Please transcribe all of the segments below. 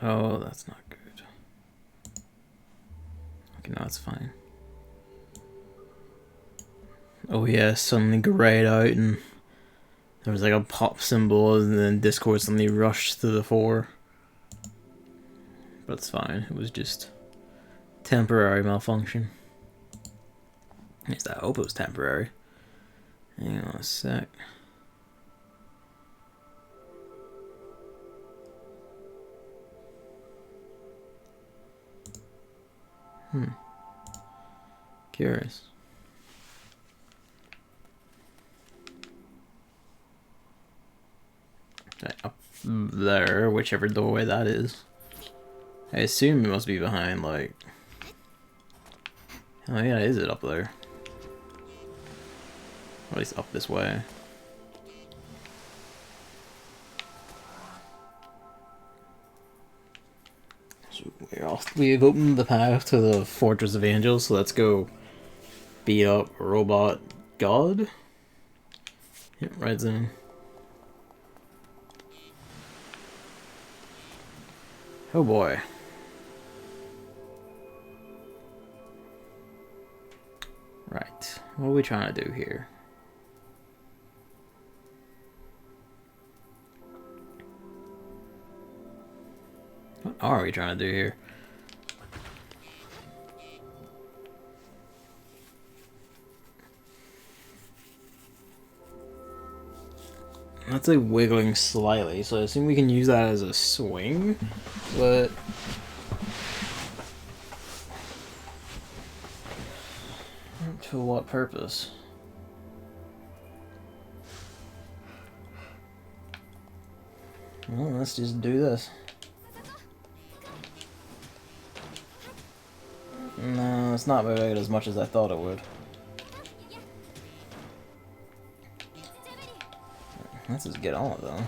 Oh, that's not good. Okay, no, it's fine. Oh yeah, suddenly grayed out and there was like a pop symbol and then Discord suddenly rushed to the fore. But it's fine, it was just temporary malfunction. At least I hope it was temporary. Hang on a sec. Curious. Up there, whichever doorway that is. I assume it must be behind, like... Oh yeah, is it up there? Or at least up this way. So we've opened the path to the Fortress of Angels, so let's go beat up Robot God. Yep, right then. Oh boy. Right, what are we trying to do here? What are we trying to do here? That's like wiggling slightly, so I assume we can use that as a swing, but... To what purpose? Well, let's just do this. No, it's not moving as much as I thought it would. Let's just get on with it, though.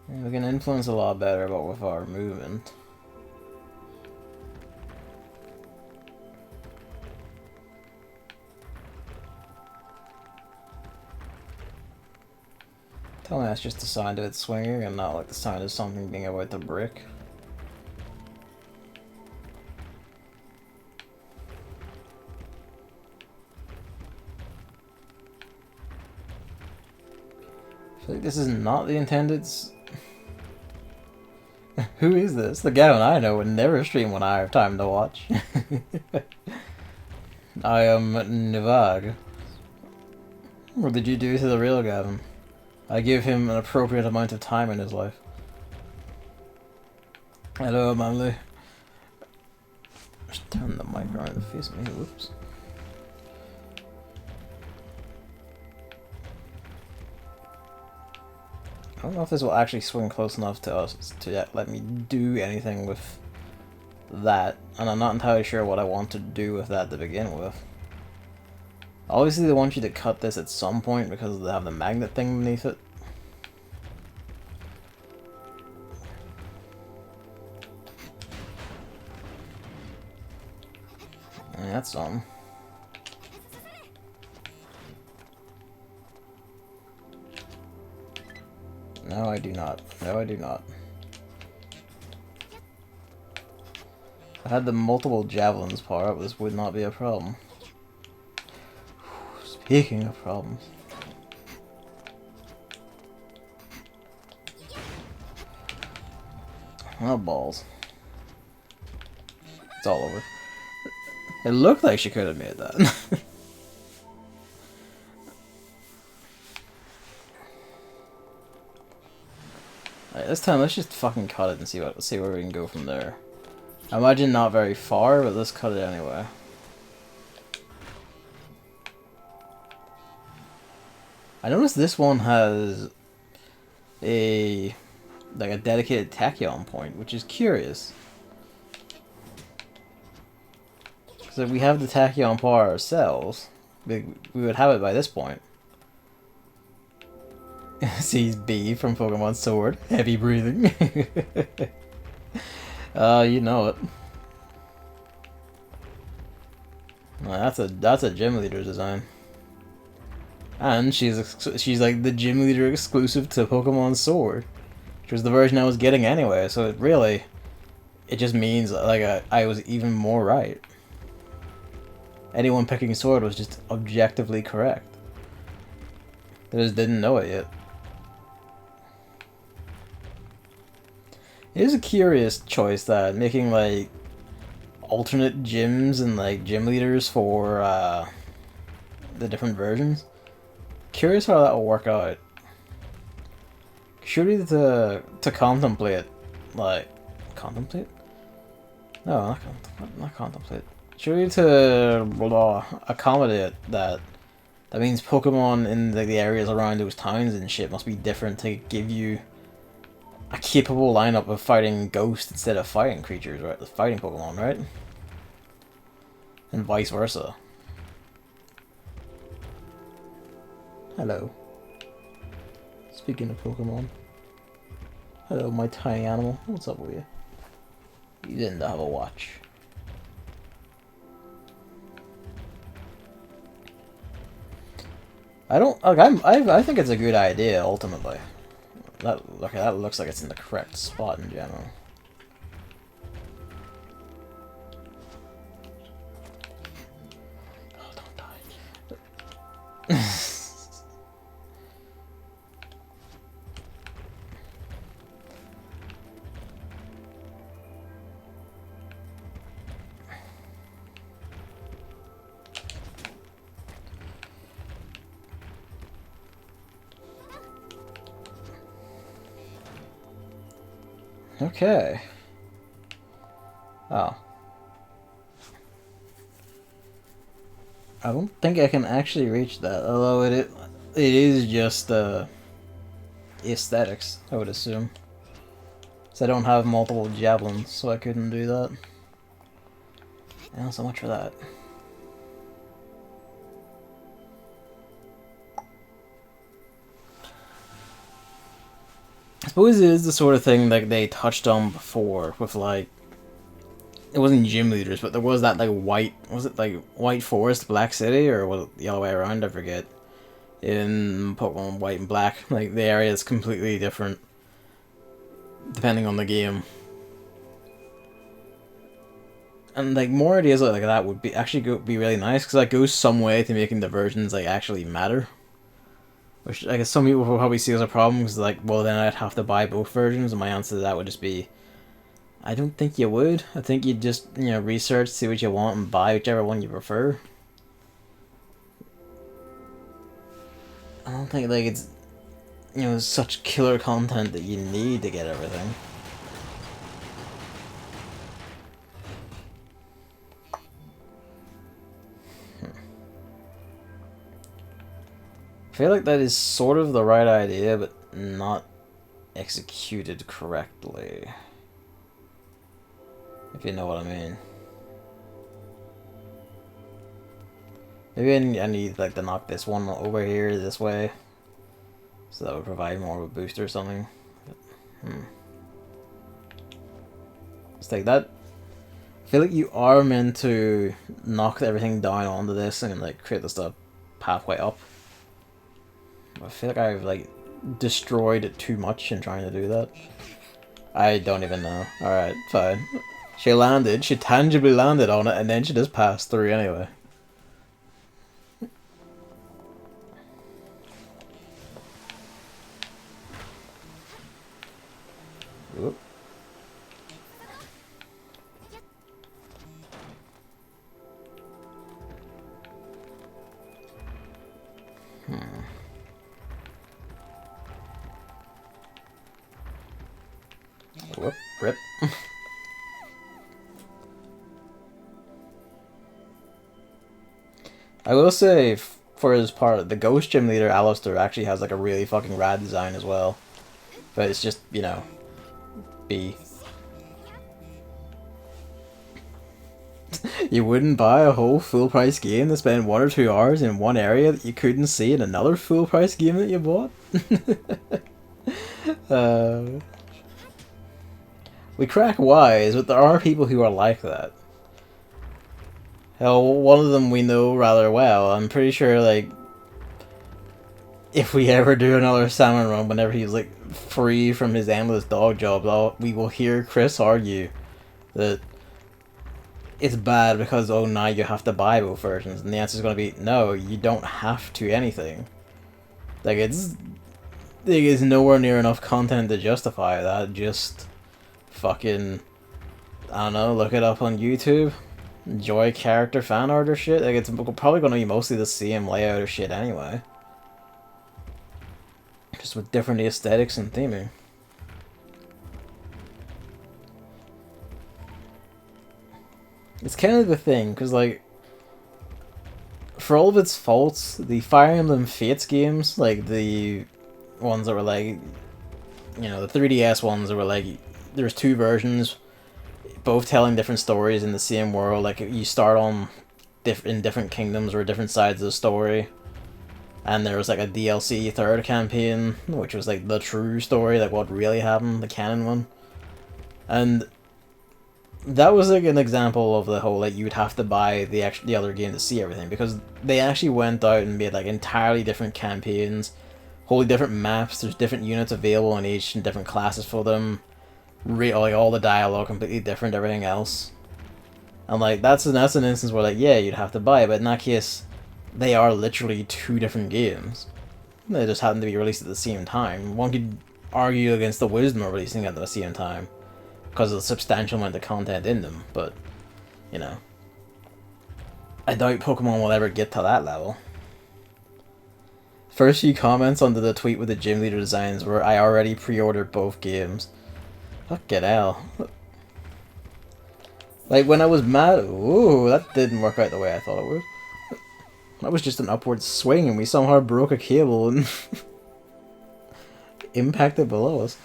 Yeah, we can influence a lot better about with our movement. Tell me that's just a sign to it swinging and not like the sign of something being about the brick. I feel like this is not the intended... Who is this? The Gavin I know would never stream when I have time to watch. I am Nivag. What did you do to the real Gavin? I give him an appropriate amount of time in his life. Hello, Manly. Just turn the mic around and face me. Whoops. I don't know if this will actually swing close enough to us to let me do anything with that, and I'm not entirely sure what I want to do with that to begin with. Obviously they want you to cut this at some point because they have the magnet thing beneath it. And that's something. No, I do not. No, I do not. If I had the multiple javelins part, this would not be a problem. Speaking of problems. Oh, balls. It's all over. It looked like she could have made that. Alright, this time let's just fucking cut it and see where we can go from there. I imagine not very far, but let's cut it anyway. I noticed this one has a dedicated tachyon point, which is curious. Because if we have the tachyon power ourselves, we would have it by this point. Sees B from Pokemon Sword. Heavy breathing. You know it. Well, that's a gym leader design. And she's like the gym leader exclusive to Pokemon Sword, which was the version I was getting anyway. So it just means like I was even more right. Anyone picking Sword was just objectively correct. They just didn't know it yet. It is a curious choice that making like alternate gyms and like gym leaders for the different versions. Curious how that will work out. Surely to contemplate, like contemplate? No, not contemplate. Surely to accommodate that. That means Pokemon in the areas around those towns and shit must be different to give you a capable lineup of fighting ghosts instead of fighting creatures, right? The fighting Pokemon, right? And vice versa. Hello. Speaking of Pokemon. Hello, my tiny animal. What's up with you? You didn't have a watch. I don't like. I think it's a good idea ultimately. That looks like it's in the correct spot in general. Oh, don't die. Okay. Oh. I don't think I can actually reach that, although it is just aesthetics, I would assume. So I don't have multiple javelins, so I couldn't do that. And not so much for that. I suppose it is the sort of thing like they touched on before with like it wasn't gym leaders, but there was that like White Forest, Black City, or was it the other way around? I forget. In Pokemon White and Black, like the area is completely different depending on the game. And like more ideas like that would be be really nice because that goes some way to making the versions like actually matter. Which I guess some people will probably see as a problem because like, well then I'd have to buy both versions, and my answer to that would just be, I don't think you would. I think you'd just research, see what you want, and buy whichever one you prefer. I don't think like it's such killer content that you need to get everything. I feel like that is sort of the right idea, but not executed correctly. If you know what I mean. Maybe I need like to knock this one over here this way, so that would provide more of a boost or something. Let's take that. I feel like you are meant to knock everything down onto this and like create this pathway up. I feel like I've like destroyed it too much in trying to do that. I don't even know. Alright, fine. She landed, she tangibly landed on it, and then she just passed through anyway. Whoop. Whoop, rip. I will say, for his part, the Ghost Gym leader, Alistair, actually has like a really fucking rad design as well. But it's just, B. You wouldn't buy a whole full price game to spend 1 or 2 hours in one area that you couldn't see in another full price game that you bought? We crack wise, but there are people who are like that. Hell, one of them we know rather well. I'm pretty sure, like, if we ever do another salmon run, whenever he's, like, free from his endless dog job, we will hear Chris argue that it's bad because, oh, now you have to buy both versions. And the answer is going to be, no, you don't have to anything. Like, there is nowhere near enough content to justify that. Just fucking, I don't know, look it up on YouTube. Enjoy character fan art or shit. Like, it's probably going to be mostly the same layout or shit anyway. Just with different aesthetics and theming. It's kind of the thing, because, like, for all of its faults, the Fire Emblem Fates games, like, the ones that were, like, you know, the 3DS ones that were, like, there's two versions, both telling different stories in the same world. Like, you start on in different kingdoms or different sides of the story. And there was, like, a DLC third campaign, which was, like, the true story, like, what really happened, the canon one. And that was, like, an example of the whole, like, you would have to buy the other game to see everything, because they actually went out and made, like, entirely different campaigns, wholly different maps, there's different units available in each, and different classes for them, like, all the dialogue completely different, everything else. And, like, that's an instance where, like, yeah, you'd have to buy it, but in that case, they are literally two different games. They just happen to be released at the same time. One could argue against the wisdom of releasing it at the same time, because of the substantial amount of content in them, but, you know. I doubt Pokemon will ever get to that level. First few comments under the tweet with the gym leader designs were, I already pre-ordered both games. Fucking hell. Like, when I was mad, ooh, that didn't work out the way I thought it would. That was just an upward swing, and we somehow broke a cable and impacted below us.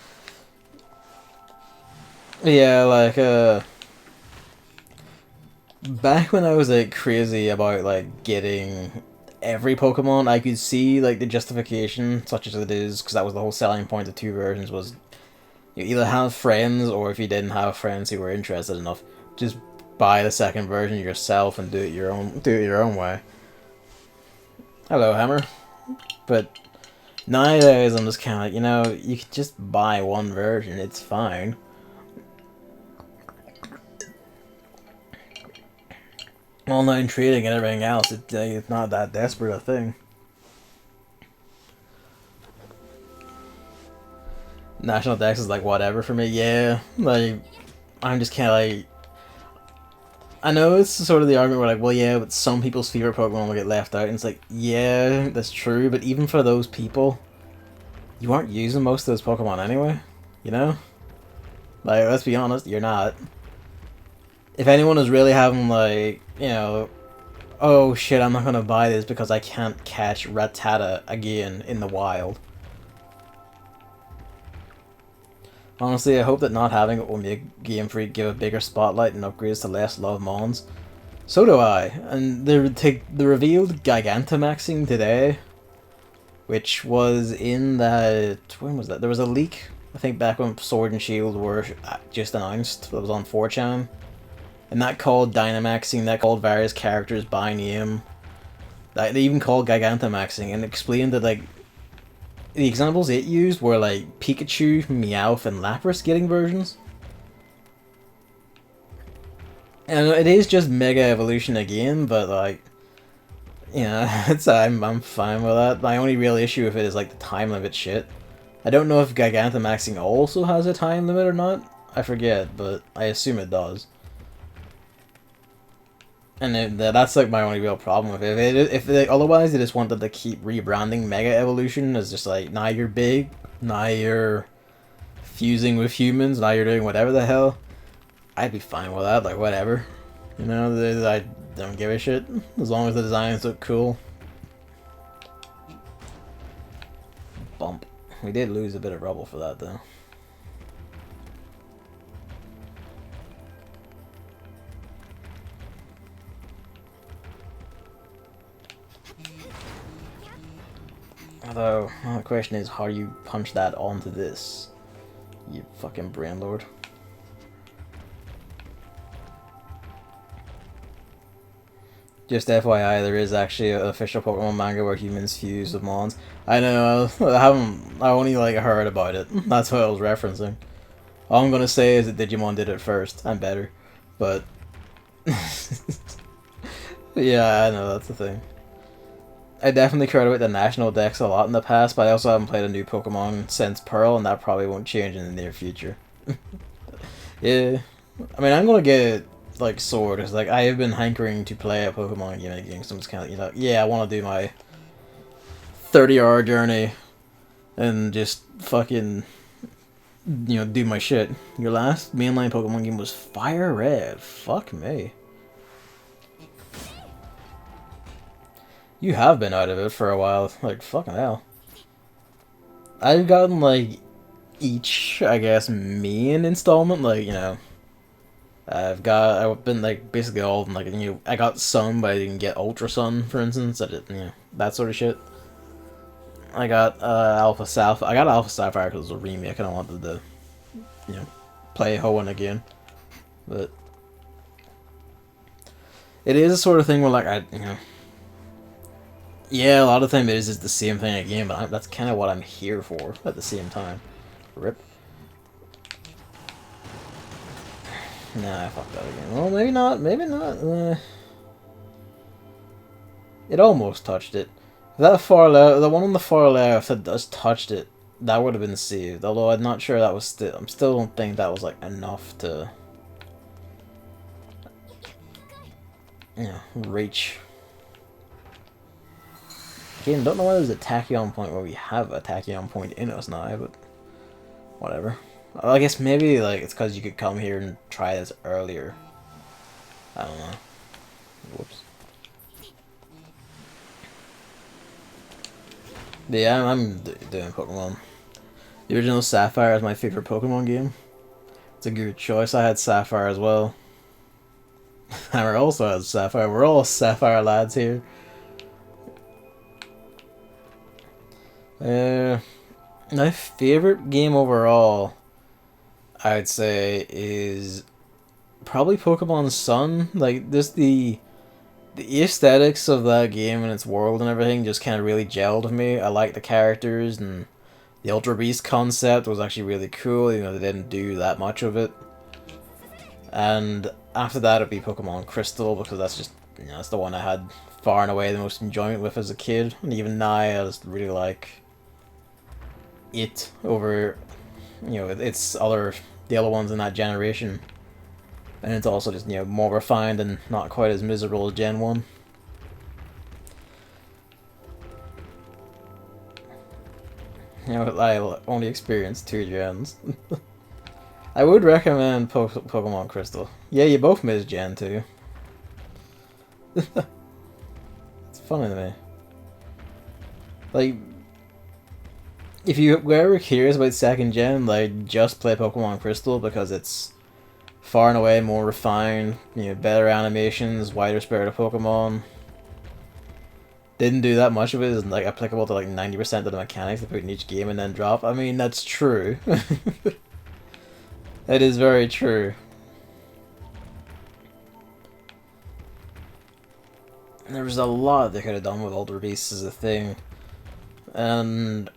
Yeah, like, back when I was, like, crazy about, like, getting every Pokemon, I could see, like, the justification, such as it is, because that was the whole selling point of two versions, was you either have friends, or if you didn't have friends who were interested enough, just buy the second version yourself and do it your own way. Hello, Hammer. But nowadays, I'm just kind of like, you know, you could just buy one version, it's fine. Online trading and everything else, it's not that desperate a thing. National Dex is like whatever for me, yeah. Like, I'm just kind of like, I know it's sort of the argument where like, well yeah, but some people's favorite Pokemon will get left out, and it's like, yeah, that's true, but even for those people, you aren't using most of those Pokemon anyway, you know? Like, let's be honest, you're not. If anyone is really having, like, you know, oh shit, I'm not gonna buy this because I can't catch Rattata again in the wild. Honestly, I hope that not having it will make Game Freak give a bigger spotlight and upgrades to less loved mons. So do I. And they revealed Gigantamaxing today, which was in that, when was that? There was a leak, I think back when Sword and Shield were just announced, that was on 4chan. And that called Dynamaxing, that called various characters by name. They even called Gigantamaxing and explained that, like, the examples it used were, like, Pikachu, Meowth, and Lapras getting versions. And it is just Mega Evolution again, but, like, you know, I'm fine with that. My only real issue with it is, like, the time limit shit. I don't know if Gigantamaxing also has a time limit or not. I forget, but I assume it does. And that's like my only real problem with it. Otherwise they just wanted to keep rebranding Mega Evolution as just like, now you're big, now you're fusing with humans, now you're doing whatever the hell, I'd be fine with that, like whatever. You know, I don't give a shit, as long as the designs look cool. Bump. We did lose a bit of rubble for that though. Although, the question is, how do you punch that onto this? You fucking brain lord. Just FYI, there is actually an official Pokemon manga where humans fuse with Mons. I know, I only like heard about it. That's what I was referencing. All I'm gonna say is that Digimon did it first. I'm better. But yeah, I know, that's the thing. I definitely cared about the national decks a lot in the past, but I also haven't played a new Pokemon since Pearl, and that probably won't change in the near future. Yeah. I mean, I'm gonna get, like, Sword, because, like, I have been hankering to play a Pokemon game again, so I'm just kind of, yeah, I want to do my 30-hour journey and just fucking, do my shit. Your last mainline Pokemon game was Fire Red. Fuck me. You have been out of it for a while. Like, fucking hell. I've gotten, like, each, I guess, main installment. Like, I've been, like, basically all of them. Like, I got Sun, but I didn't get Ultra Sun, for instance. I didn't, that sort of shit. I got Alpha Sapphire. I got Alpha Sapphire because it was a remake and I wanted to, play Hoenn again. But it is a sort of thing where, like, yeah, a lot of time it is the same thing again, but that's kind of what I'm here for at the same time. Rip. Nah, I fucked that again. Well, maybe not. Maybe not. It almost touched it. That far left, the one on the far left that just touched it, that would have been saved. Although I'm not sure that was still. I'm still don't think that was like enough to, reach. Again, don't know why there's a Tachyon point where we have a Tachyon point in us now, but whatever. Well, I guess maybe like it's because you could come here and try this earlier. I don't know. Whoops. But yeah, I'm doing Pokemon. The original Sapphire is my favorite Pokemon game. It's a good choice. I had Sapphire as well. Hammer also has Sapphire. We're all Sapphire lads here. My favorite game overall, I'd say, is probably Pokemon Sun. Like, just the aesthetics of that game and its world and everything just kind of really gelled with me. I like the characters, and the Ultra Beast concept was actually really cool, even though they didn't do that much of it. And after that, it'd be Pokemon Crystal, because that's just, that's the one I had far and away the most enjoyment with as a kid. And even now, I just really like it over, its the other ones in that generation. And it's also just, more refined and not quite as miserable as Gen 1. I only experienced 2 gens. I would recommend Pokemon Crystal. Yeah, you both missed Gen 2. It's funny to me. Like, if you were ever curious about 2nd gen, like, just play Pokemon Crystal because it's far and away more refined, better animations, wider spread of Pokemon. Didn't do that much of it, is like applicable to like 90% of the mechanics they put in each game and then drop. I mean, that's true. That is very true. There was a lot they could have done with Ultra Beasts as a thing. And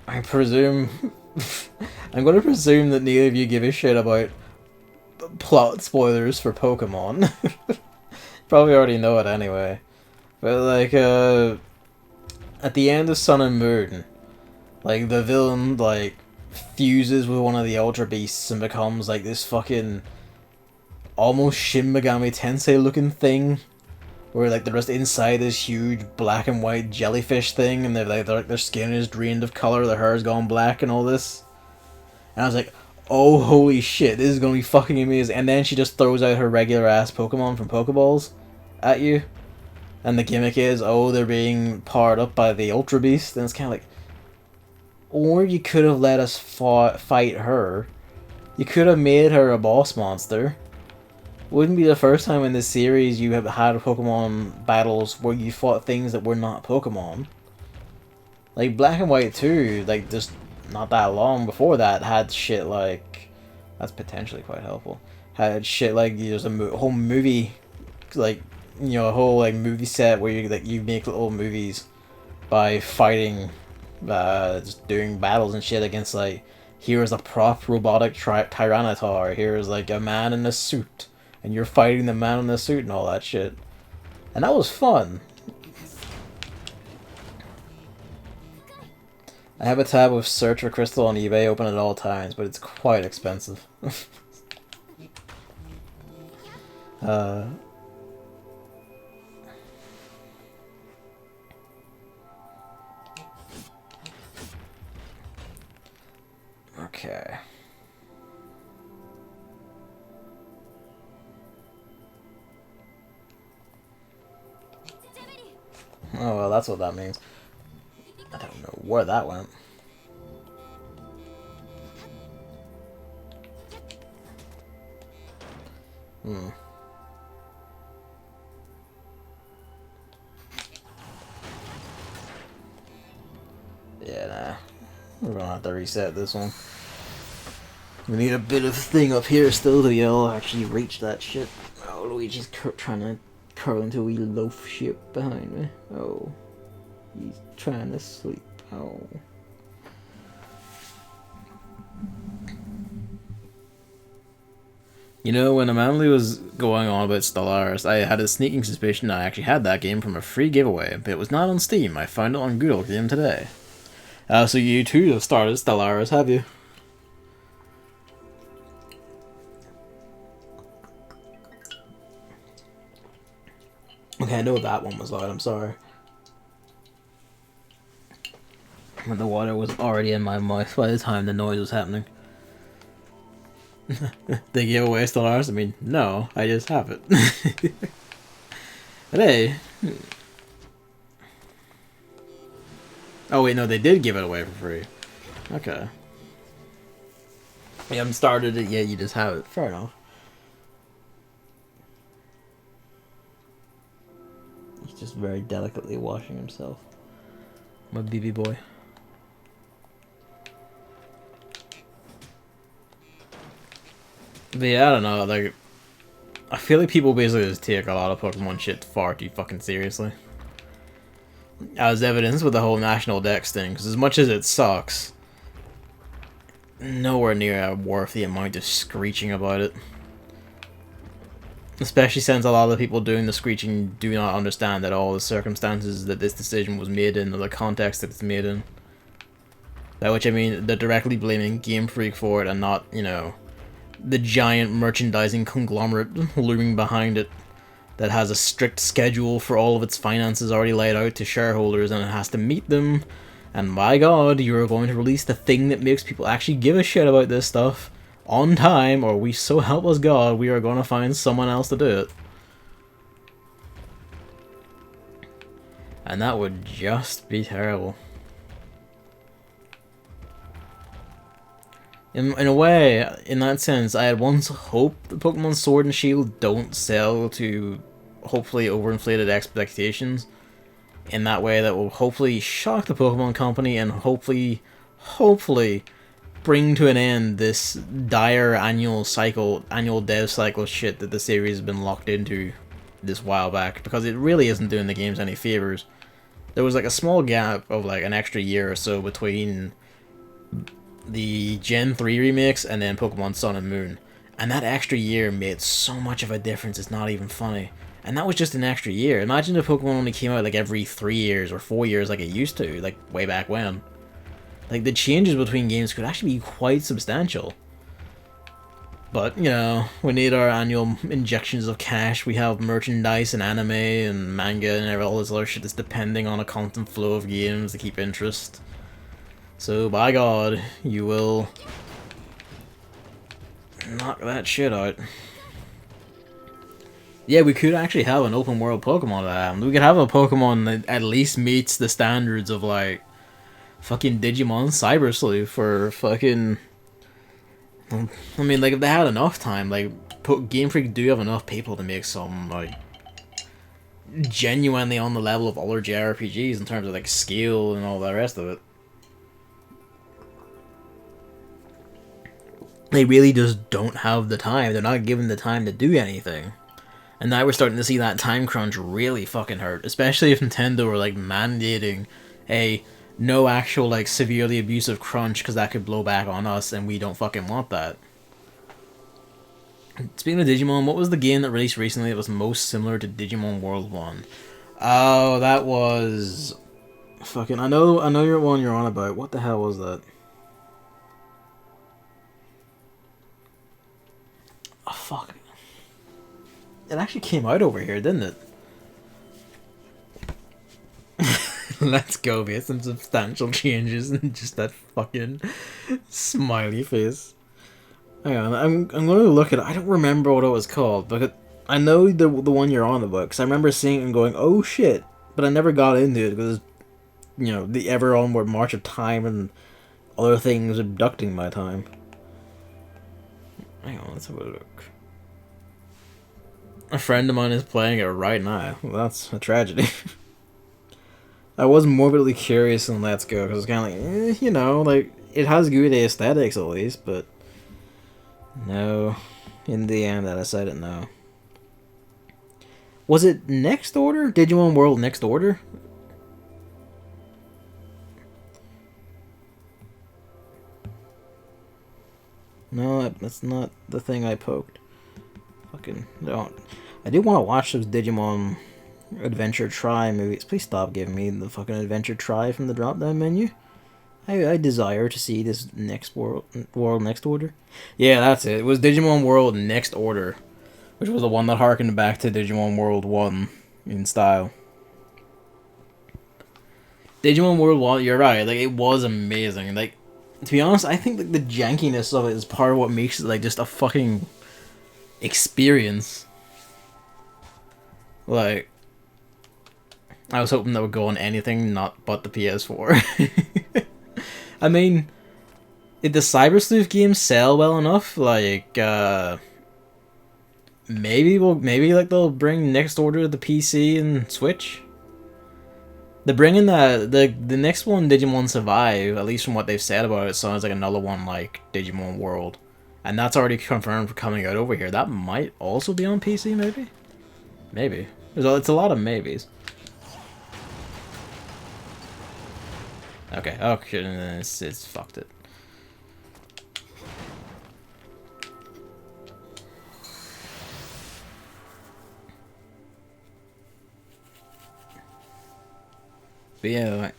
I presume I'm gonna presume that neither of you give a shit about plot spoilers for Pokemon. Probably already know it anyway. But like at the end of Sun and Moon, like the villain like fuses with one of the Ultra Beasts and becomes like this fucking almost Shin Megami Tensei looking thing, where like they're just inside this huge black and white jellyfish thing, and they're like their skin is drained of color, their hair's gone black, and all this. And I was like, oh holy shit, this is gonna be fucking amazing. And then she just throws out her regular ass Pokemon from Pokeballs at you. And the gimmick is, oh, they're being powered up by the Ultra Beast. And it's kind of like, or you could have let us fight her. You could have made her a boss monster. Wouldn't be the first time in this series you have had Pokemon battles where you fought things that were not Pokemon. Like Black and White 2, like just not that long before that, had shit like, that's potentially quite helpful, had shit like there's a whole movie like a whole like movie set where you make little movies by fighting, just doing battles and shit against like, here's a prop robotic Tyranitar, here's like a man in a suit, and you're fighting the man in the suit and all that shit. And that was fun. I have a tab with search for crystal on eBay open at all times, but it's quite expensive. Okay. Oh, well, that's what that means. I don't know where that went. Yeah, nah. We're gonna have to reset this one. We need a bit of thing up here still to be able to actually reach that shit. Oh, Luigi's trying to curl into a wee loaf ship behind me. Oh. He's trying to sleep. Oh. You know, when Amanli was going on about Stellaris, I had a sneaking suspicion I actually had that game from a free giveaway, but it was not on Steam. I found it on Google Game today. So you too have started Stellaris, have you? Okay, I know that one was loud, I'm sorry. When the water was already in my mouth by the time the noise was happening. They give away Stellaris? I mean, no, I just have it. But hey. Oh wait, no, they did give it away for free. Okay. You haven't started it yet, you just have it. Fair enough. He's just very delicately washing himself. My BB boy. But yeah, I don't know, like, I feel like people basically just take a lot of Pokemon shit far too fucking seriously. As evidenced with the whole National Dex thing, because as much as it sucks, nowhere near worth the amount of screeching about it. Especially since a lot of the people doing the screeching do not understand that all the circumstances that this decision was made in, or the context that it's made in. By which I mean, they're directly blaming Game Freak for it and not, you know, the giant merchandising conglomerate looming behind it that has a strict schedule for all of its finances already laid out to shareholders, and it has to meet them. And my god, you are going to release the thing that makes people actually give a shit about this stuff on time, or we so help us god, we are going to find someone else to do it. And that would just be terrible. In a way, in that sense, I had once hoped that Pokemon Sword and Shield don't sell to hopefully overinflated expectations. In that way, that will hopefully shock the Pokemon Company and hopefully bring to an end this dire annual dev cycle shit that the series has been locked into this while back, because it really isn't doing the games any favors. There was like a small gap of like an extra year or so between the Gen 3 remakes and then Pokemon Sun and Moon, and that extra year made so much of a difference, it's not even funny. And that was just an extra year. Imagine if Pokemon only came out like every 3 years or 4 years like it used to, like way back when. Like, the changes between games could actually be quite substantial. But, you know, we need our annual injections of cash. We have merchandise and anime and manga and all this other shit that's depending on a constant flow of games to keep interest. So, by God, you will knock that shit out. Yeah, we could actually have an open world Pokemon that. We could have a Pokemon that at least meets the standards of, like, fucking Digimon Cyber Sleuth or fucking... I mean, like, if they had enough time, like, Game Freak do have enough people to make some, like, genuinely on the level of other JRPGs in terms of, like, skill and all the rest of it. They really just don't have the time. They're not given the time to do anything. And now we're starting to see that time crunch really fucking hurt, especially if Nintendo were like mandating a no actual like severely abusive crunch because that could blow back on us, and we don't fucking want that. Speaking of Digimon, what was the game that released recently that was most similar to Digimon World 1? Oh, that was fucking I know you're one you're on about. What the hell was that? Oh fuck. It actually came out over here, didn't it? Let's go, we had some substantial changes and just that fucking smiley face. Hang on, I'm going to look at it. I don't remember what it was called, but I know the one you're on about, because I remember seeing it and going, oh shit, but I never got into it because, you know, the ever onward march of time and other things abducting my time. Hang on, let's have a look. A friend of mine is playing it right now. Well, that's a tragedy. I was morbidly curious in Let's Go, because it's kind of like, you know, like, it has good aesthetics at least, but no. In the end, I decided no. Was it Next Order? Digimon World Next Order? No, that's not the thing I poked. Fucking don't. I do want to watch those Digimon Adventure Try movies. Please stop giving me the fucking Adventure Try from the drop down menu. I desire to see this next world Next Order. Yeah, that's it. It was Digimon World Next Order, which was the one that harkened back to Digimon World 1 in style. Digimon World 1, you're right, like, it was amazing. Like, to be honest, I think like, the jankiness of it is part of what makes it, like, just a fucking experience. Like, I was hoping that would go on anything not but the PS4. I mean, did the Cyber Sleuth games sell well enough? Like, maybe like they'll bring Next Order to the PC and Switch. They're bringing the next one, Digimon Survive. At least from what they've said about it, sounds like another one like Digimon World, and that's already confirmed for coming out over here. That might also be on PC, maybe. Maybe. It's a lot of maybes. Okay, okay, it's fucked it. But yeah,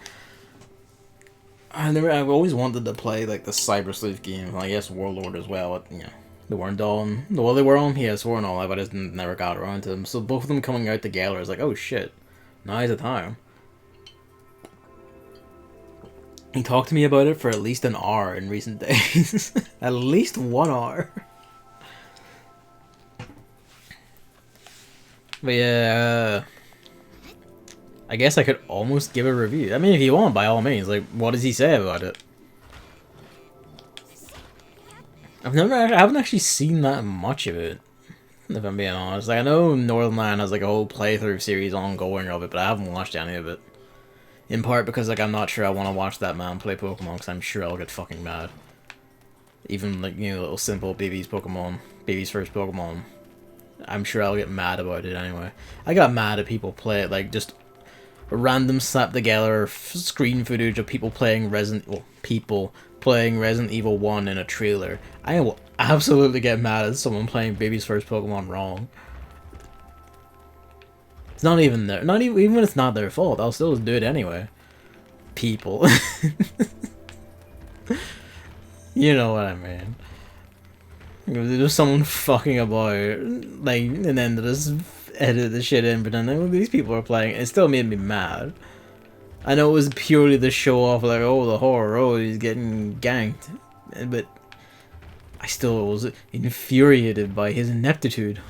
I've always wanted to play like the Cyber Sleuth game. I guess World Order as well. But, you know, they weren't on. Well, they were on PS4 and all that, but I just never got around to them. So both of them coming out together, I was like, oh shit, now's the time. He talked to me about it for at least an hour in recent days. At least 1 hour. But yeah, I guess I could almost give a review. I mean, if you want, by all means. Like, what does he say about it? I haven't actually seen that much of it, if I'm being honest. Like, I know Northernlion has like a whole playthrough series ongoing of it, but I haven't watched any of it. In part because, like, I'm not sure I want to watch that man play Pokemon, because I'm sure I'll get fucking mad. Even, like, you know, little simple baby's Pokemon, baby's first Pokemon. I'm sure I'll get mad about it anyway. I got mad at people play it, like, just random slap together screen footage of people playing Resident Evil 1 in a trailer. I will absolutely get mad at someone playing baby's first Pokemon wrong. It's not even their, not even when it's not their fault, I'll still do it anyway. People. You know what I mean. There's someone fucking about, like, and then they just edit the shit in, but then like, these people are playing, it still made me mad. I know it was purely the show off, like, oh, the horror, oh, he's getting ganked, but I still was infuriated by his ineptitude.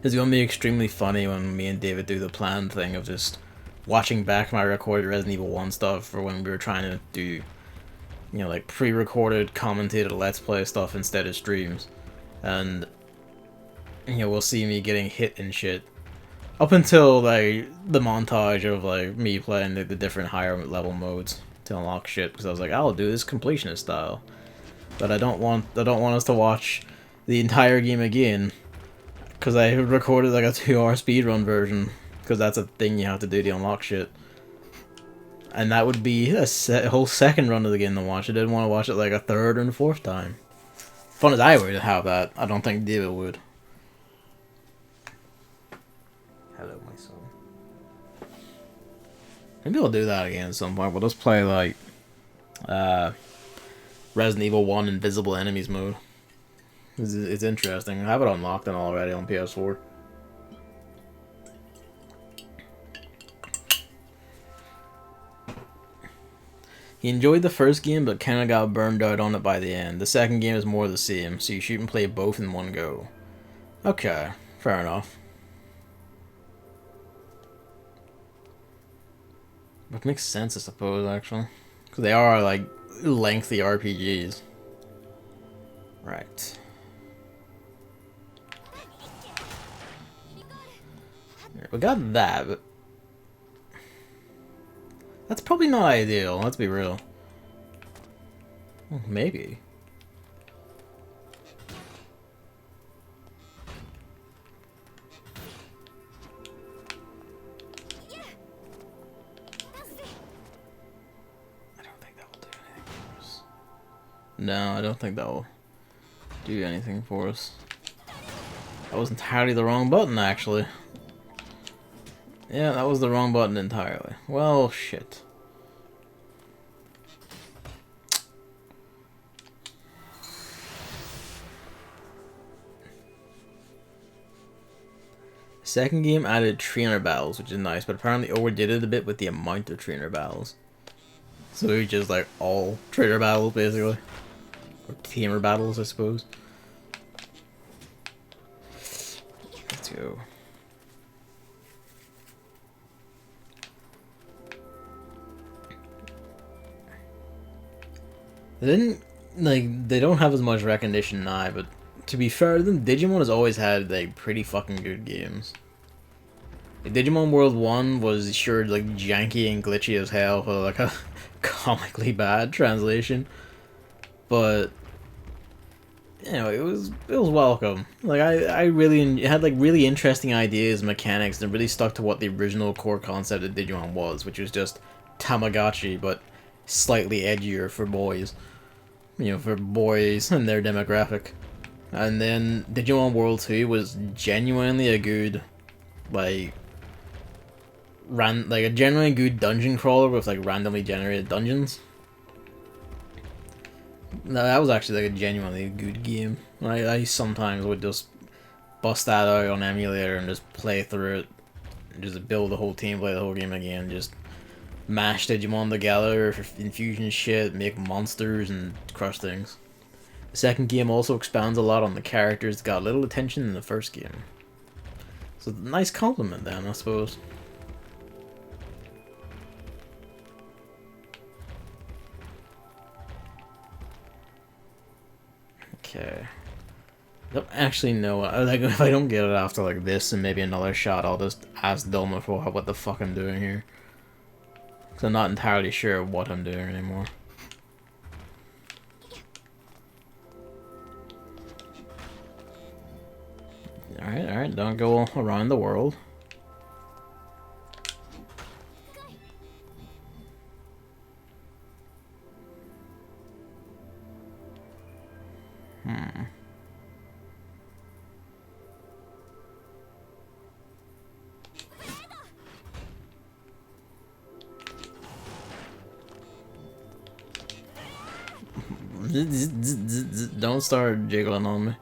It's gonna be extremely funny when me and David do the planned thing of just watching back my recorded Resident Evil 1 stuff for when we were trying to do, you know, like pre-recorded, commentated Let's Play stuff instead of streams. And, you know, we'll see me getting hit and shit. Up until, like, the montage of, like, me playing the different higher level modes to unlock shit, because I was like, I'll do this completionist style. But I don't want us to watch the entire game again, Because I recorded like a 2-hour speedrun version. Because that's a thing you have to do to unlock shit. And that would be a whole second run of the game to watch. I didn't want to watch it like a third and fourth time. Fun as I would have that, I don't think David would. Hello, my son. Maybe I'll do that again at some point. We'll just play like Resident Evil 1 Invisible Enemies mode. It's interesting. I have it unlocked and already on PS4. He enjoyed the first game, but kinda got burned out on it by the end. The second game is more the same, so you shoot and play both in one go. Okay, fair enough. Which makes sense, I suppose, actually. Because they are, like, lengthy RPGs. Right. We got that, but... that's probably not ideal, let's be real. Well, maybe. I don't think that will do anything for us. No, I don't think that will do anything for us. That was entirely the wrong button, actually. Yeah, that was the wrong button entirely. Well, shit. Second game added trainer battles, which is nice, but apparently overdid it a bit with the amount of trainer battles. So it was just like all trainer battles, basically. Or tamer battles, I suppose. Let's go. They don't have as much recognition now, but to be fair to them, Digimon has always had, like, pretty fucking good games. Like, Digimon World 1 was sure, like, janky and glitchy as hell for, like, a comically bad translation. But, you know, it was welcome. Like, I really had, like, really interesting ideas and mechanics and really stuck to what the original core concept of Digimon was, which was just Tamagotchi, but slightly edgier for boys. You know, for boys and their demographic. And then Digimon World 2 was genuinely a good, like, a genuinely good dungeon crawler with, like, randomly generated dungeons. No, that was actually, like, a genuinely good game. I sometimes would just bust that out on emulator and just play through it. And just build the whole team, play the whole game again, just mash Digimon together, infusion shit, make monsters, and crush things. The second game also expounds a lot on the characters that got little attention in the first game. So, nice compliment then, I suppose. Okay. I don't actually know. Like, if I don't get it after like this and maybe another shot, I'll just ask Doma for what the fuck I'm doing here. Because I'm not entirely sure what I'm doing anymore. Alright, don't go around the world. Don't start jiggling on me.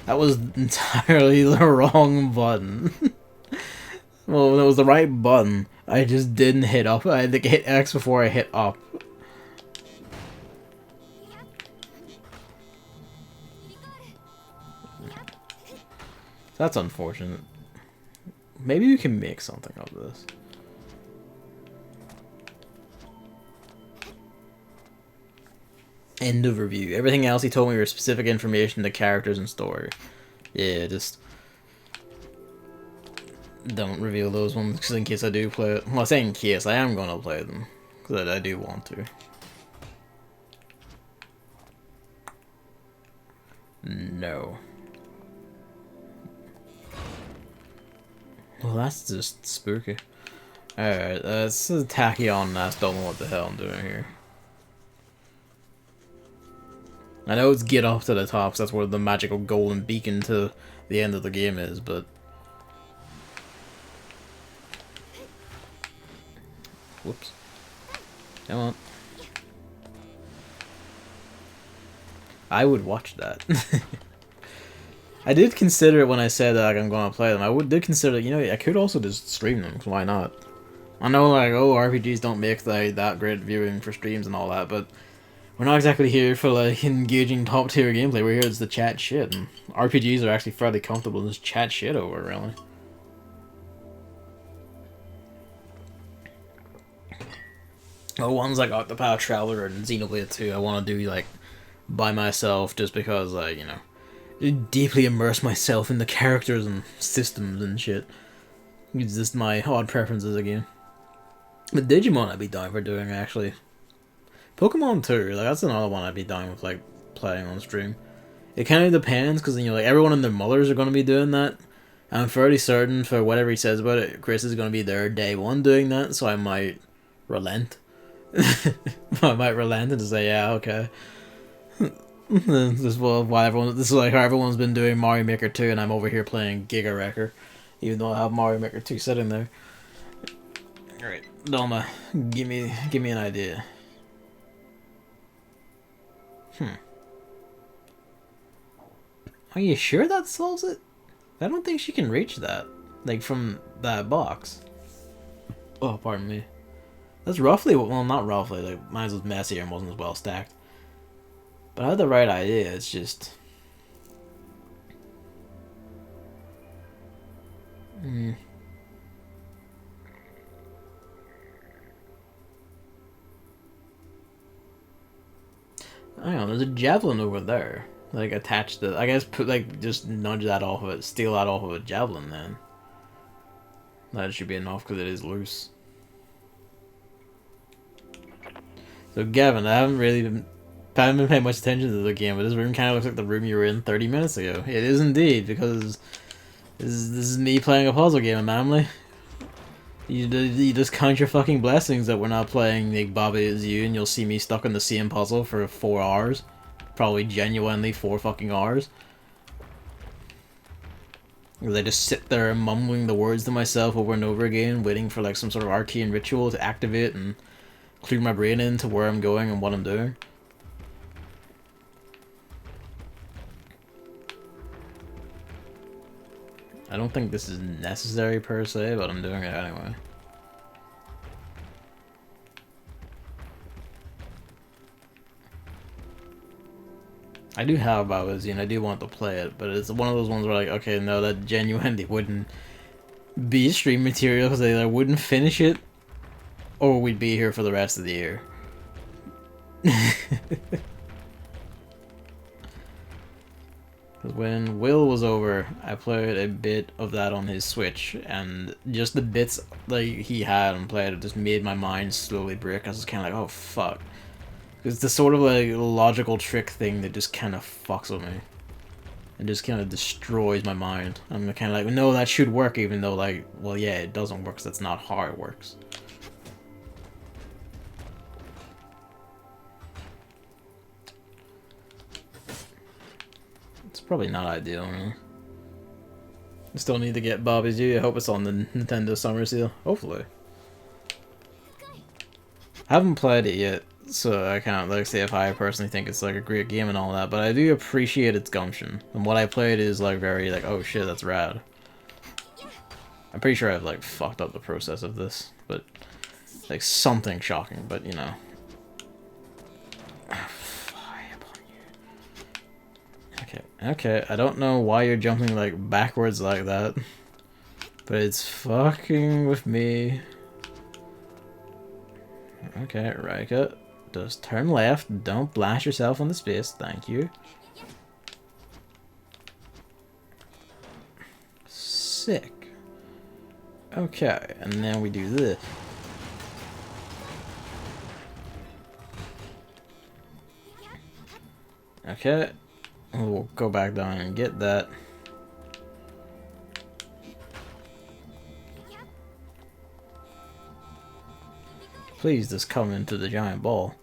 That was entirely the wrong button. Well, it was the right button. I just didn't hit up. I had to hit X before I hit up. That's unfortunate. Maybe we can make something of this. End of review. Everything else he told me were specific information to characters and story. Yeah, just don't reveal those ones, because in case I do play it. Well, I say in case, I am going to play them. Because That I do want to. No. Well, that's just spooky. Alright, this is Tachyon, and I don't know what the hell I'm doing here. I know it's get up to the top, 'cause that's where the magical golden beacon to the end of the game is, but... Whoops. Come on. I would watch that. I did consider it when I said that like, I'm going to play them. Did consider, you know, I could also just stream them, why not? I know, like, oh, RPGs don't make like, that great viewing for streams and all that, but we're not exactly here for, like, engaging top-tier gameplay. We're here to chat shit, and RPGs are actually fairly comfortable to just chat shit over, really. The ones like Octopath Traveler and Xenoblade 2, I want to do, like, by myself, just because, like, you know, deeply immerse myself in the characters and systems and shit. It's just my odd preferences again. But Digimon I'd be down for doing, actually. Pokemon too, like, that's another one I'd be down with, like, playing on stream. It kind of depends, because, you know, like, everyone and their mothers are going to be doing that. I'm fairly certain, for whatever he says about it, Chris is going to be there day one doing that, so I might relent. I might relent and just say, yeah, okay. This is like how everyone's been doing Mario Maker 2, and I'm over here playing Giga Wrecker, even though I have Mario Maker 2 sitting there. Alright, Doma, give me an idea. Are you sure that solves it? I don't think she can reach that, like, from that box. Oh, pardon me. That's roughly, well, not roughly, like, mine was messier and wasn't as well stacked. But I had the right idea, it's just... Hang on, there's a javelin over there. Like, attached to... I guess, put, like, just nudge that off of it, steal that off of a javelin, then. That should be enough, because it is loose. So, Gavin, I haven't been paying much attention to the game, but this room kind of looks like the room you were in 30 minutes ago. It is indeed, because this is me playing a puzzle game, Manly. You just count your fucking blessings that we're not playing like Bobby Is You, and you'll see me stuck in the same puzzle for 4 hours. Probably genuinely 4 fucking hours. Because I just sit there mumbling the words to myself over and over again, waiting for like some sort of arcane ritual to activate and clue my brain into where I'm going and what I'm doing. I don't think this is necessary per se, but I'm doing it anyway. I do have Bowser, and I do want to play it, but it's one of those ones where like, okay, no, that genuinely wouldn't be stream material because I either wouldn't finish it, or we'd be here for the rest of the year. Because when Will was over, I played a bit of that on his Switch, and just the bits like he had and played, it just made my mind slowly break. I was kind of like, oh fuck. It's the sort of like logical trick thing that just kind of fucks with me. It just kind of destroys my mind. I'm kind of like, no, that should work, even though like, well yeah, it doesn't work, 'cause that's not how it works. It's probably not ideal, really. I still need to get Bobby's U. I hope it's on the Nintendo Summer Sale. Hopefully. I haven't played it yet, so I can't like say if I personally think it's like a great game and all that, but I do appreciate its gumption. And what I played is like very like, oh shit, that's rad. I'm pretty sure I've like fucked up the process of this, but like something shocking, but you know. Okay, I don't know why you're jumping like backwards like that, but it's fucking with me. Okay, Rika, just turn left, don't blast yourself on the space, thank you. Sick. Okay, and then we do this. Okay. We'll go back down and get that. Please just come into the giant ball.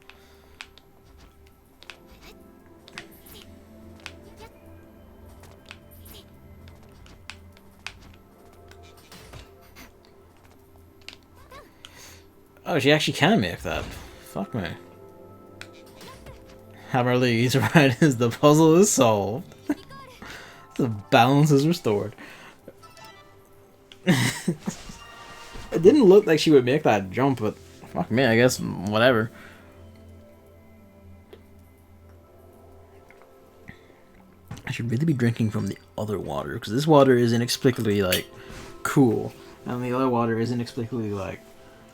Oh, she actually can make that. Fuck me. Hammer leads right as the puzzle is solved. The balance is restored. It didn't look like she would make that jump, but fuck me, I guess whatever. I should really be drinking from the other water, because this water is inexplicably, like, cool. And the other water is inexplicably, like,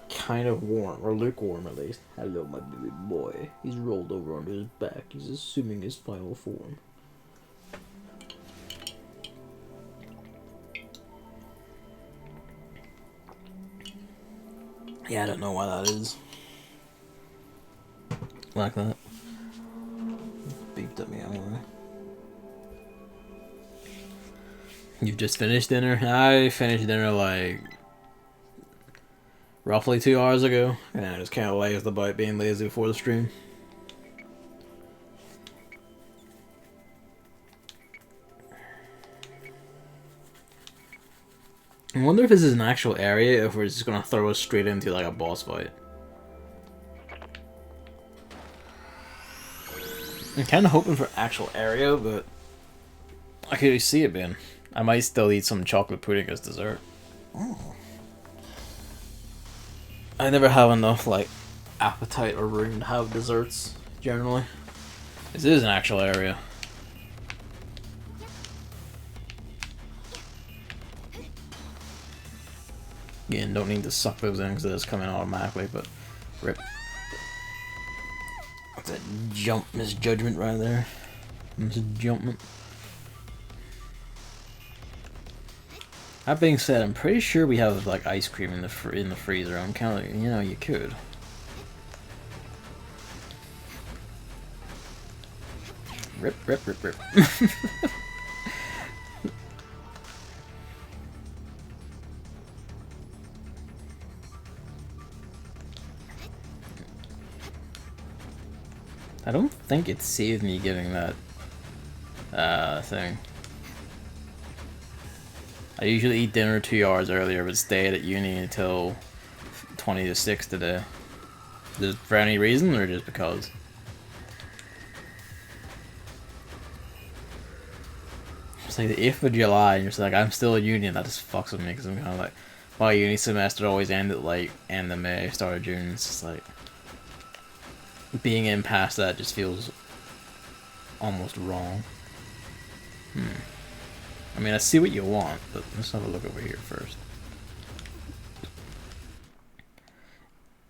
kind of warm, or lukewarm at least. Hello, my baby boy. He's rolled over onto his back. He's assuming his final form. Yeah, I don't know why that is. Like that. Beeped at me anyway. You've just finished dinner? I finished dinner like roughly 2 hours ago, and I just kind of lazed about being lazy before the stream. I wonder if this is an actual area, if we're just gonna throw us straight into like a boss fight. I'm kind of hoping for actual area, but I could see it being. I might still eat some chocolate pudding as dessert. Oh. I never have enough like appetite or room to have desserts generally. This is an actual area. Again, don't need to suck those in because they're coming automatically, but rip. What's that jump misjudgment right there? Misjumpment. That being said, I'm pretty sure we have like ice cream in the freezer. I'm kind of, you know, you could. Rip, rip, rip, rip. I don't think it saved me getting that thing. I usually eat dinner 2 hours earlier, but stayed at uni until 20 to 6 today. Just for any reason, or just because? It's like the 8th of July, and you're just like, I'm still at uni, and that just fucks with me, because I'm kind of like, my uni semester always ended like end of May, start of June. It's just like, being in past that just feels almost wrong. I mean, I see what you want, but let's have a look over here first.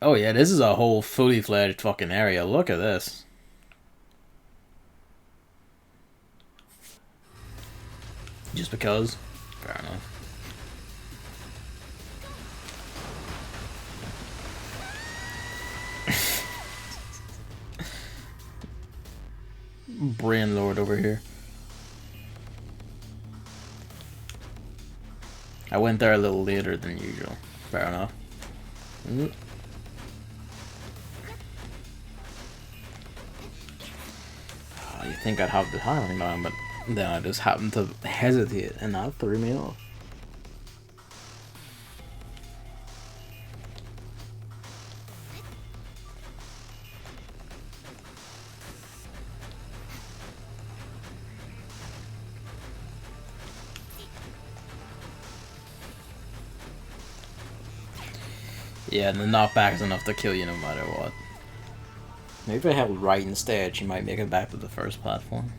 Oh yeah, this is a whole fully fledged fucking area. Look at this. Just because? Fair enough. Brain Lord over here. I went there a little later than usual. Fair enough. You think I'd have the timing down, but then I just happened to hesitate, and that threw me off. Yeah, and the knockback is enough to kill you no matter what. Maybe if I held right instead, she might make it back to the first platform.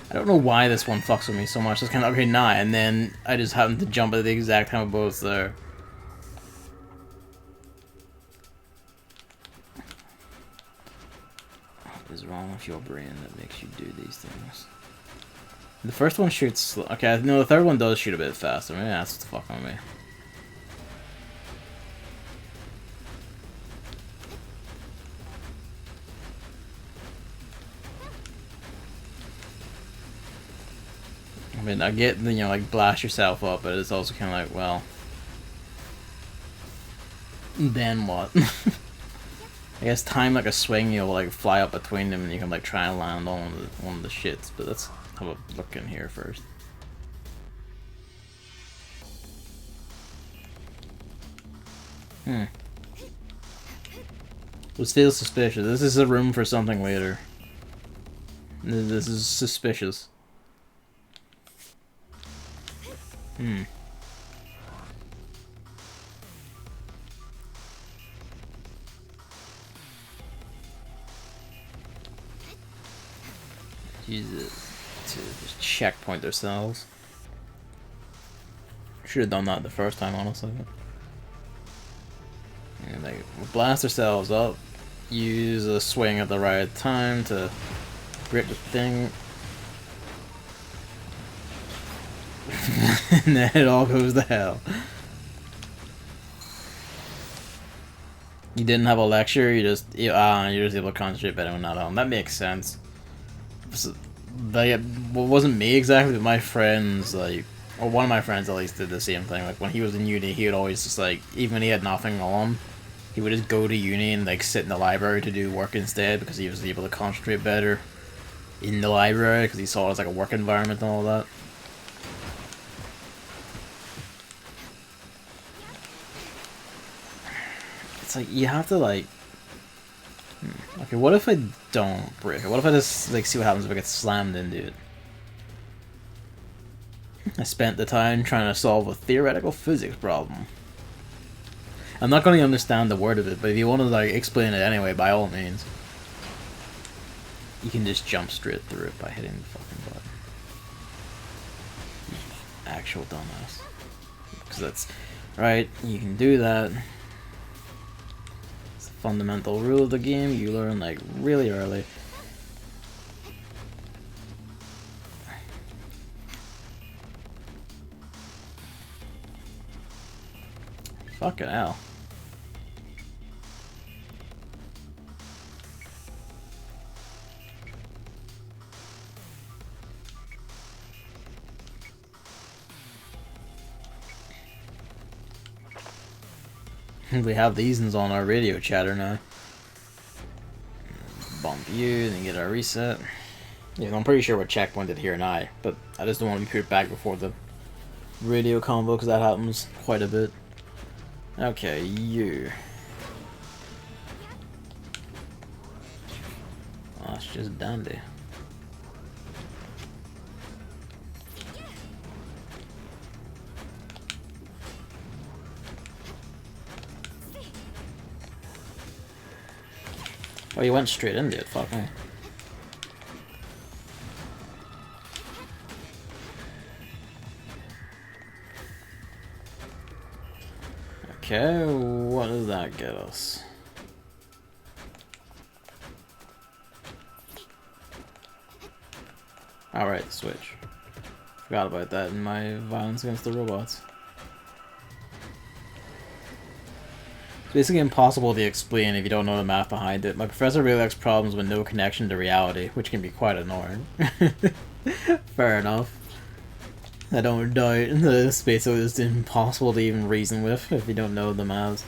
I don't know why this one fucks with me so much. It's kind of, okay, nah, and then I just happen to jump at the exact time of both there. is wrong with your brain that makes you do these things? The first one shoots... Okay, no, the third one does shoot a bit faster. Maybe that's what's fucking with me. I mean, I get, you know, like, blast yourself up, but it's also kind of like, well... Then what? I guess time like a swing, you'll like fly up between them and you can like try and land on one of the shits, but let's have a look in here first. This feels suspicious. This is a room for something later. This is suspicious. Use it to just checkpoint ourselves. Should have done that the first time, honestly. And like, we'll blast ourselves up. Use a swing at the right time to grip the thing. And then it all goes to hell. You didn't have a lecture, you're just able to concentrate better when not home. That makes sense. Like, well, it wasn't me exactly, but my friends, like, or one of my friends at least did the same thing. Like, when he was in uni, he would always just, like, even when he had nothing on, he would just go to uni and, like, sit in the library to do work instead, because he was able to concentrate better in the library, because he saw it as, like, a work environment and all that. It's like, you have to, like... Okay, what if I don't break it? What if I just, like, see what happens if I get slammed into it? I spent the time trying to solve a theoretical physics problem. I'm not going to understand the word of it, but if you want to, like, explain it anyway, by all means. You can just jump straight through it by hitting the fucking button. Actual dumbass. Because that's... Right, you can do that. Fundamental rule of the game you learn like really early. Fucking hell. We have these on our radio chatter now. Bump you, then get our reset. Yeah, I'm pretty sure we're checkpointed here now, but I just don't want to be put back before the radio combo because that happens quite a bit. Okay, you. Oh, that's just dandy. Oh, you went straight into it, fuck me. Okay, what does that get us? Alright, the switch. Forgot about that in my violence against the robots. It's basically impossible to explain if you don't know the math behind it. My professor really likes problems with no connection to reality, which can be quite annoying. Fair enough. I don't doubt that it's basically just impossible to even reason with if you don't know the maths.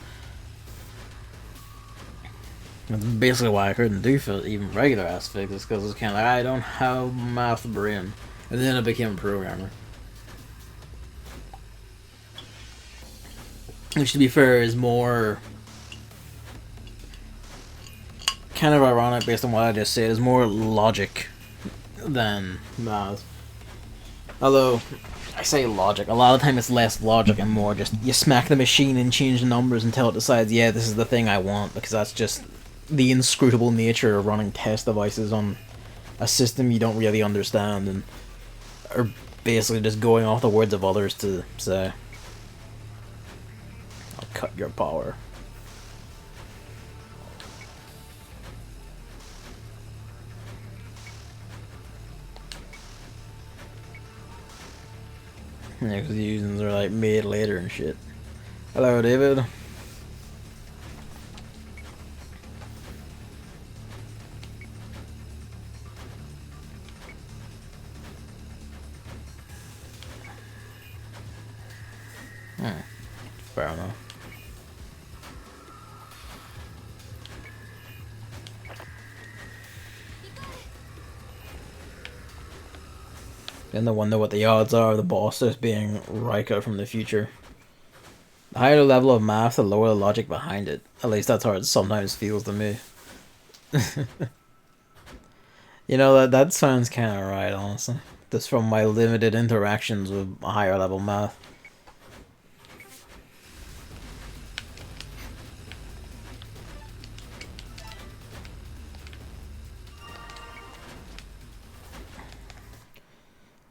That's basically why I couldn't do for even regular ass physics, because it's kind of like, I don't have math brain. And then I became a programmer. Which, to be fair, is more... kind of ironic based on what I just said, is more logic than math. Although, I say logic, a lot of the time it's less logic and more just, you smack the machine and change the numbers until it decides, yeah, this is the thing I want, because that's just the inscrutable nature of running test devices on a system you don't really understand, and are basically just going off the words of others to say, I'll cut your power. Yeah, because the usings are like made later and shit. Hello, David. Fair enough. Then I wonder what the odds are of the boss just being Rika from the future. The higher the level of math, the lower the logic behind it. At least that's how it sometimes feels to me. You know, that sounds kind of right, honestly. Just from my limited interactions with higher level math.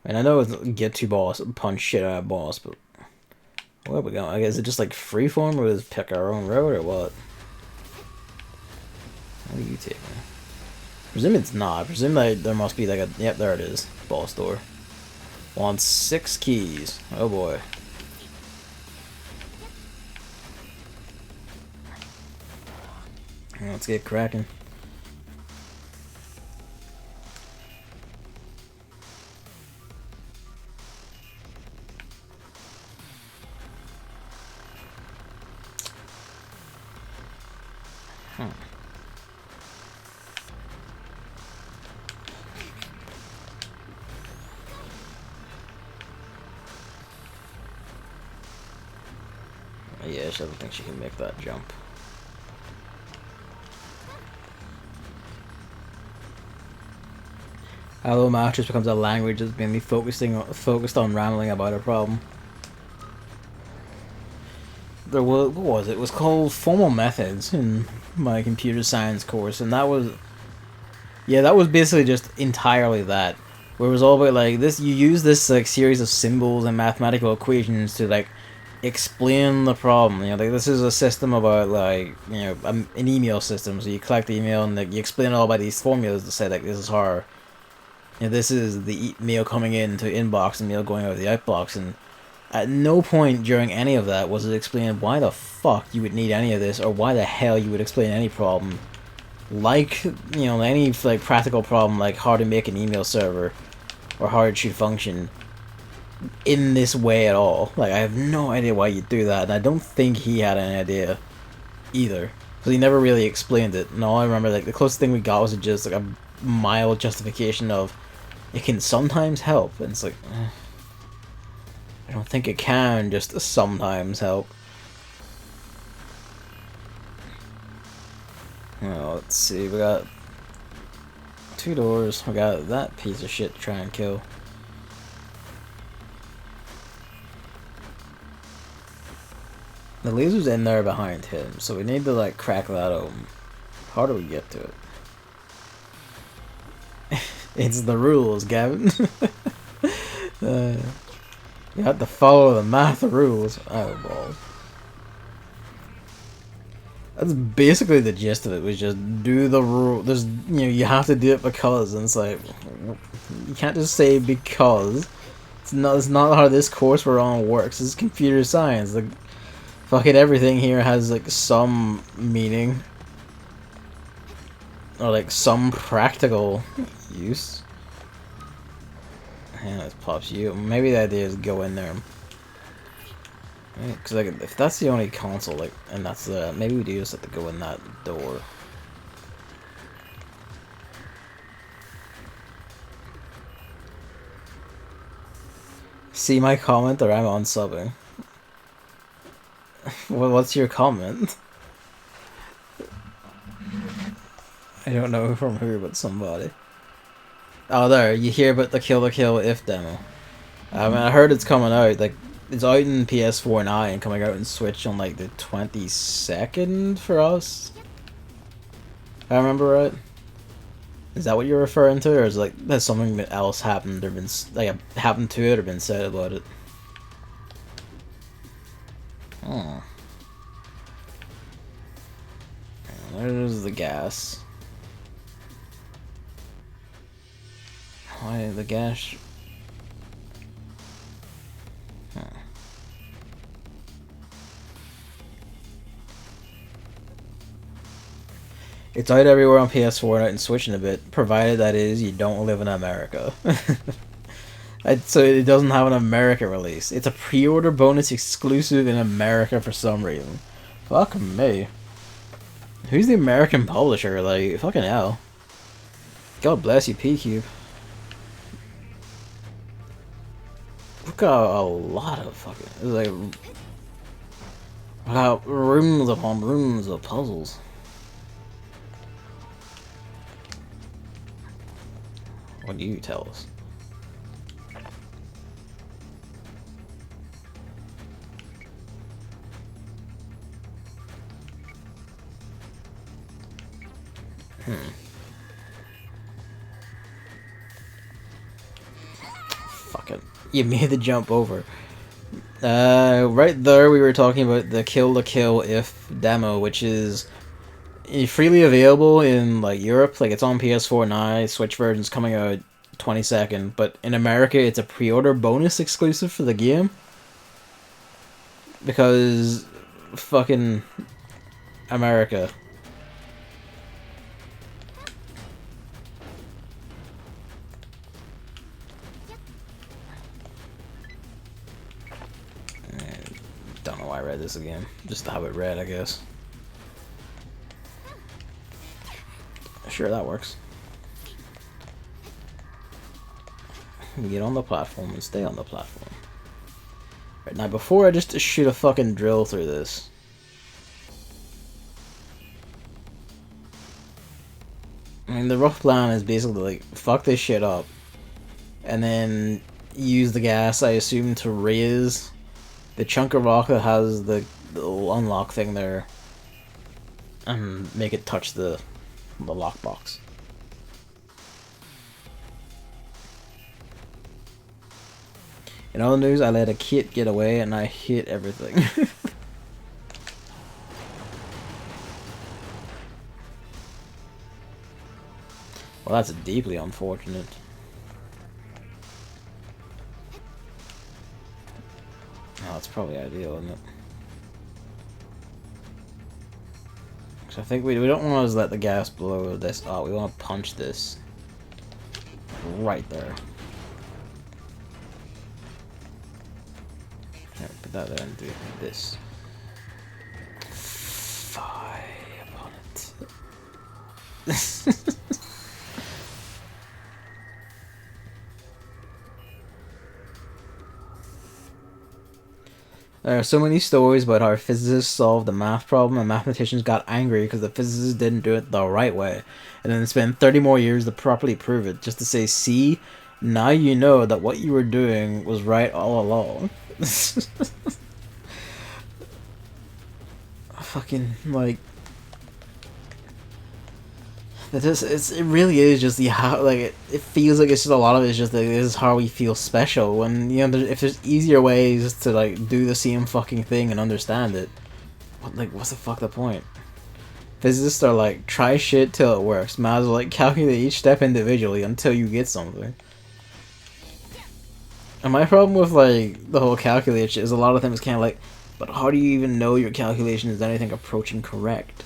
I mean, I know it's get to boss, punch shit out of boss, but where are we going? I guess is it just like freeform or just pick our own road or what? What do you take? I presume it's not. I presume that there must be like a. Yep, there it is. Boss door. Wants 6 keys. Oh boy. Let's get cracking. Yeah, she doesn't think she can make that jump. Hello Math just becomes a language that's mainly focused on rambling about a problem. There was, what was it? It was called Formal Methods in my computer science course, and that was, yeah, that was basically just entirely that. Where it was all about like this, you use this like series of symbols and mathematical equations to like explain the problem. You know, like this is a system about like an email system. So you collect the email and like you explain it all by these formulas to say like this is how. This is the mail coming into inbox and mail going out of the outbox, and at no point during any of that was it explained why the fuck you would need any of this, or why the hell you would explain any problem, like any like practical problem, like how to make an email server, or how it should function, in this way at all. Like I have no idea why you'd do that, and I don't think he had any idea either, because he never really explained it. And all I remember, like the closest thing we got was just like a mild justification of it can sometimes help, and it's like, I don't think it can just sometimes help. Well, let's see, we got 2 doors, we got that piece of shit to try and kill. The laser's in there behind him, so we need to like crack that open. How do we get to it? It's the rules, Gavin. You have to follow the math rules. Oh, balls. That's basically the gist of it. Was just do the rule. There's you have to do it because, and it's like you can't just say because. It's not how this course we're on works. It's computer science. Like fucking everything here has like some meaning or like some practical use. Yeah, it pops you. Maybe the idea is go in there. Because like, if that's the only console, like, and that's maybe we do just have to go in that door. See my comment, or I'm unsubbing. Well, what's your comment? I don't know from who, but somebody. Oh, there, you hear about the Kill If demo. I mean, I heard it's coming out, like, it's out in PS4 now and coming out in Switch on, like, the 22nd for us. If I remember right. Is that what you're referring to, or is it like, has something else happened, or been, like, happened to it, or been said about it? Oh. There's the gas. Why the gas? It's out everywhere on PS4 and out and Switch in a bit, provided that is you don't live in America. So it doesn't have an America release. It's a pre-order bonus exclusive in America for some reason. Fuck me. Who's the American publisher? Like, fucking hell. God bless you, P-Cube. We've got a lot of fucking... It's like... we got rooms upon rooms of puzzles. What do you tell us? Fucking, you made the jump over. Right there we were talking about the Kill the Kill If demo, which is freely available in like Europe. Like it's on PS4 now. Switch version's coming out 22nd, but in America it's a pre-order bonus exclusive for the game. Because fucking America. Don't know why I read this again. Just how it read, I guess. Sure, that works. Get on the platform and stay on the platform. Right, now before I just shoot a fucking drill through this. I mean, the rough plan is basically like, fuck this shit up. And then use the gas, I assume, to raise the chunk of rock that has the little unlock thing there. And make it touch the lockbox. In other news, I let a kid get away and I hit everything. Well, that's deeply unfortunate. Oh, that's probably ideal, isn't it? So I think we don't want to let the gas blow this up. We want to punch this right there. Yeah, put that there and do this. Fire upon it. There are so many stories about how physicists solved the math problem and mathematicians got angry because the physicists didn't do it the right way. And then spend 30 more years to properly prove it, just to say, see, now you know that what you were doing was right all along. Fucking, like... it really is just the how, like, it feels like it's just a lot of it is just like, this is how we feel special, when, you know, if there's easier ways to, like, do the same fucking thing and understand it, what's the fuck the point? Physicists are like, try shit till it works, might as well, like, calculate each step individually until you get something. And my problem with, like, the whole calculation is a lot of them is kind of like, but how do you even know your calculation is anything approaching correct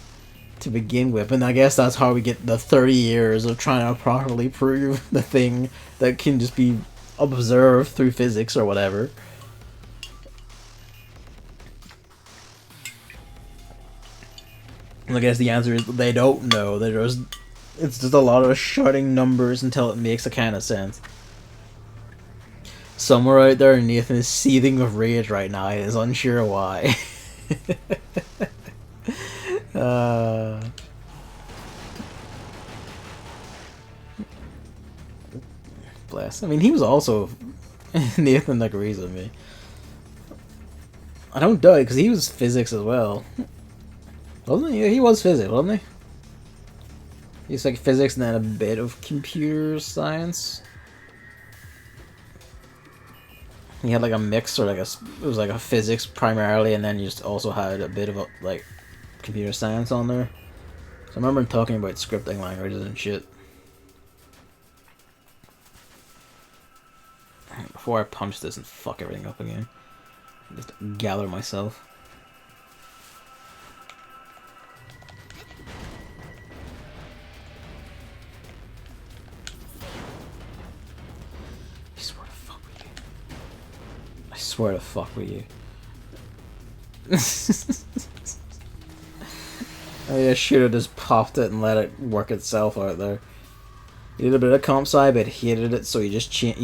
to begin with? And I guess that's how we get the 30 years of trying to properly prove the thing that can just be observed through physics or whatever. And I guess the answer is they don't know. It's just a lot of shouting numbers until it makes a kind of sense. Somewhere out there, Nathan is seething with rage right now. He is unsure why. Bless. I mean, he was also... Nathan agrees with me. I don't doubt it, because he was physics as well. Wasn't he? He was physics, wasn't he? He's like physics and then a bit of computer science. He had like a mix, or like it was like a physics primarily, and then you just also had a bit of a, like, computer science on there. So I remember him talking about scripting languages and shit. Before I punch this and fuck everything up again, just gather myself. swear to fuck with you. I should have just popped it and let it work itself out there. He did a bit of comp sci, but hated it, so he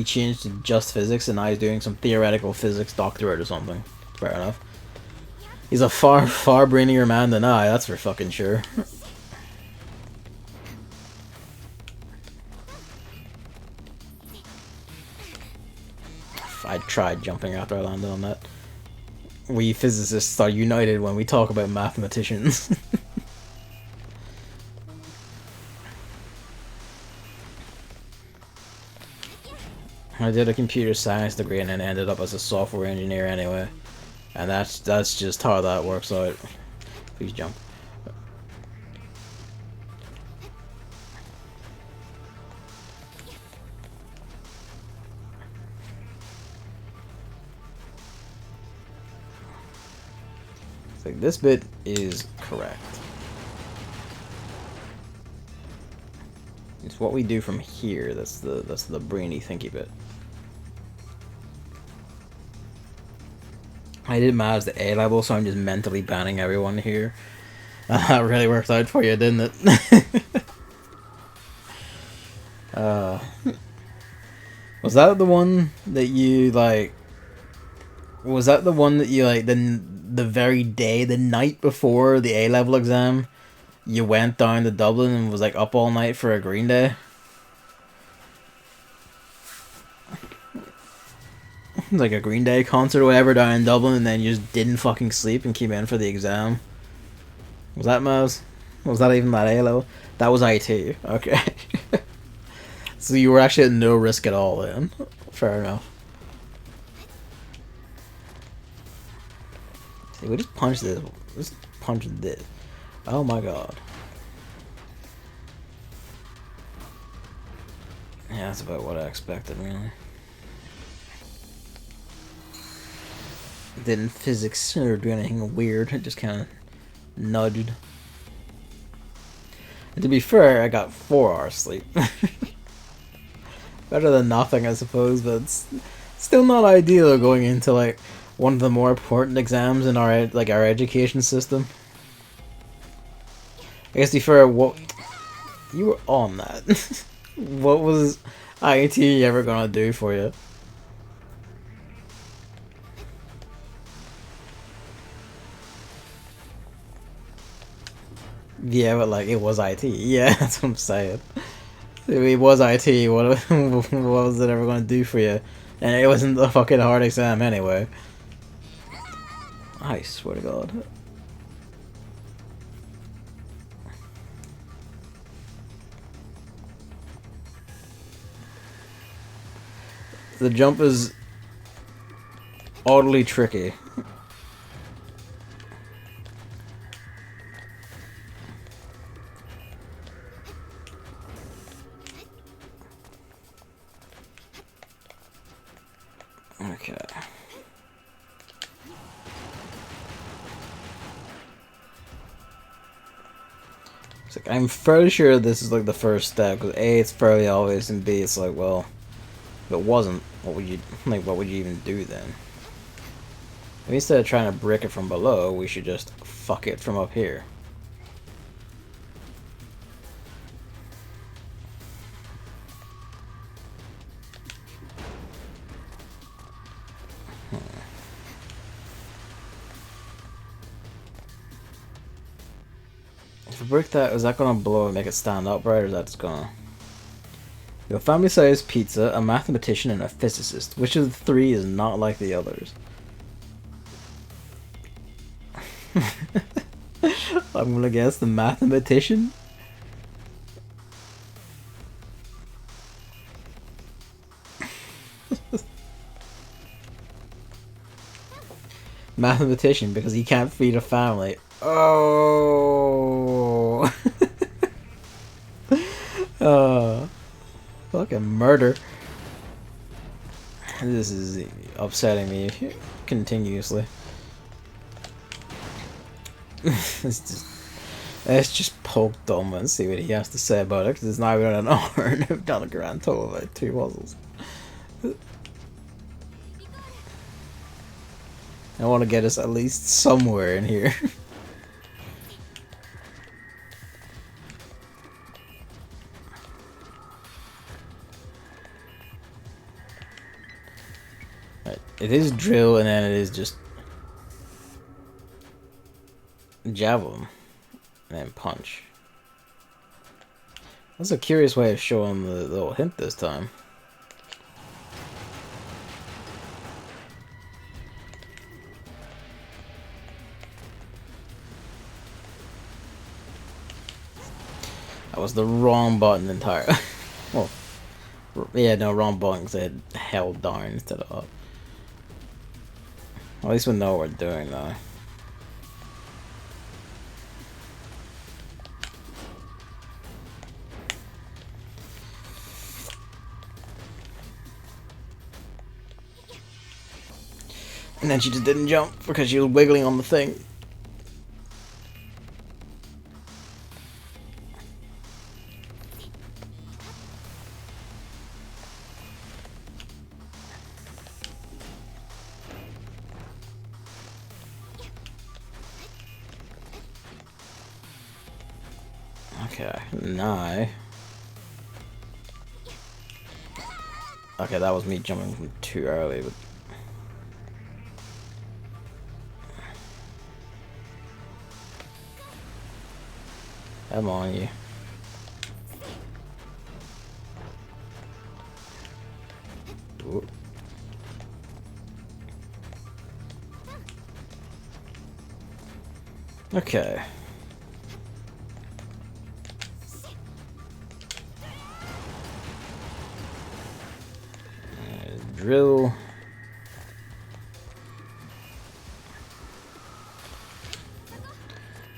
changed to just physics, and now he's doing some theoretical physics doctorate or something. Fair enough. He's a far brainier man than I, that's for fucking sure. I tried jumping after I landed on that. We physicists are united when we talk about mathematicians. I did a computer science degree and then ended up as a software engineer anyway. And that's just how that works out. Please jump. So this bit is correct. It's what we do from here that's the brainy thinky bit. I did maths the A level, so I'm just mentally banning everyone here. That really worked out for you, didn't it? Was that the one that you like? Was that the one that you like the very day, the night before the A level exam, you went down to Dublin and was like up all night for a Green Day? Like a Green Day concert or whatever down in Dublin, and then you just didn't fucking sleep and came in for the exam. Was that Mouse? Was that even that A level? That was IT. Okay. So you were actually at no risk at all then. Fair enough. See, we just punch this. Just punch this. Oh my god. Yeah, that's about what I expected, really. Didn't physics or do anything weird, it just kind of nudged. And to be fair, I got 4 hours sleep. Better than nothing, I suppose, but it's still not ideal going into like one of the more important exams in our our education system. I guess to be fair, what you were on that. What was IT ever gonna do for you? Yeah, but like it was IT. Yeah, that's what I'm saying. It was IT. What was it ever going to do for you? And it wasn't a fucking hard exam anyway. I swear to God. The jump is oddly tricky. Okay. It's like, I'm fairly sure this is like the first step, because A, it's fairly obvious, and B, it's like, well, if it wasn't, what would you even do then? Maybe instead of trying to brick it from below, we should just fuck it from up here. If I break that, is that gonna blow and make it stand upright, or is that just gonna... You have a family-sized pizza, a mathematician, and a physicist. Which of the 3 is not like the others? I'm gonna guess the mathematician? Mathematician, because he can't feed a family. Oh! Fucking murder. This is upsetting me continuously. Let's just poke Dom and see what he has to say about it, because it's not even an hour and I've done a grand total of like 2 puzzles. I want to get us at least somewhere in here. Right. It is drill, and then it is just javelin, and then punch. That's a curious way of showing the little hint this time. That was the wrong button entirely. Well, yeah, no, wrong button because I had held down instead of up. At least we know what we're doing though. And then she just didn't jump because she was wiggling on the thing. Okay, now. Okay, that was me jumping too early, but come on, you. Ooh. Okay. Drill.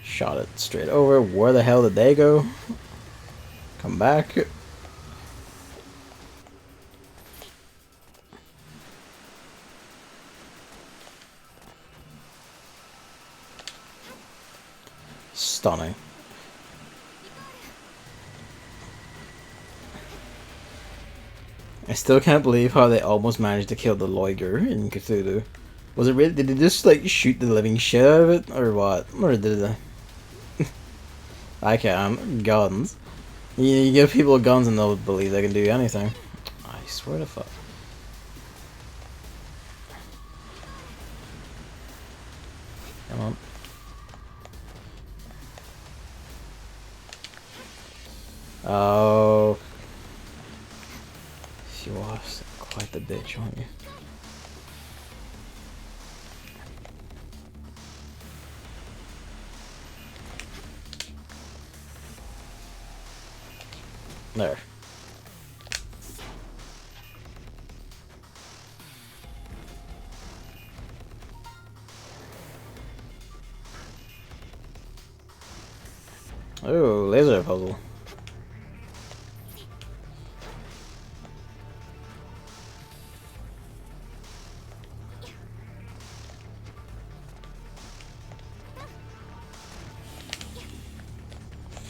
Shot it straight over. Where the hell did they go? Come back. Stunning. I still can't believe how they almost managed to kill the Loiger in Cthulhu. Was it really? Did they just like shoot the living shit out of it, or what? Or did they? I can't. Guns. You give people guns and they'll believe they can do anything. I swear to fuck. Come on. Oh. You are quite the bitch, aren't you? There. Oh, laser puzzle.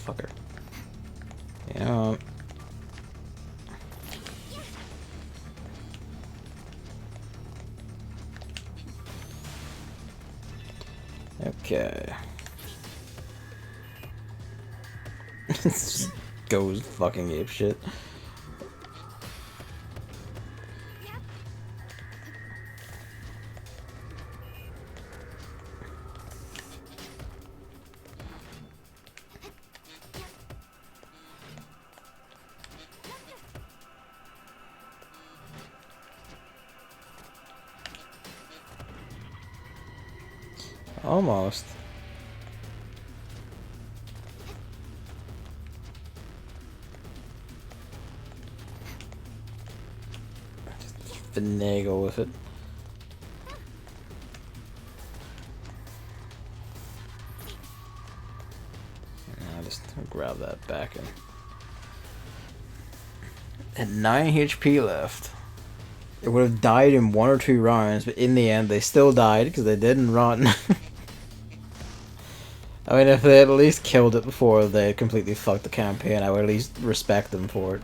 Fucker. Yeah. Okay. Just goes fucking ape shit. Almost. Just finagle with it. I'll just grab that back and. At 9 HP left. It would have died in 1 or 2 rounds, but in the end they still died because they didn't run. I mean, if they had at least killed it before they completely fucked the campaign, I would at least respect them for it.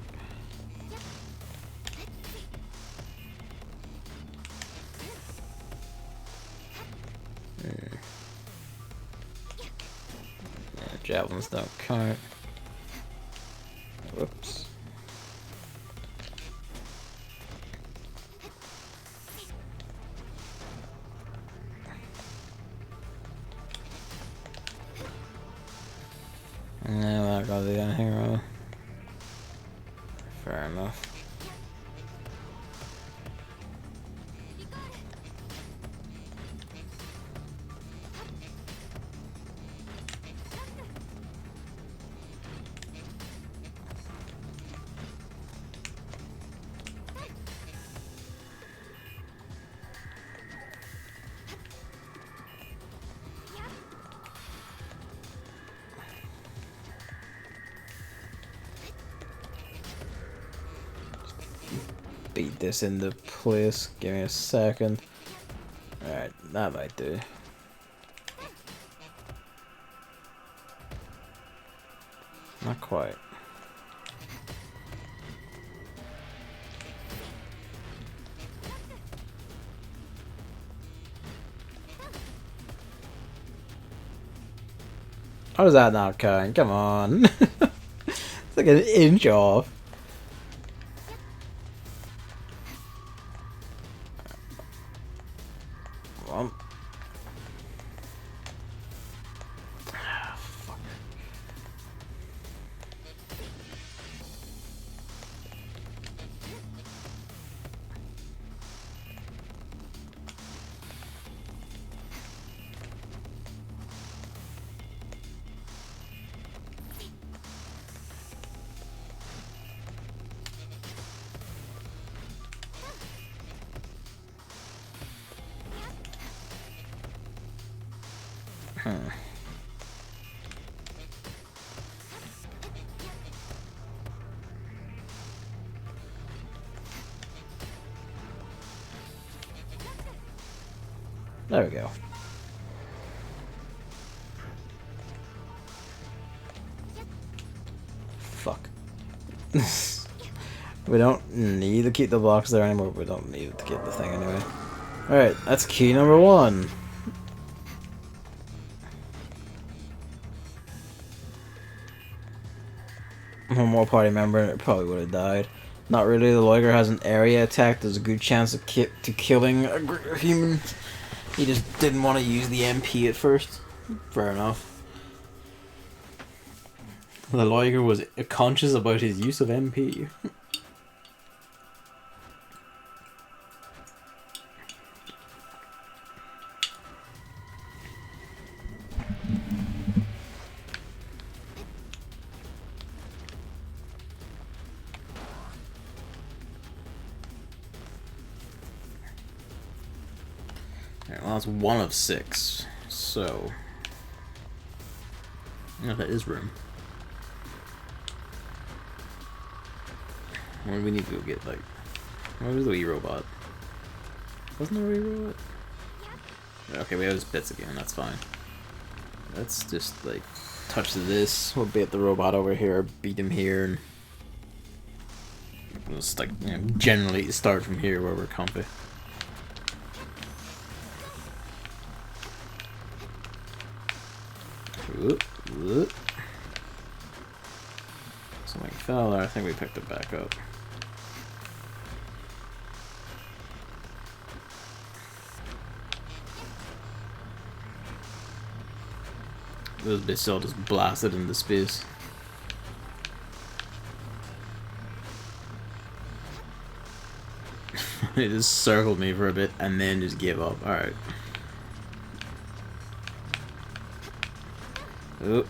things don't count. Whoops. No, we're not gonna do anything wrong. Fair enough. Beat this into place. Give me a second. Alright, that might do. Not quite. How does that not count? Come on. It's like an inch off. There we go. Fuck. We don't need to keep the box there anymore. We don't need to keep the thing anyway. Alright, that's key number 1. One more party member and it probably would have died. Not really, the Liger has an area attack. There's a good chance of killing a greater human. He just didn't want to use the MP at first. Fair enough. The Liger was conscious about his use of MP. Alright, well that's 1 of 6. So... yeah, that is room. What do we need to go get, like... what was the Wii robot? Wasn't there a Wii robot? Okay, we have his bits again, that's fine. Let's just, like, touch this. We'll beat the robot over here, beat him here, and... we'll just, like, you know, generally start from here where we're comfy. Whoop, whoop. Something fell there, I think we picked it back up. Those bits all just blasted into space. It just circled me for a bit and then just gave up. Alright. Oop.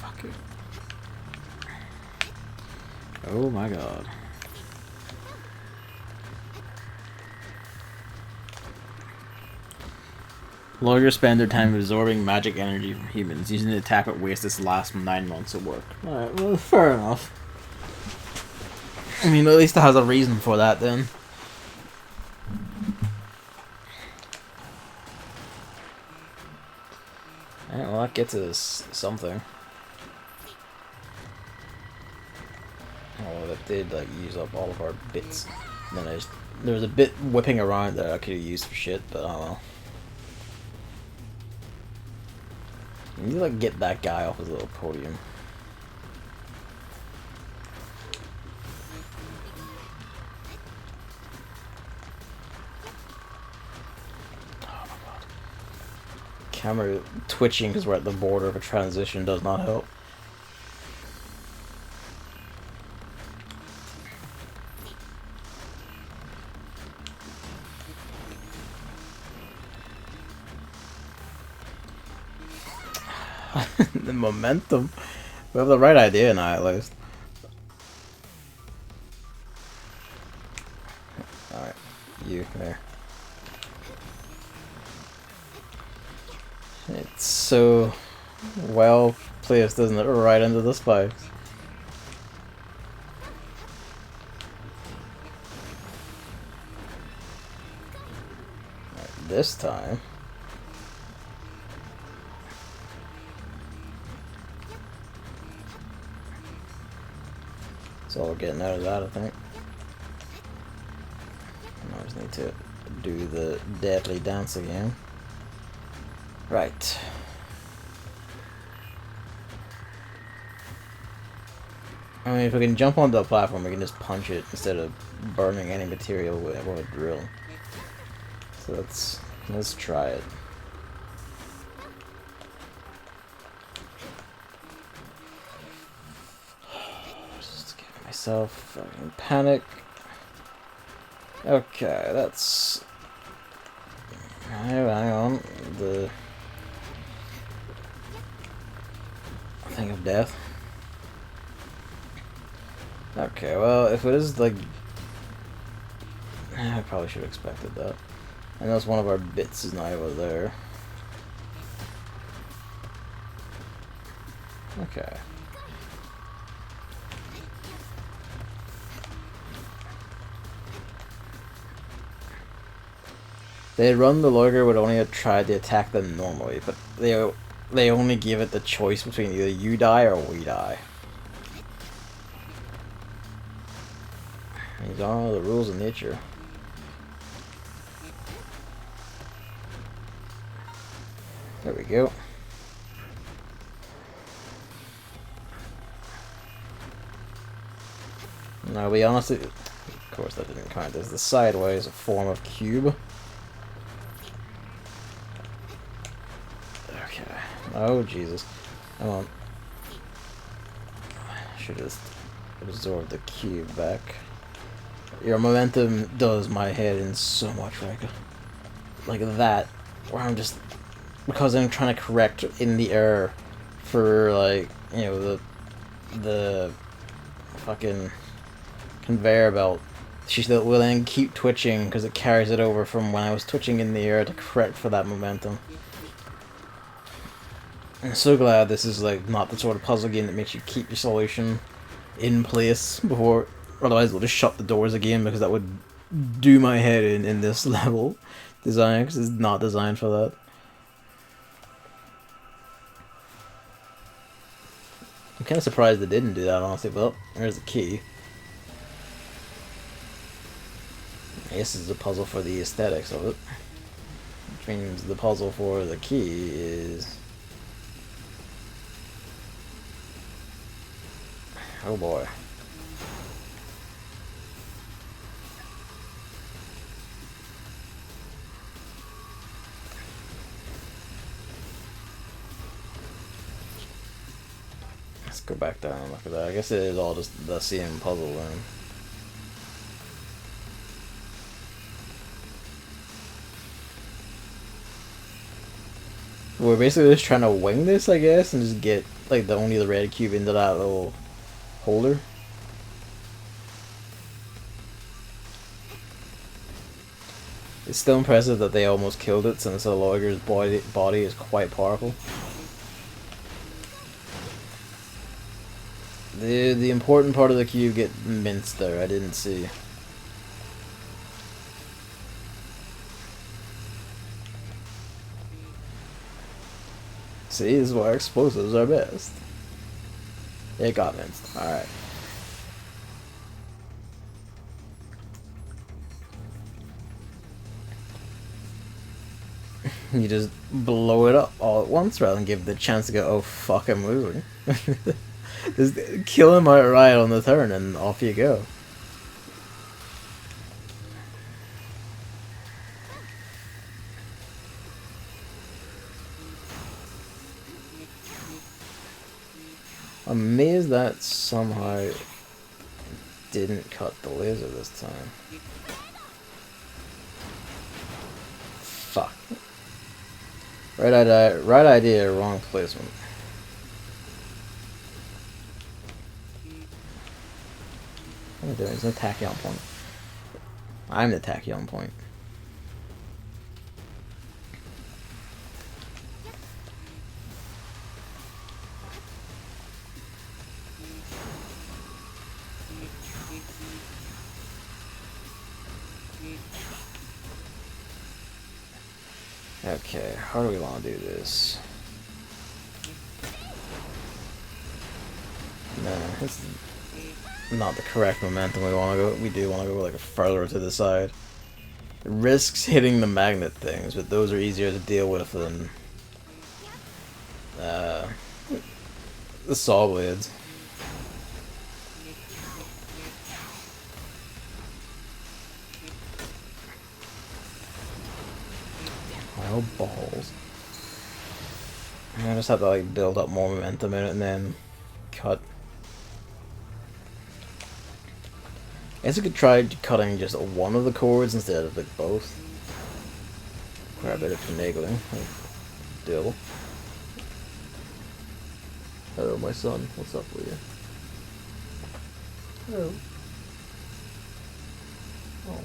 Fuck it. Oh my god. Lawyers spend their time absorbing magic energy from humans, using the attack that wastes its last 9 months of work. Alright, well, fair enough. I mean, at least it has a reason for that then. Alright, well, that gets us something. Oh, that did, like, use up all of our bits. And then there was a bit whipping around that I could have used for shit, but oh well. You need to like get that guy off his little podium. Oh my god. Camera twitching because we're at the border of a transition does not help. The momentum. We have the right idea now, at least. Alright, you, there. It's so well placed, isn't it? Right into the spikes. Right, this time. That's all we're getting out of that, I think. I just need to do the deadly dance again. Right. I mean, if we can jump onto the platform, we can just punch it instead of burning any material with a drill. So let's try it. Just give myself fucking panic. Okay, that's... Hang on. The thing of death. Okay, well, if it is like... I probably should have expected that. I notice one of our bits is not over there. Okay. They run the logger would only have tried to attack them normally, but they only give it the choice between either you die or we die. These are the rules of nature. There we go. Now we honestly, of course that didn't count as the sideways form of cube. Okay. Oh Jesus. Come on. Should just absorb the cube back. Your momentum does my head in so much, like that, where I'm just, because I'm trying to correct in the air for, like, you know, the fucking conveyor belt. She will then keep twitching because it carries it over from when I was twitching in the air to correct for that momentum. I'm so glad this is like not the sort of puzzle game that makes you keep your solution in place before, otherwise we'll just shut the doors again, because that would do my head in this level design, because it's not designed for that. I'm kind of surprised they didn't do that, honestly. Well, there's the key. I guess it's a puzzle for the aesthetics of it, which means the puzzle for the key is... oh boy. Let's go back down and look at that. I guess it is all just the same puzzle then. We're basically just trying to wing this, I guess, and just get like only the red cube into that little holder. It's still impressive that they almost killed it, since the logger's body is quite powerful. The important part of the cube get minced there, I didn't see. See, this is why explosives are best. It got minced. Alright. You just blow it up all at once rather than give it the chance to go, oh fuck, I'm moving. Just kill him outright on the turn and off you go. I'm amazed that somehow didn't cut the laser this time. Fuck. Right idea, wrong placement. What am I doing? There's no tachyon point. I'm the tachyon point. Okay, how do we want to do this? No, it's not the correct momentum we want to go. We do want to go like further to the side. It risks hitting the magnet things, but those are easier to deal with than the saw blades. Oh balls! I just have to like build up more momentum in it and then cut. I guess I could try cutting just one of the chords instead of like both. Quite a bit of finagling. Like, dill. Hello, my son. What's up with you? Hello. Oh.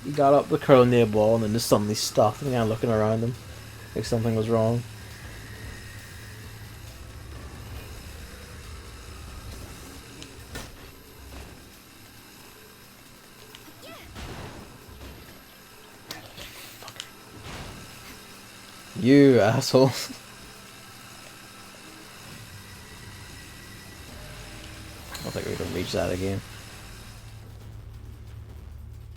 He got up the curl near ball and then just suddenly stopped and began looking around him like something was wrong. You asshole. I don't think we can reach that again.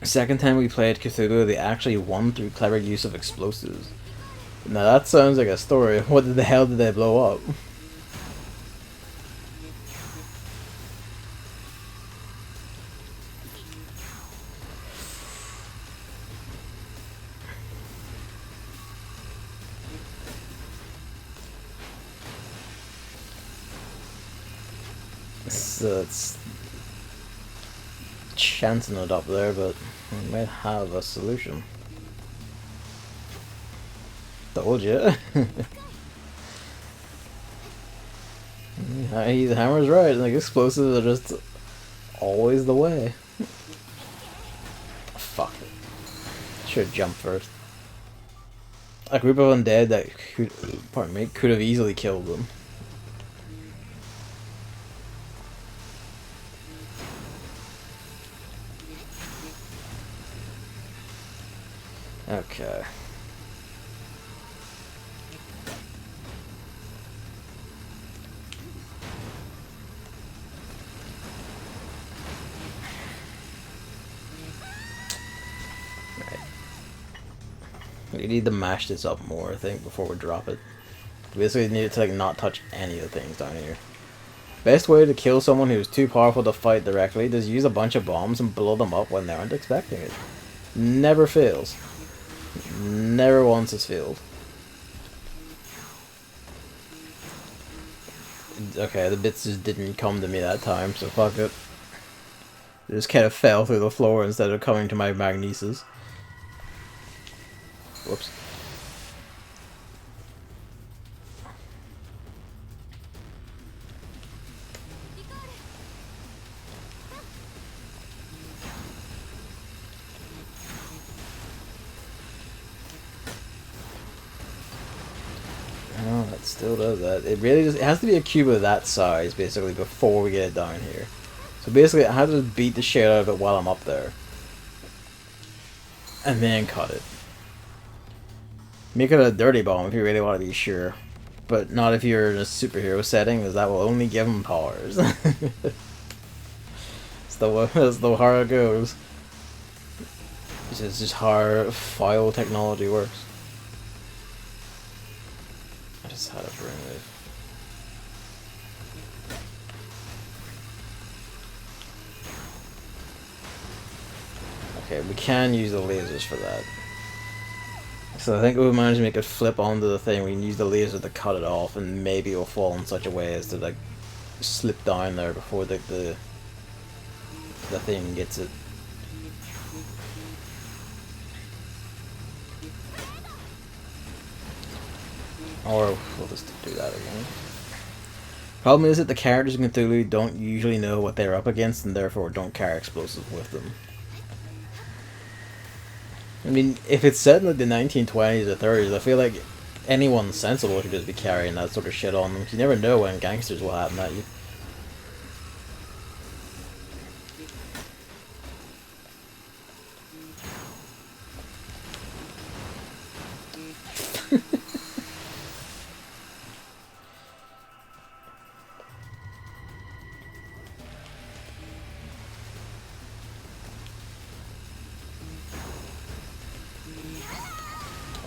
Second time we played Cthulhu, they actually won through clever use of explosives. Now that sounds like a story. What the hell did they blow up? So it's chancing it up there, but we might have a solution. Told you. The hammer's right. Like explosives are just always the way. Fuck it. Should jump first. A group of undead that could have easily killed them. Okay. Right. We need to mash this up more, I think, before we drop it. We basically need it to like not touch any of the things down here. Best way to kill someone who's too powerful to fight directly is use a bunch of bombs and blow them up when they aren't expecting it. Never fails. Never once has failed. Okay, the bits just didn't come to me that time, so fuck it. It just kind of fell through the floor instead of coming to my magnesis. Whoops. Oh, it still does that. It really just, it has to be a cube of that size, basically, before we get it down here. So basically, I have to beat the shit out of it while I'm up there. And then cut it. Make it a dirty bomb if you really want to be sure. But not if you're in a superhero setting, because that will only give them powers. That's the how it goes. This is just how file technology works. I just had a brainwave. Okay, we can use the lasers for that. So I think if we manage to make it flip onto the thing, we can use the laser to cut it off, and maybe it'll fall in such a way as to like slip down there before the thing gets it. Or we'll just do that again. Problem is that the characters in Cthulhu don't usually know what they're up against, and therefore don't carry explosives with them. I mean, if it's set in like the 1920s or 30s, I feel like anyone sensible should just be carrying that sort of shit on them. 'Cause you never know when gangsters will happen at you.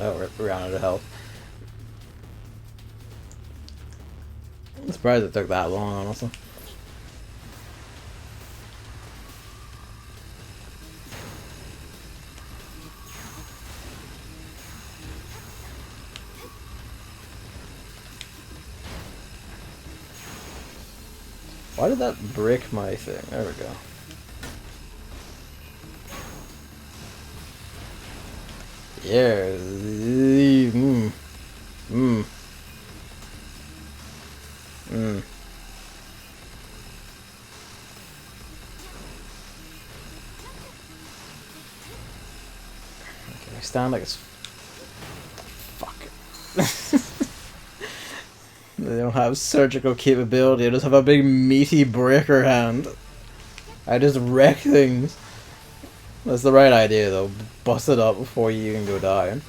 Oh, we're out of health. I'm surprised it took that long, honestly. Why did that break my thing? There we go. Yeah. Mmm. Mmm. Mmm. Okay, I stand like it's... Fuck. They don't have surgical capability, they just have a big meaty breaker hand. I just wreck things. That's the right idea though. Bust it up before you even go down.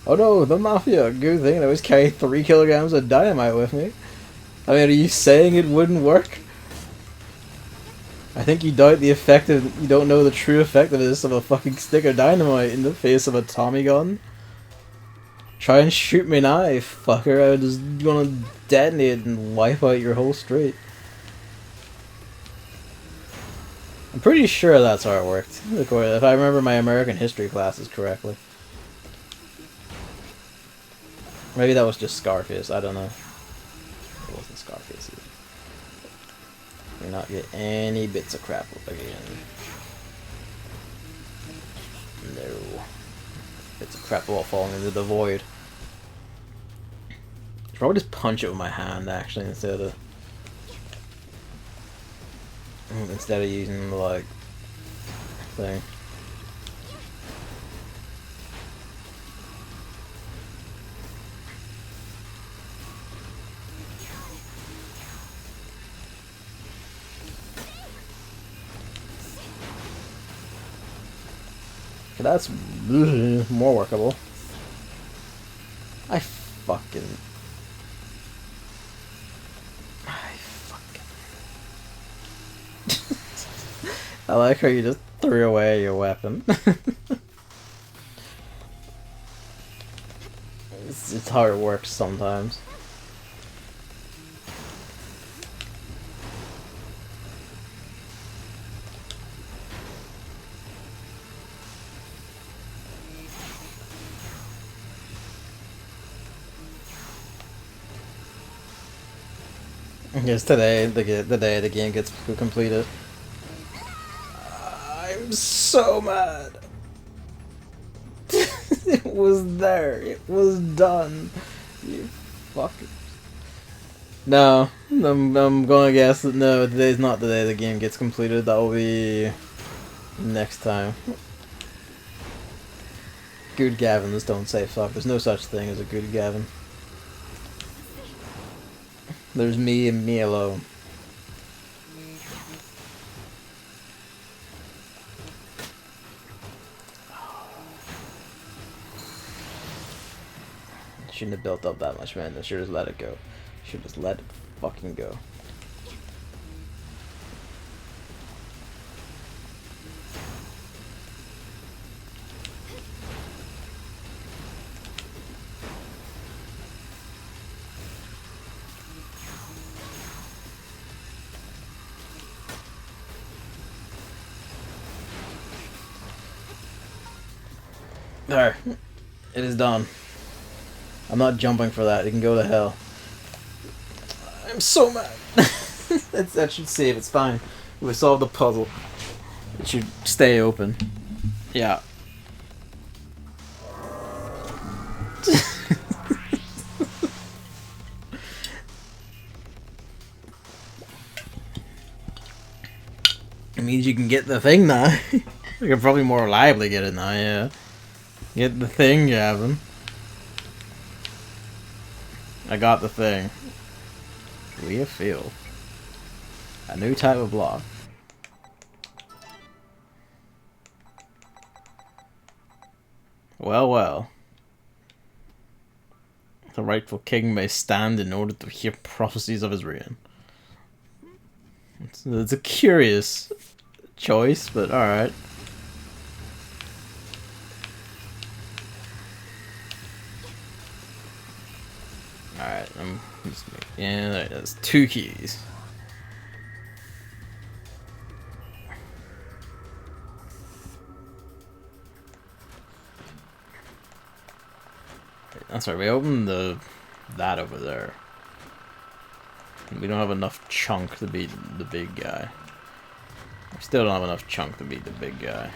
Oh no, the Mafia! Good thing I always carry 3 kilograms of dynamite with me. I mean, are you saying it wouldn't work? I think you doubt the effective. You don't know the true effectiveness of a fucking stick of dynamite in the face of a Tommy gun. Try and shoot me now, fucker. I would just gonna detonate and wipe out your whole street. I'm pretty sure that's how it worked. If I remember my American history classes correctly. Maybe that was just Scarface, I don't know. It wasn't Scarface either. We're not get any bits of crap again. No. Bits of crap all falling into the void. Should probably just punch it with my hand actually instead of using the like thing. That's more workable. I fucking I like how you just threw away your weapon. It's how it works sometimes. Yes, today the day the game gets completed. I'm so mad. It was there. It was done. You fucker. No, I'm gonna guess that no, today's not the day the game gets completed. That will be next time. Good Gavins don't say fuck. There's no such thing as a good Gavin. There's me and me alone. Shouldn't have built up that much, man. I should just let it go. Should just let it fucking go. There. It is done. I'm not jumping for that. It can go to hell. I'm so mad. That should save. It's fine. We solved the puzzle. It should stay open. Yeah. It means you can get the thing now. You can probably more reliably get it now, yeah. Get the thing, Gavin. I got the thing. Leah Field. A new type of block. Well, well. The rightful king may stand in order to hear prophecies of his reign. It's a curious choice, but alright. Alright, yeah, there's 2 keys. That's right, we opened that over there. We don't have enough chunk to beat the big guy. We still don't have enough chunk to beat the big guy.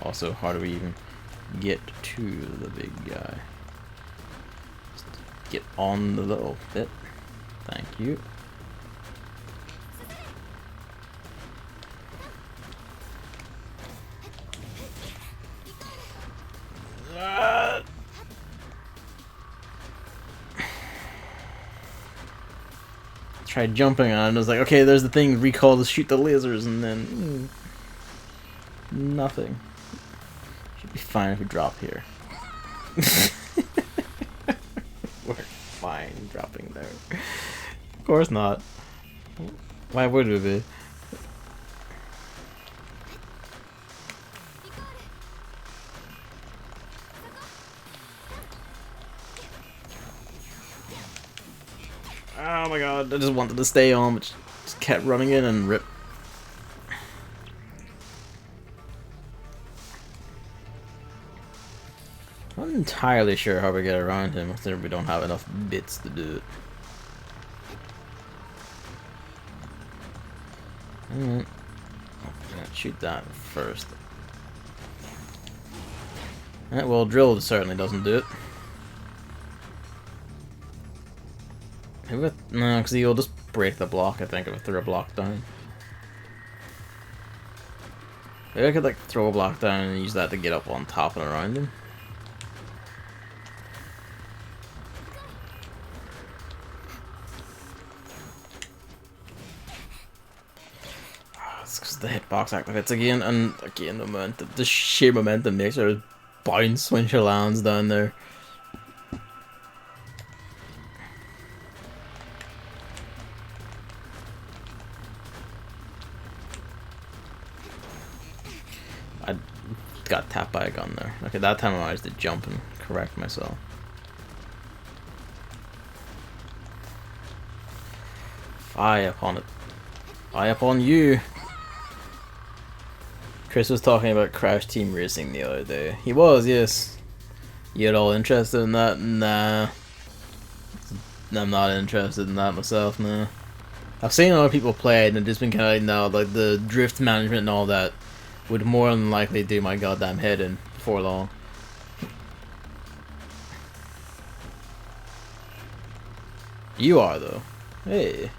Also, how do we even get to the big guy? Just get on the little bit. Thank you. Tried jumping on it and was like, okay, there's the thing, recall to shoot the lasers, and then nothing. Should be fine if we drop here. We're fine dropping there. Of course not. Why would we be? Oh my god, I just wanted to stay on, but just kept running in and rip. I'm not entirely sure how we get around him if we don't have enough bits to do it. Shoot that first. Alright, well, drill certainly doesn't do it. No, because he'll just break the block, I think, if I throw a block down. Maybe I could, like, throw a block down and use that to get up on top and around him. It's because the hitbox activates again, and again, the sheer momentum makes her bounce when she lands down there. I got tapped by a gun there. Okay, that time I managed to jump and correct myself. Eye upon it. Eye upon you! Chris was talking about Crash Team Racing the other day. He was, yes. You at all interested in that? Nah. I'm not interested in that myself, nah. I've seen other people play it and just been kind of like, no, like the drift management and all that would more than likely do my goddamn head in before long. You are, though. Hey.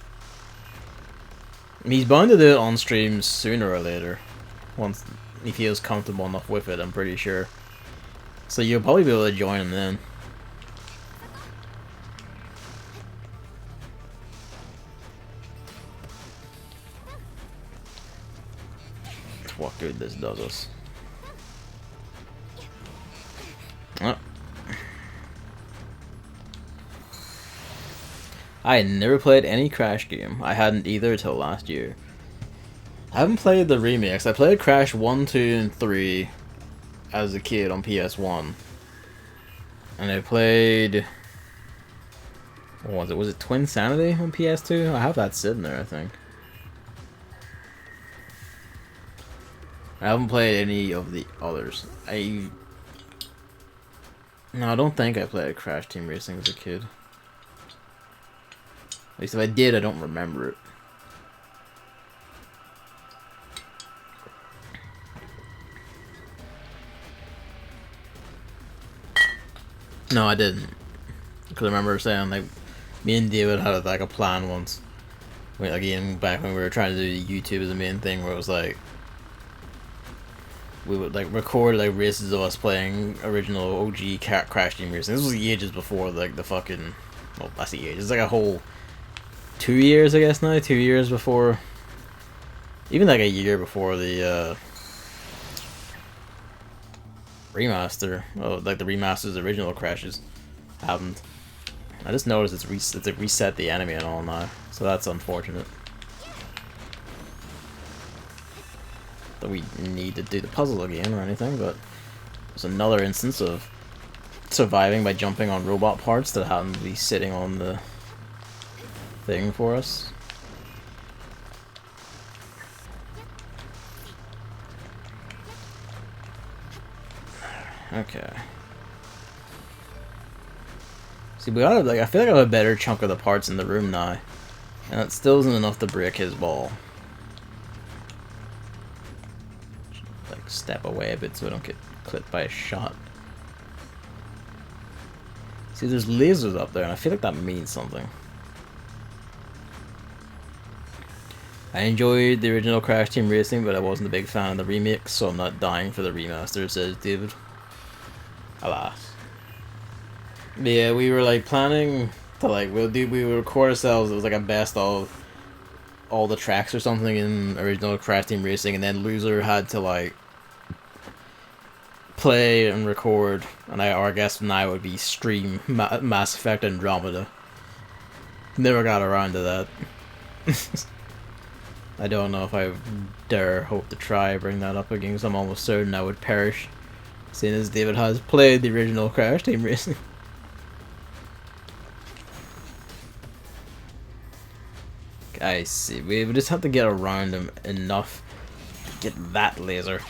He's bound to do it on stream sooner or later. Once he feels comfortable enough with it, I'm pretty sure. So you'll probably be able to join him then. What good this does us. Oh. I had never played any Crash game. I hadn't either till last year. I haven't played the remakes. I played Crash 1, 2, and 3 as a kid on PS1. And I played... what was it? Was it Twin Sanity on PS2? I have that sitting there, I think. I haven't played any of the others. No, I don't think I played Crash Team Racing as a kid. At least if I did, I don't remember it. No, I didn't. Because I remember saying, like, me and David had like a plan once. Again, back when we were trying to do YouTube as the main thing, where it was like, we would like record like races of us playing original OG Crash Team Racing. This was ages before like the fucking, well, I see ages. It's like a whole 2 years, I guess now. 2 years before, even like a year before the remaster. Oh, like the remaster's original crashes happened. I just noticed it's like reset the enemy and all now, so that's unfortunate. That we need to do the puzzle again or anything, but it's another instance of surviving by jumping on robot parts that happen to be sitting on the thing for us. Okay. See, we gotta, like, I feel like I have a better chunk of the parts in the room now, and it still isn't enough to break his ball. Like, step away a bit so I don't get clipped by a shot. See, there's lasers up there, and I feel like that means something. I enjoyed the original Crash Team Racing, but I wasn't a big fan of the remix, so I'm not dying for the remaster, says David. Alas. But yeah, we were like planning to like we would record ourselves. It was like a best of all the tracks or something in original Crash Team Racing, and then loser had to like play and record, and I guess now would be stream Mass Effect Andromeda. Never got around to that. I don't know if I dare hope to try bring that up again, because I'm almost certain I would perish, seeing as David has played the original Crash Team Racing. I see. We just have to get around him enough to get that laser.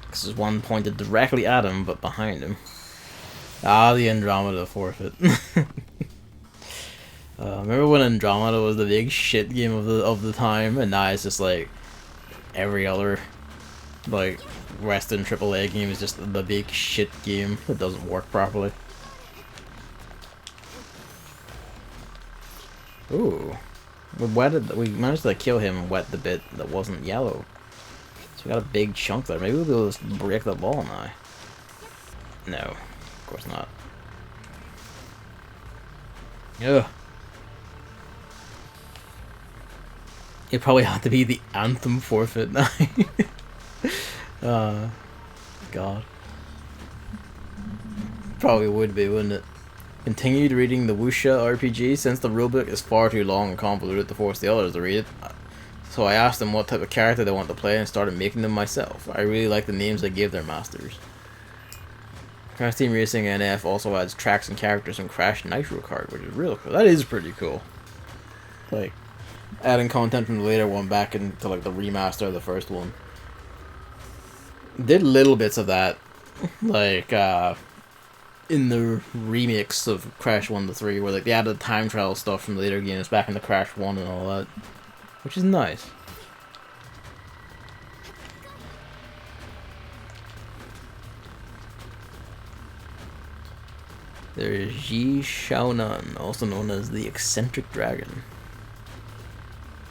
Because there's one pointed directly at him, but behind him. Ah, the Andromeda forfeit. Remember when Andromeda was the big shit game of the time, and now it's just like every other like Western AAA game is just the big shit game that doesn't work properly. Ooh, we managed to kill him and wet the bit that wasn't yellow. So we got a big chunk there. Maybe we'll be able to just break the ball now. No, of course not. Ugh. It probably had to be the Anthem forfeit now. God. Probably would be, wouldn't it? Continued reading the Wuxia RPG since the rulebook is far too long and convoluted to force the others to read it. So I asked them what type of character they want to play and started making them myself. I really like the names they gave their masters. Crash Team Racing NF also adds tracks and characters from Crash Nitro Kart, which is real cool. That is pretty cool. Like, adding content from the later one back into like the remaster of the first one. Did little bits of that, like in the remix of Crash 1 to 3, where like they added time travel stuff from the later games back into Crash 1 and all that, which is nice. There is Ji Shaonan, also known as the Eccentric Dragon.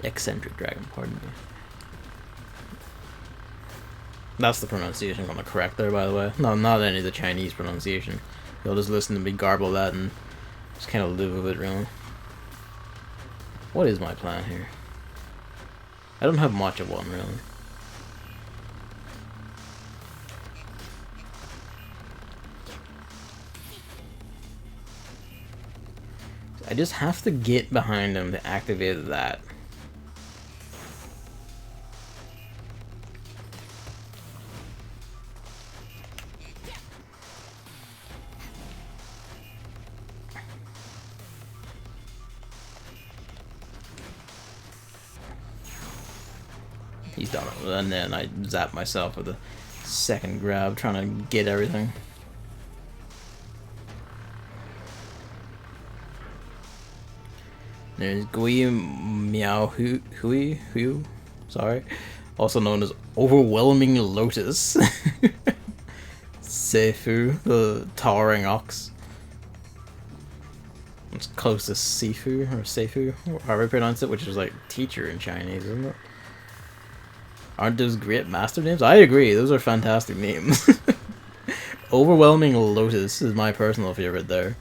Eccentric Dragon, pardon me. That's the pronunciation I'm gonna correct there, by the way. No, not any of the Chinese pronunciation. You'll just listen to me garble that and just kind of live with it, really. What is my plan here? I don't have much of one, really. I just have to get behind him to activate that. He's done it, and then I zap myself with a second grab, trying to get everything. There's Gui Miao Hui, sorry, also known as Overwhelming Lotus. Seifu, the Towering Ox. It's close to Sifu, or Seifu, however you pronounce it, which is like teacher in Chinese, isn't it? Aren't those great master names? I agree, those are fantastic names. Overwhelming Lotus is my personal favorite there.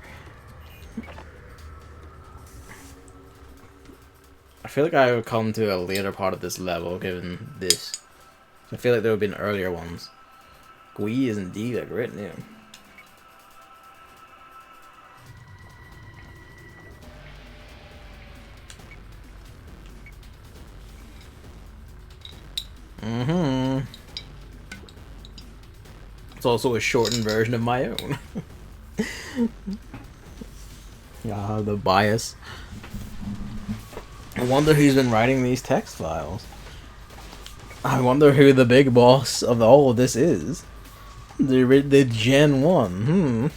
I feel like I would come to a later part of this level, given this. I feel like there would have been earlier ones. Gui is indeed a great name. It's also a shortened version of my own. Ah, the bias. I wonder who's been writing these text files. I wonder who the big boss of all of this is. The Gen 1.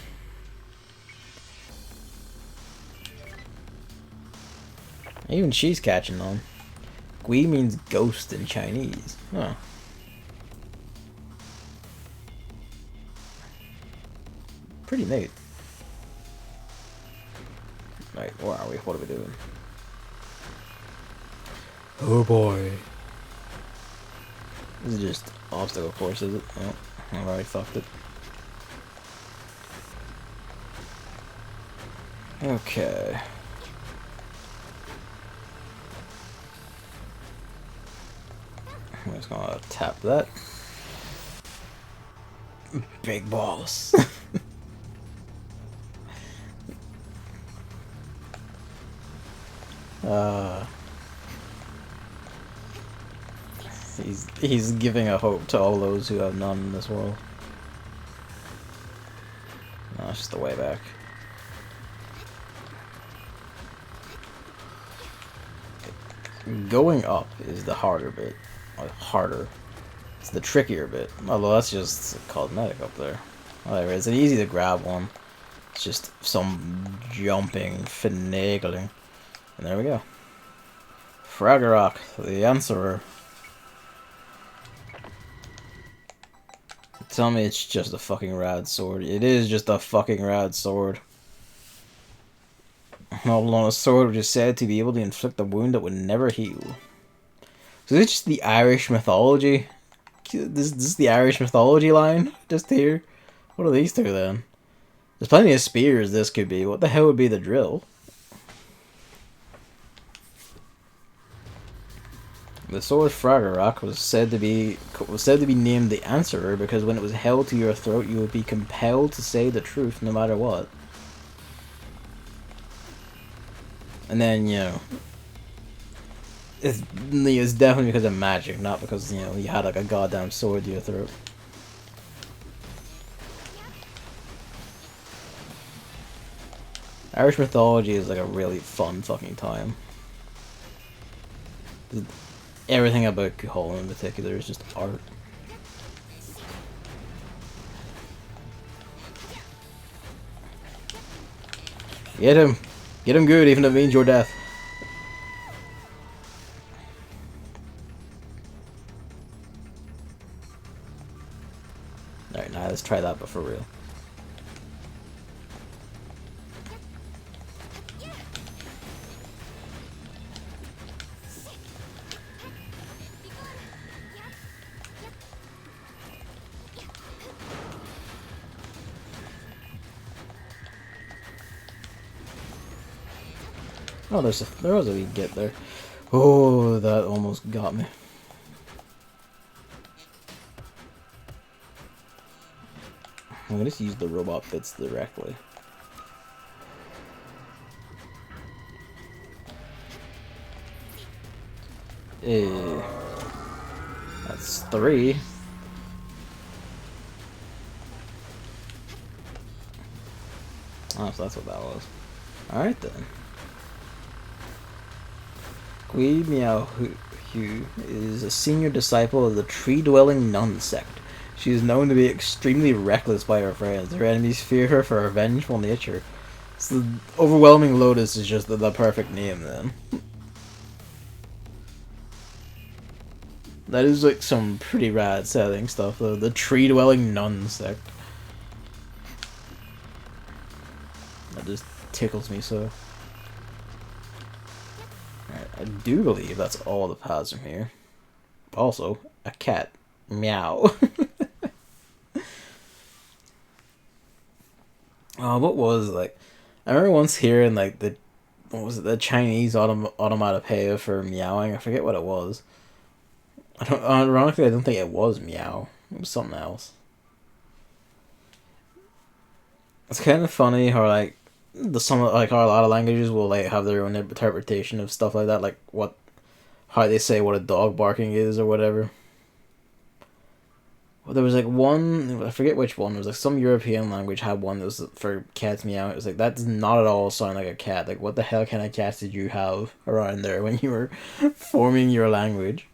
Even she's catching on. Gui means ghost in Chinese. Huh. Pretty neat. Right, where are we? What are we doing? Oh boy. This is just obstacle course, is it? Oh, I've already fucked it. Okay. I'm just gonna tap that. Big balls. He's giving a hope to all those who have none in this world. No, it's just the way back. Going up is the harder bit. Or harder. It's the trickier bit. Although that's just cosmetic up there. Whatever, it's an easy to grab one. It's just some jumping, finagling. And there we go. Fragorok, the Answerer. Tell me it's just a fucking rad sword. It is just a fucking rad sword. All on a sword which is said to be able to inflict a wound that would never heal. So is it just the Irish mythology? This is the Irish mythology line? Just here? What are these two then? There's plenty of spears this could be. What the hell would be the drill? The sword Fragorok was said to be named the Answerer because when it was held to your throat, you would be compelled to say the truth no matter what. And then, you know, it's definitely because of magic, not because, you know, you had like a goddamn sword to your throat. Irish mythology is like a really fun fucking time. Everything about Cuchulainn in particular is just art. Get him! Get him good, even if it means your death. Alright, now let's try that, but for real. Oh, there was a wee get there. Oh, that almost got me. I'm gonna just use the robot bits directly. That's 3. Oh, so that's what that was. Alright then. Gui Miao Hu is a senior disciple of the tree-dwelling nun sect. She is known to be extremely reckless by her friends. Her enemies fear her for her vengeful nature. So the overwhelming Lotus is just the perfect name then. That is like some pretty rad setting stuff though. The tree-dwelling nun sect. That just tickles me so. Alright, I do believe that's all the paths from here. Also, a cat. Meow. Oh, what was like? I remember once hearing like what was it, the Chinese onomatopoeia for meowing. I forget what it was. Ironically, I don't think it was meow. It was something else. It's kind of funny how like how a lot of languages will like have their own interpretation of stuff like that, like how they say what a dog barking is or whatever. Well, there was like one, I forget which one. It was like some European language had one that was for cats meow. It was like that does not at all sound like a cat. Like what the hell kind of cats did you have around there when you were forming your language?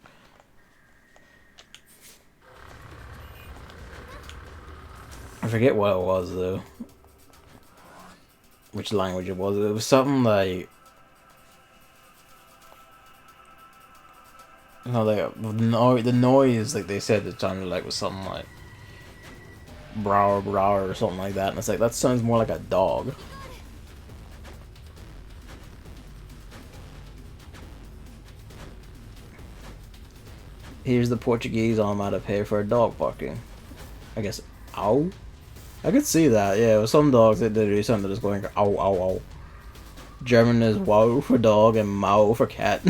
I forget what it was though. Which language it was. It was something like, you know, like the noise, like they said, it sounded like was something like brow or something like that, and it's like that sounds more like a dog. Here's the Portuguese onomatopoeia for a dog barking. I guess ow. I could see that. Yeah, with some dogs they do something that is going ow ow ow. German is wow for dog and mao for cat.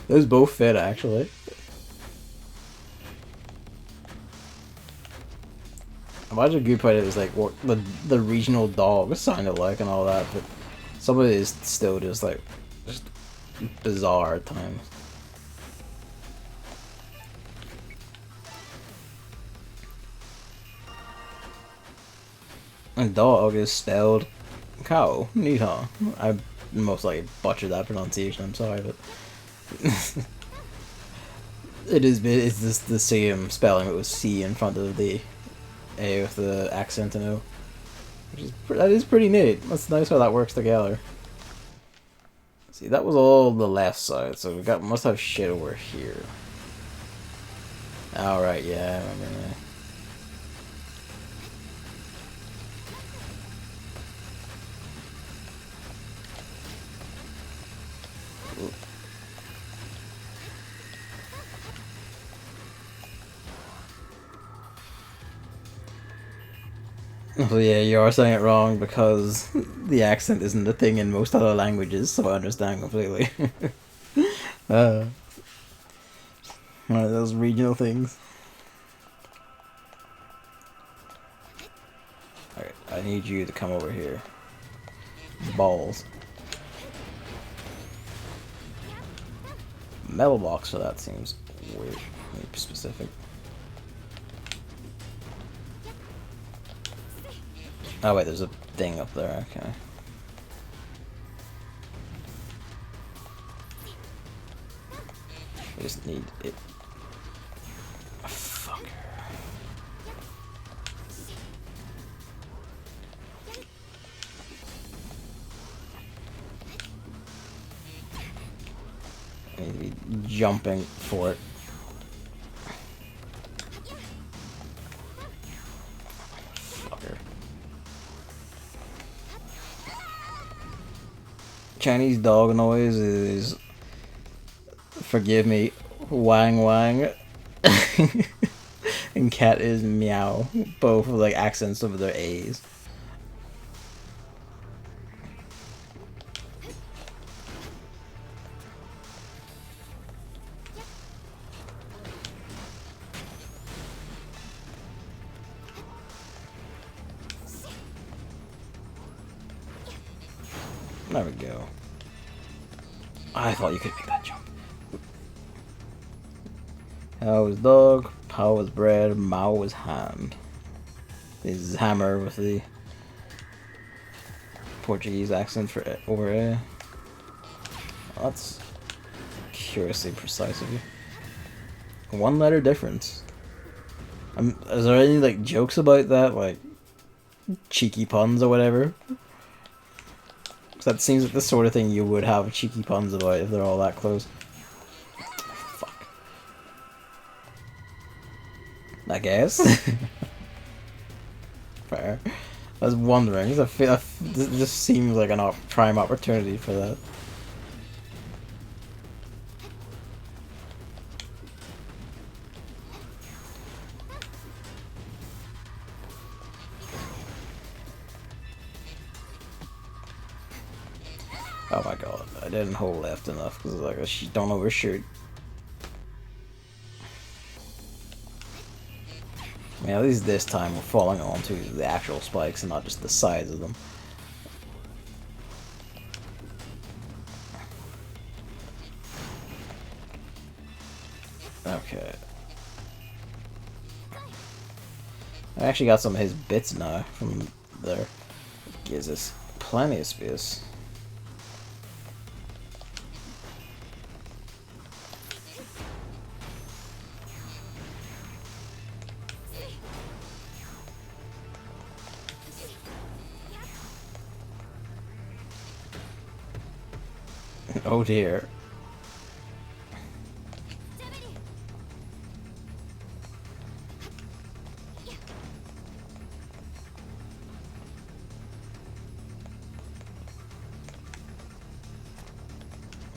Those both fit actually. Imagine Group it was like what the regional dog sounded like and all that, but some of it is still just like just bizarre at times. And dog is spelled cow. Neat, huh? I most likely butchered that pronunciation. I'm sorry, but it's just the same spelling. It was C in front of the A with the accent and O, that is pretty neat. That's nice how that works together. See, that was all the left side, so we must have shit over here. Alright, yeah, I remember that. Well, yeah, you are saying it wrong because the accent isn't a thing in most other languages, so I understand completely. One of those regional things. Alright, I need you to come over here. Balls. Metal box, so that seems weird. Maybe specific. Oh wait, there's a thing up there, okay. I just need it. Oh, fucker. I need to be jumping for it. Chinese dog noise is, forgive me, wang wang, and cat is meow. Both with like accents of their A's. There we go. I thought you could make that jump. How is dog, Pow is bread, Mao is hand. This is hammer with the Portuguese accent for over A. Well, that's curiously precise of you. One letter difference. Is there any like jokes about that, like cheeky puns or whatever? Cause that seems like the sort of thing you would have cheeky puns about if they're all that close. Fuck. I guess. Fair. I was wondering. This just seems like an prime opportunity for that. Oh my god, I didn't hold left enough because like don't overshoot. I mean, at least this time we're falling onto the actual spikes and not just the sides of them. Okay. I actually got some of his bits now from there. Gives us plenty of space. Oh dear.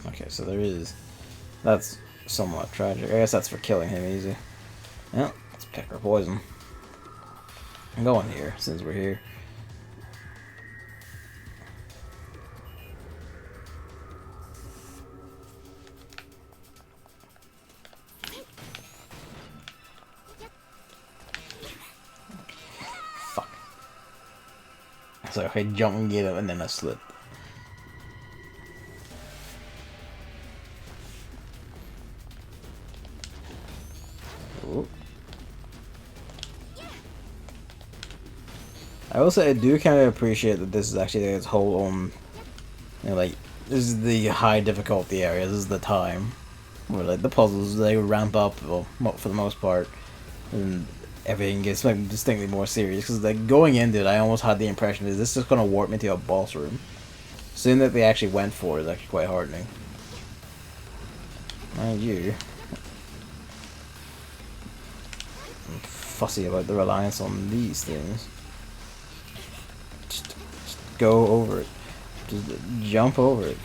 Okay, so there is... That's somewhat tragic. I guess that's for killing him easy. Well, let's pick our poison. I'm going here, since we're here. Fuck. So if I jump and get him, and then I slip. Ooh. I will say I do kind of appreciate that this is actually its whole own, you know, like, this is the high difficulty area, this is the time where like the puzzles, they ramp up, well, for the most part, and everything gets like distinctly more serious, because like going into it I almost had the impression that this is going to warp me to a boss room. Seeing that they actually went for it is actually quite heartening. Mind you, I'm fussy about the reliance on these things. Just go over it. Just jump over it.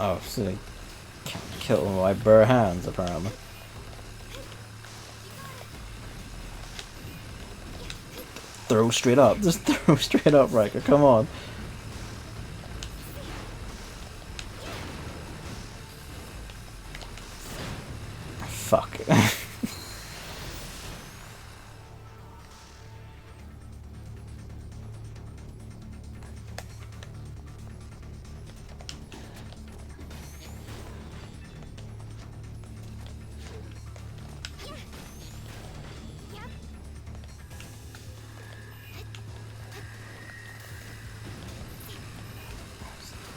Oh, so they can't kill them with my bare hands, apparently. Throw straight up. Just throw straight up, Riker. Come on. Fuck.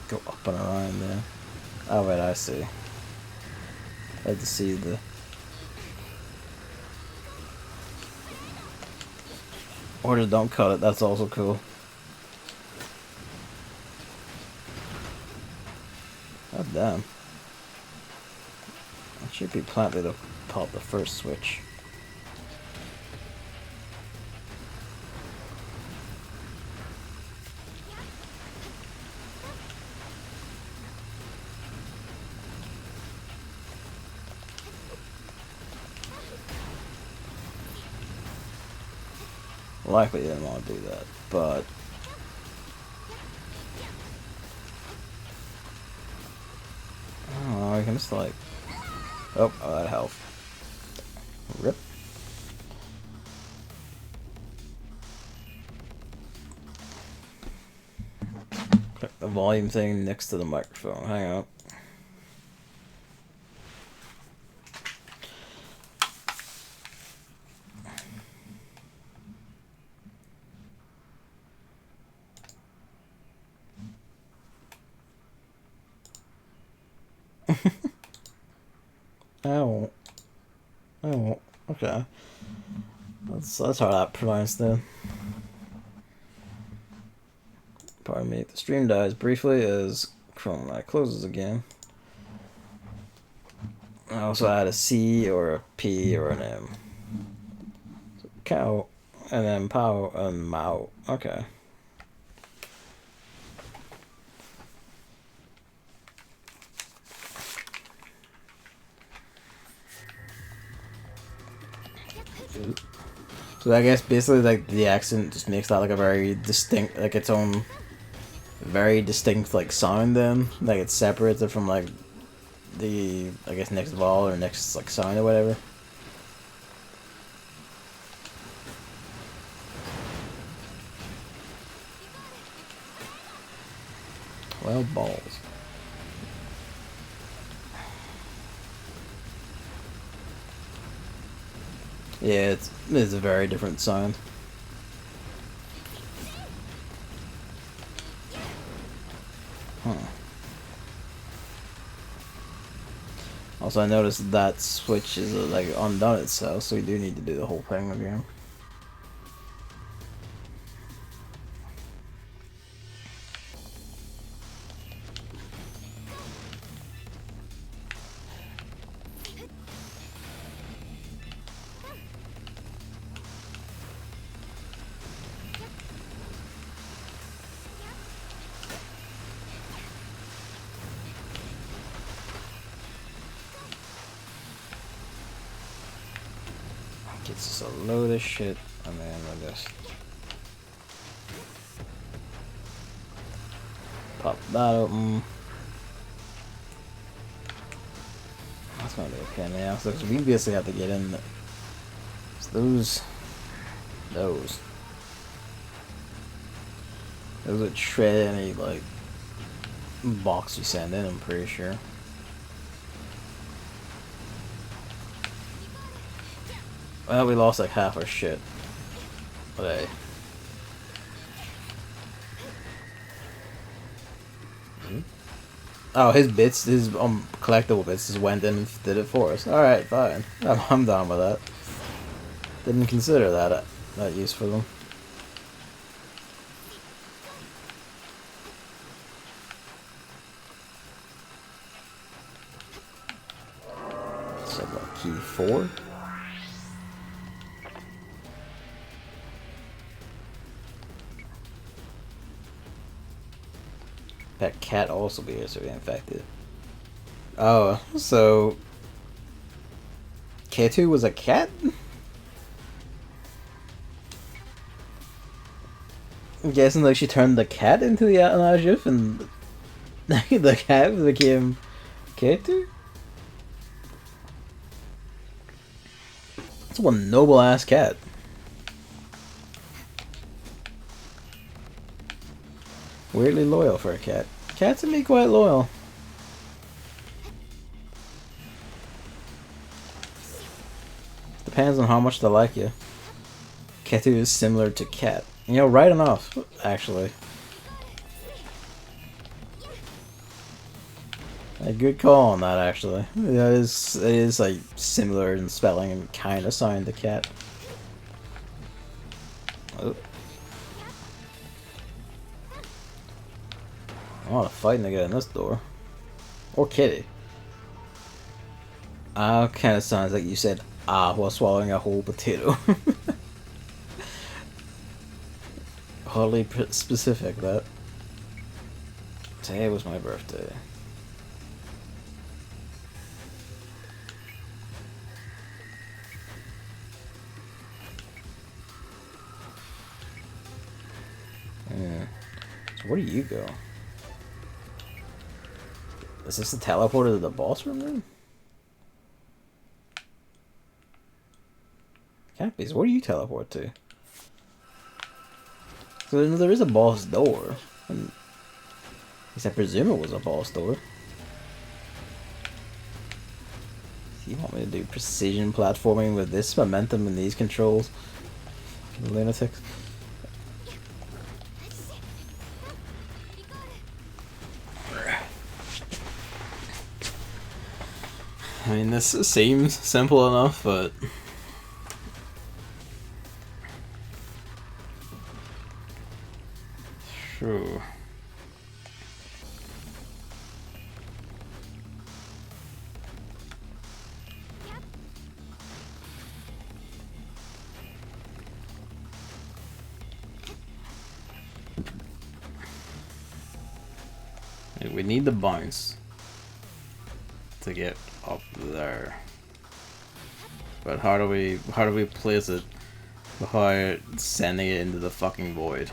Go up and around there. Oh wait, I see. I had to see the... Or just don't cut it, that's also cool. God damn. It should be plenty to pop the first switch. Likely didn't want to do that, but... I don't know, I can just like... Oh, that health. Rip. Click the volume thing next to the microphone. Hang on. Oh. Oh. Okay. That's how that pronounced then. Pardon me. The stream dies briefly as Chrome closes again. I also add a C or a P or an M. So cow, and then pow, and mao. Okay. So I guess basically like the accent just makes that like a very distinct, like its own very distinct like sound then. Like it separates it from like the, I guess, next vowel or next like sound or whatever. Well, balls. Yeah, it's a very different sound. Huh. Also, I noticed that switch is like undone itself, so we do need to do the whole thing again. Gets us a load of shit, and then we'll just pop that open. That's gonna be a pain in the ass, because we basically have to get in there. So those would shred any like box we send in, I'm pretty sure. Well, we lost like half our shit. But hey. Oh, his bits, his collectible bits just went in and did it for us. Alright, fine. I'm down with that. Didn't consider that use for them. So what, key 4? That cat also be infected. Oh, so K2 was a cat? I'm guessing like she turned the cat into the Atanashif and the cat became K2? That's one noble ass cat. Weirdly loyal for a cat. Cats can be quite loyal. Depends on how much they like you. Ketu is similar to cat. You know, right enough, actually. A good call on that, actually. Yeah, it is like similar in spelling and kind of sound to cat. Oh. A lot of fighting to get in this door. Or kitty. Kind of sounds like you said while swallowing a whole potato. Hardly specific, that. Today was my birthday. Yeah. So where do you go? Is this the teleporter to the boss room then? Can't be. So where do you teleport to? So there is a boss door. And at least I presume it was a boss door. You want me to do precision platforming with this momentum and these controls? Fucking lunatics. I mean, this seems simple enough, but... Sure. We need the bounce to get up there. But how do we place it without sending it into the fucking void?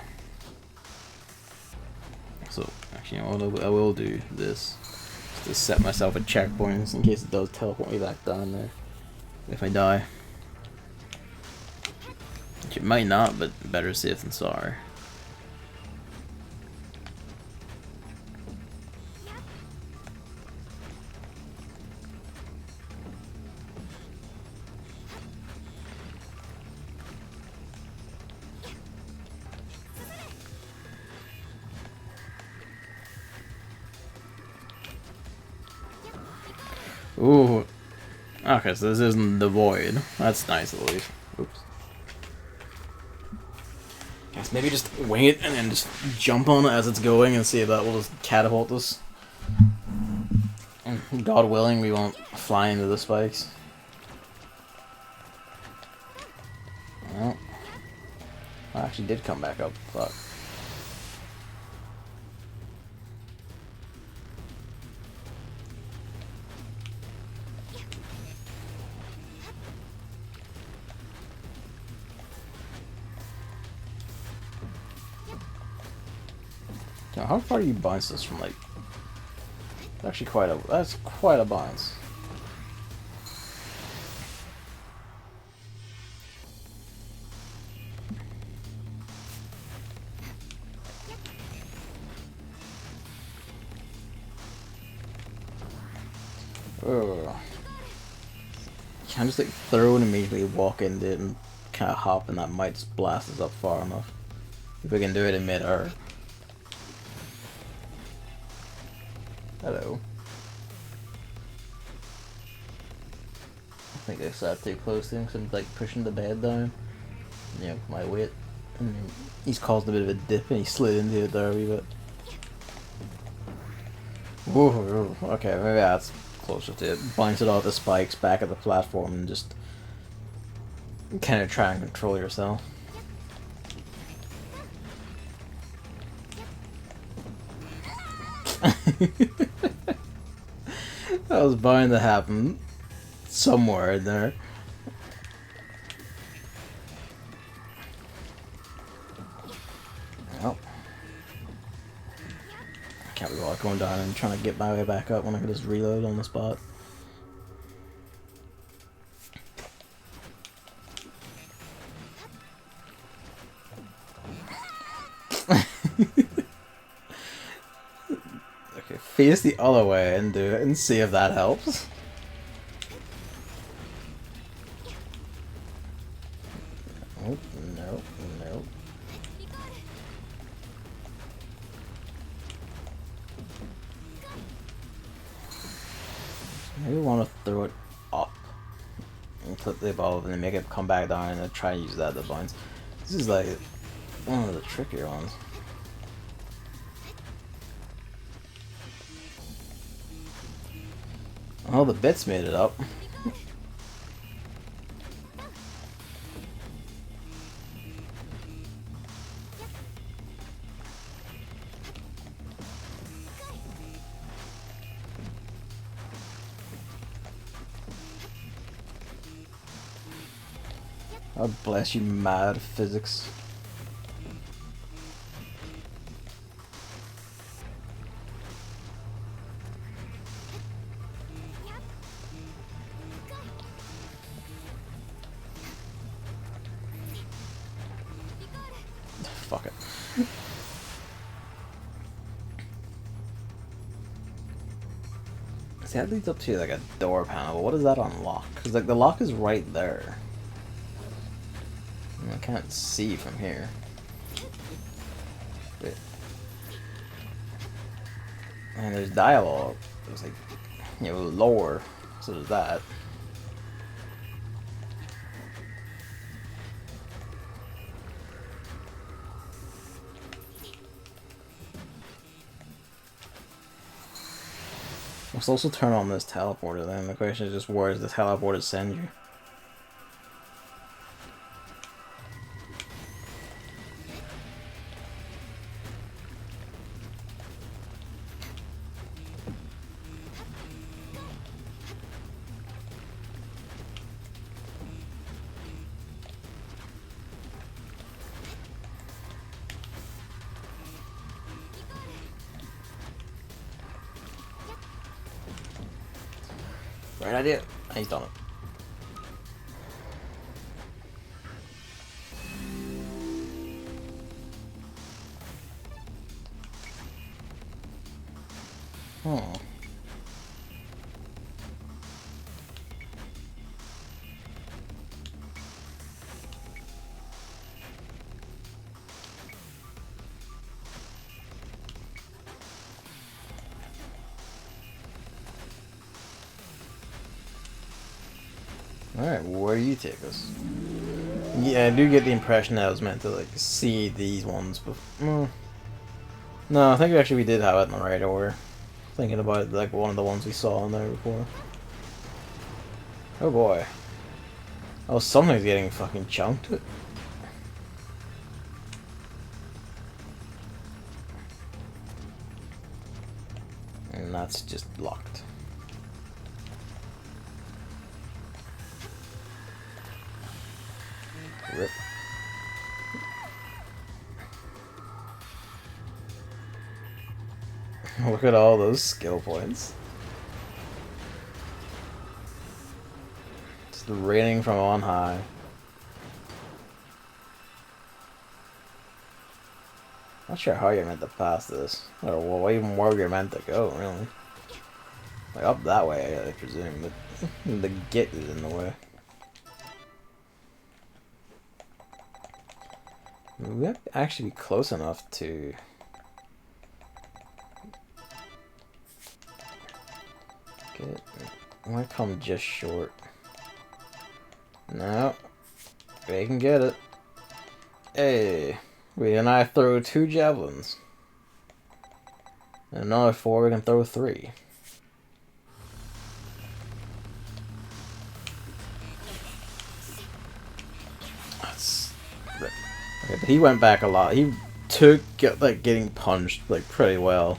So actually, you know what, I will do this just to set myself a checkpoint in case it does teleport me back down there if I die. Which it might not, but better safe than sorry. Ooh. Okay, so this isn't the void. That's nice at least. Oops. Guess maybe just wing it and then just jump on it as it's going and see if that will just catapult us. And God willing, we won't fly into the spikes. Well, I actually did come back up. Fuck. Now, how far do you bounce this from, like... Actually that's quite a bounce. Ugh. Can't just like throw and immediately walk into it and kind of hop, and that might just blast us up far enough. If we can do it in mid-air. Hello. I think I sat too close to him because I'm like pushing the bed down. You know, my weight. And he's caused a bit of a dip and he slid into it there a wee bit. Whoa, okay, maybe that's closer to it. Bounce it off the spikes back at the platform and just kind of try and control yourself. That was bound to happen somewhere in there. Well, can't be bothered going down and trying to get my way back up when I can just reload on the spot. Okay, face the other way and do it and see if that helps. Oh, no, no. Maybe want to throw it up and clip the ball and then make it come back down and then try and use that to bounce. This is like one of the trickier ones. Oh, the bits made it up. Oh, bless you, mad physics. Fuck it. See, that leads up to like a door panel. What does that unlock? Because like the lock is right there. I can't see from here. But... and there's dialogue. There's like, you know, lore So there's that. Let's also turn on this teleporter then. The question is just where does the teleporter send you? Right idea. He's done it. Hmm. Alright, where do you take us? Yeah, I do get the impression that I was meant to like see these ones, but no, I think actually we did have it in the right order. Thinking about it, like one of the ones we saw in there before. Oh boy. Oh, something's getting fucking chunked. And that's just locked. Rip. Look at all those skill points. It's raining from on high. Not sure how you're meant to pass this, or even where you're meant to go, really. Like up that way, I presume, but the gate is in the way. We have to actually be close enough to get it. I might come just short. No, we can get it. Hey, we and I throw 2 javelins. And another 4, we can throw 3. That's okay, but he went back a lot. He took like getting punched like pretty well,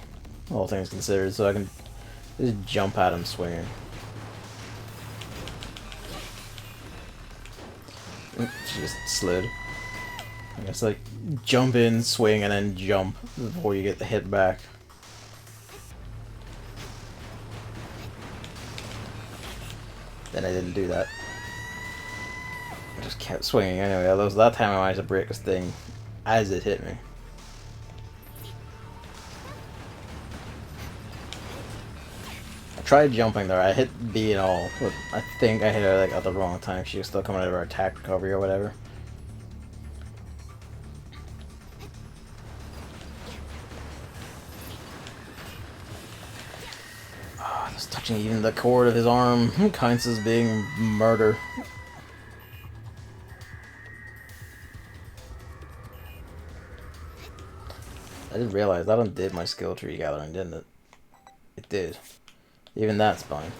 all things considered. So I can just jump at him swinging. She just slid. I guess like jump in, swing, and then jump before you get the hit back. Then I didn't do that. I just kept swinging anyway. Although that time I managed to break this thing as it hit me. I tried jumping there. I hit B and all, but I think I hit her like at the wrong time. She was still coming out of her attack recovery or whatever. Oh, just touching even the cord of his arm counts as being murder. I didn't realize that undid my skill tree gathering, didn't it? It did. Even that's fine.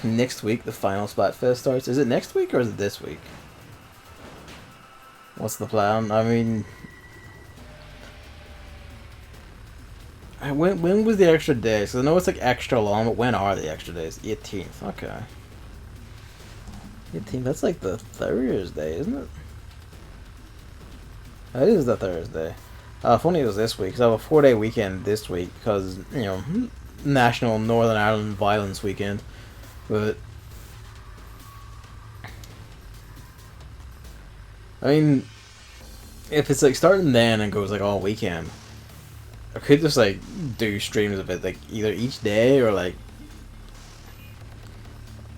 Next week, the final Splatfest starts. Is it next week or is it this week? What's the plan? I mean... When was the extra day? Because I know it's like extra long, but when are the extra days? 18th. Okay. 18th, that's like the Thursday, isn't it? That is the Thursday. If only it was this week, because I have a 4-day weekend this week, because, you know, National Northern Ireland Violence Weekend. But I mean, if it's like starting then and goes like all weekend, I could just like do streams of it like either each day or like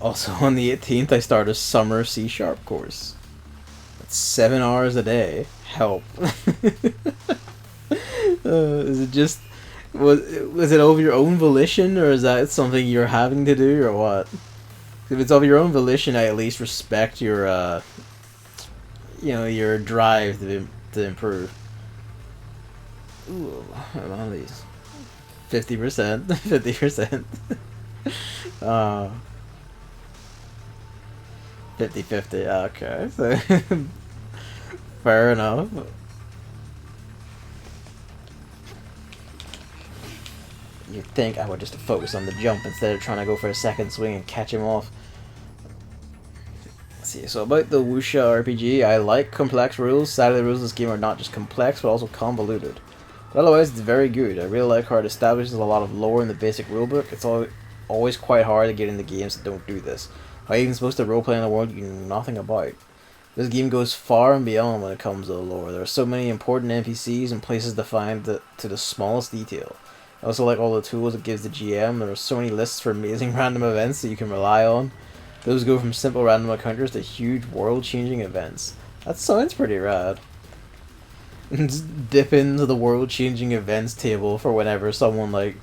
also on the 18th I start a summer C# course. That's 7 hours a day. Help. Is it just Was it of your own volition, or is that something you're having to do, or what? If it's of your own volition, I at least respect your, your drive to improve. Ooh, I'm on these. 50%, 50%. 50-50, okay, so fair enough. You'd think I would just focus on the jump instead of trying to go for a second swing and catch him off. Let's see, so about the Wuxia RPG, I like complex rules. Sadly, the rules of this game are not just complex, but also convoluted. But otherwise, it's very good. I really like how it establishes a lot of lore in the basic rulebook. It's always quite hard to get into games that don't do this. How are you even supposed to roleplay in a world you know nothing about? This game goes far and beyond when it comes to the lore. There are so many important NPCs and places defined to the smallest detail. I also like all the tools it gives the GM. There are so many lists for amazing random events that you can rely on. Those go from simple random encounters to huge world-changing events. That sounds pretty rad. Just dip into the world-changing events table for whenever someone I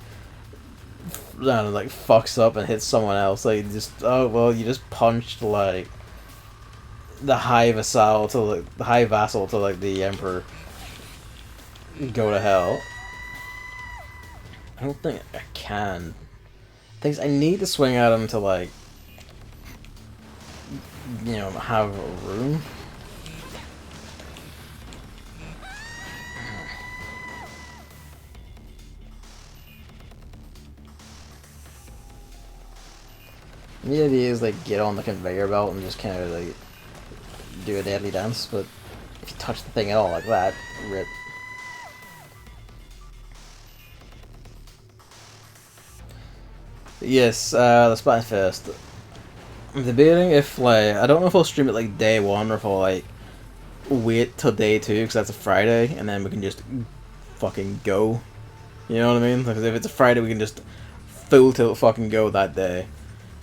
don't know, like fucks up and hits someone else. Like you just punched like the high vassal to the emperor. Go to hell. I don't think I can. Things I need to swing at him to like, have a room. The idea is like get on the conveyor belt and just kind of like do a deadly dance, but if you touch the thing at all like that, rip. Yes, the Splatfest. I'm debating if I don't know if I'll stream it like day one or if I'll like wait till day two because that's a Friday and then we can just fucking go. You know what I mean? Because if it's a Friday, we can just full tilt fucking go that day.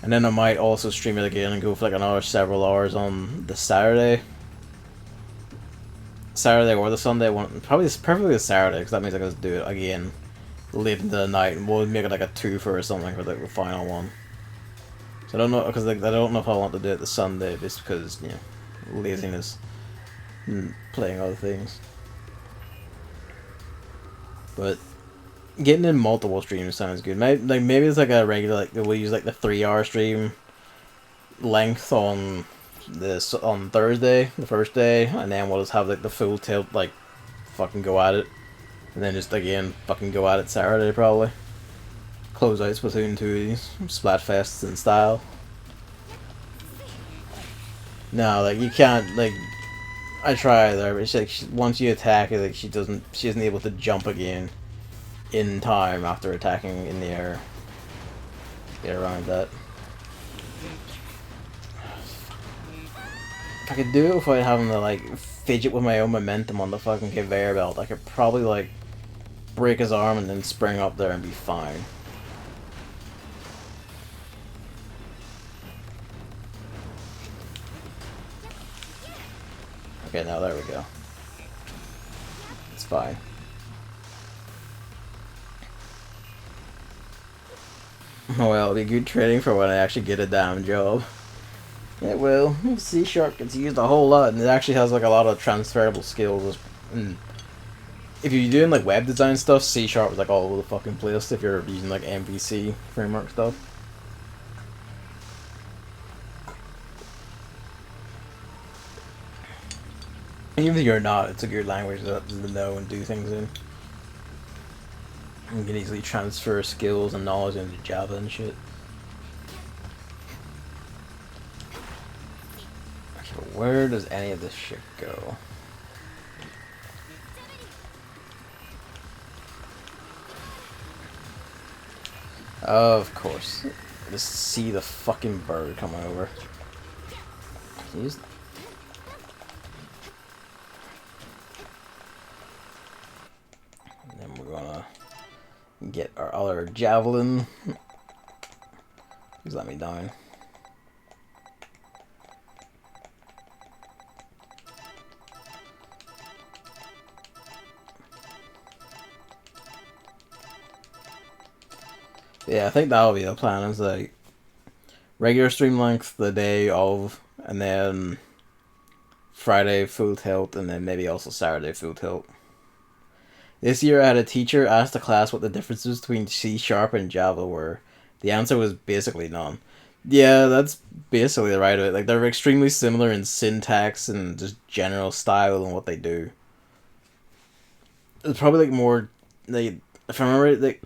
And then I might also stream it again and go for like another several hours on the Saturday. Saturday or the Sunday one. Probably perfectly the Saturday because that means I can just do it again late into the night and we'll make it like a 2 for or something for like the final one. So I don't know because like, I don't know if I want to do it the Sunday just because laziness and playing other things. But getting in multiple streams sounds good. Maybe it's like a regular we'll use like the 3-hour stream length on Thursday, the first day, and then we'll just have like the full tilt like fucking go at it. And then just again fucking go at it Saturday probably. Close out Splatoon 2 Splatfests in style. No, like you can't like I try there, but once you attack it, like she isn't able to jump again in time after attacking in the air. Get around that. If I could do it without having to like fidget with my own momentum on the fucking conveyor belt, I could probably like break his arm and then spring up there and be fine. Okay, now there we go. It's fine. Oh well, it'll be good training for when I actually get a damn job. It will. C# gets used a whole lot, and it actually has like a lot of transferable skills. And if you're doing like web design stuff, C# is like all over the fucking place if you're using like MVC framework stuff. Even if you're not, it's a good language to know and do things in. You can easily transfer skills and knowledge into Java and shit. Okay, but where does any of this shit go? Of course. Just see the fucking bird coming over. Jeez. And then we're gonna get our other javelin. Please let me down. Yeah, I think that'll be the plan. Is like regular stream length the day of, and then Friday full tilt, and then maybe also Saturday full tilt. This year, I had a teacher ask the class what the differences between C# and Java were. The answer was basically none. Yeah, that's basically the right of it. Like, they're extremely similar in syntax and just general style and what they do. It's probably, like, more, like, if I remember, like,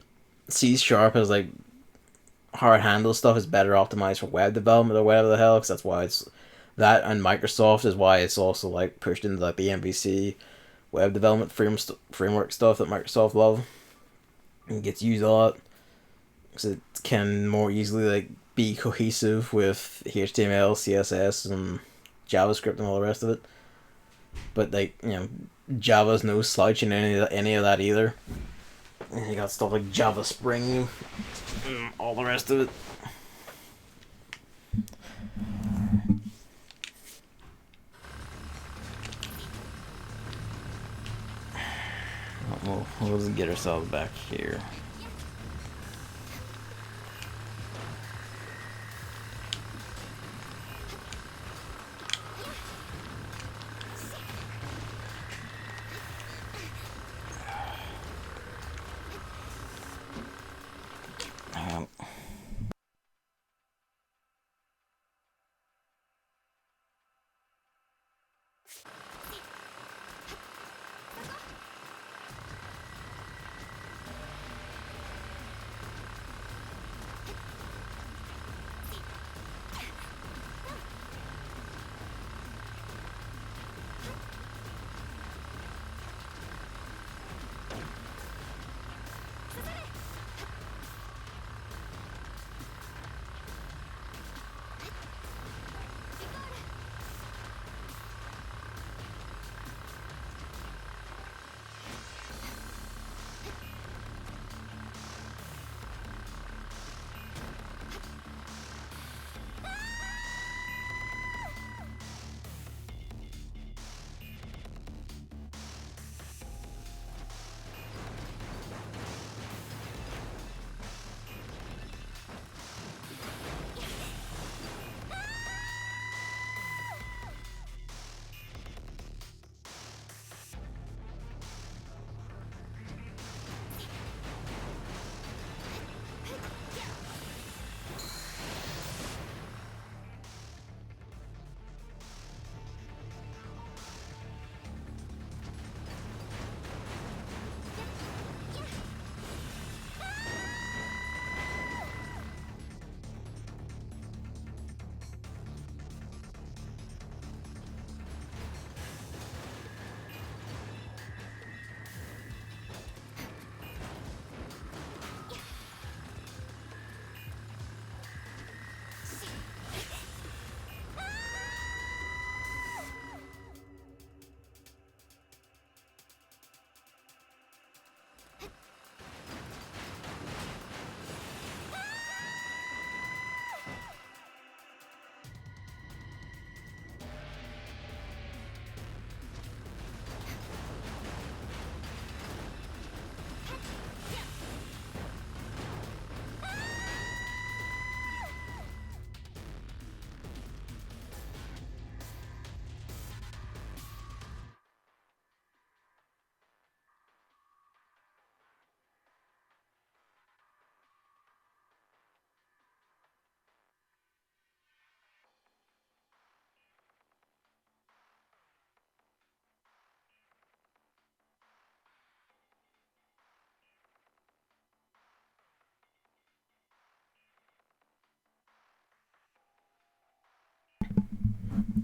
C# has, like, hard handle stuff is better optimized for web development or whatever the hell, because that's why it's that, and Microsoft is why it's also, like, pushed into, like, the MVC web development framework stuff that Microsoft love. It gets used a lot because it can more easily like be cohesive with HTML, CSS, and JavaScript and all the rest of it. But like Java's no slouch in any of that either. And you got stuff like Java Spring, and all the rest of it. Well, let's get ourselves back here.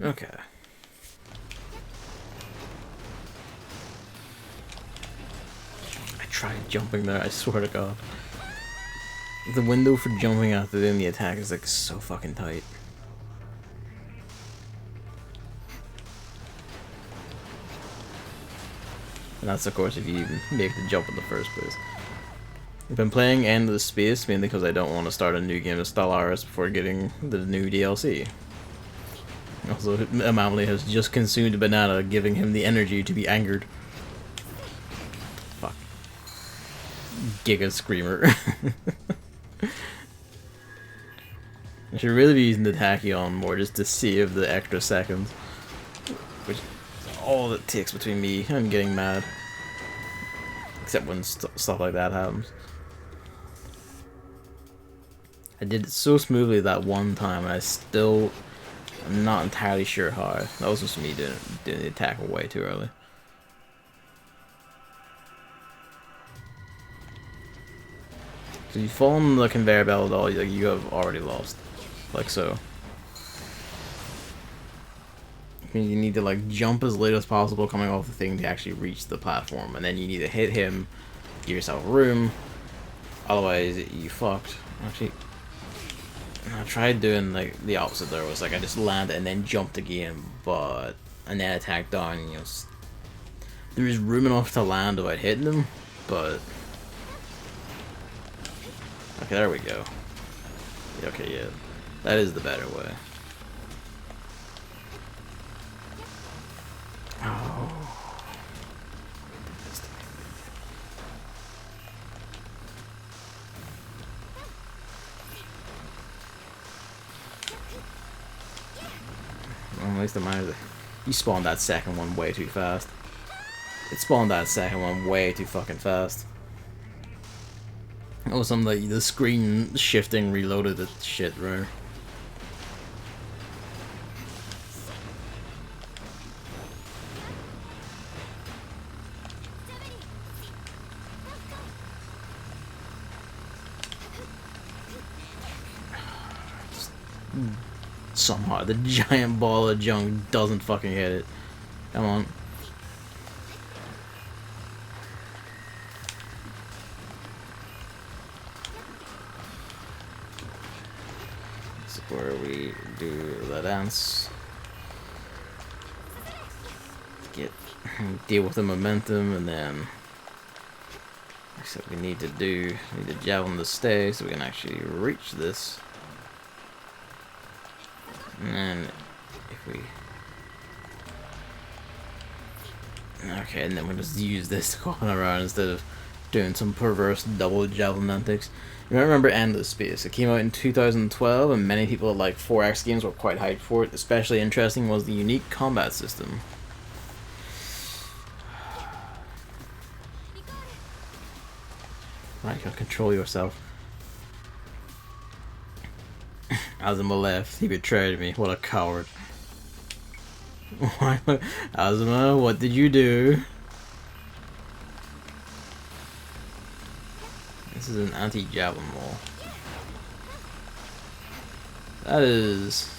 Okay. I tried jumping there, I swear to God. The window for jumping after doing the attack is like so fucking tight. And that's of course if you even make the jump in the first place. I've been playing Endless Space mainly because I don't want to start a new game of Stellaris before getting the new DLC. Also, Amamli has just consumed a banana, giving him the energy to be angered. Fuck. Giga Screamer. I should really be using the Tachyon more just to save the extra seconds. Which is all it takes between me and getting mad. Except when stuff like that happens. I did it so smoothly that one time, and I still am not entirely sure how. That was just me doing the attack way too early. So you fall on the conveyor belt at all, you have already lost. Like so. You need to like jump as late as possible coming off the thing to actually reach the platform, and then you need to hit him, give yourself room, otherwise you fucked. Actually, I tried doing like the opposite there, was like I just landed and then jumped again, and then attacked down, you know, there was room enough to land without hitting them, but okay, there we go. Okay, yeah, that is the better way. Oh. Well, at least it matters. You spawned that second one way too fast. It spawned that second one way too fucking fast. Oh, some like the screen shifting reloaded the shit, right? Somehow the giant ball of junk doesn't fucking hit it. Come on. This is where we do the dance. Deal with the momentum, and then except we need to javelin to stay so we can actually reach this. And then if we okay, and then we'll just use this to go around instead of doing some perverse double javelin antics. You might remember Endless Space. It came out in 2012, and many people at like 4X games were quite hyped for it. Especially interesting was the unique combat system. Right, you gotta control yourself. Azuma left. He betrayed me. What a coward. Azuma, what did you do? This is an anti-javelin wall. That is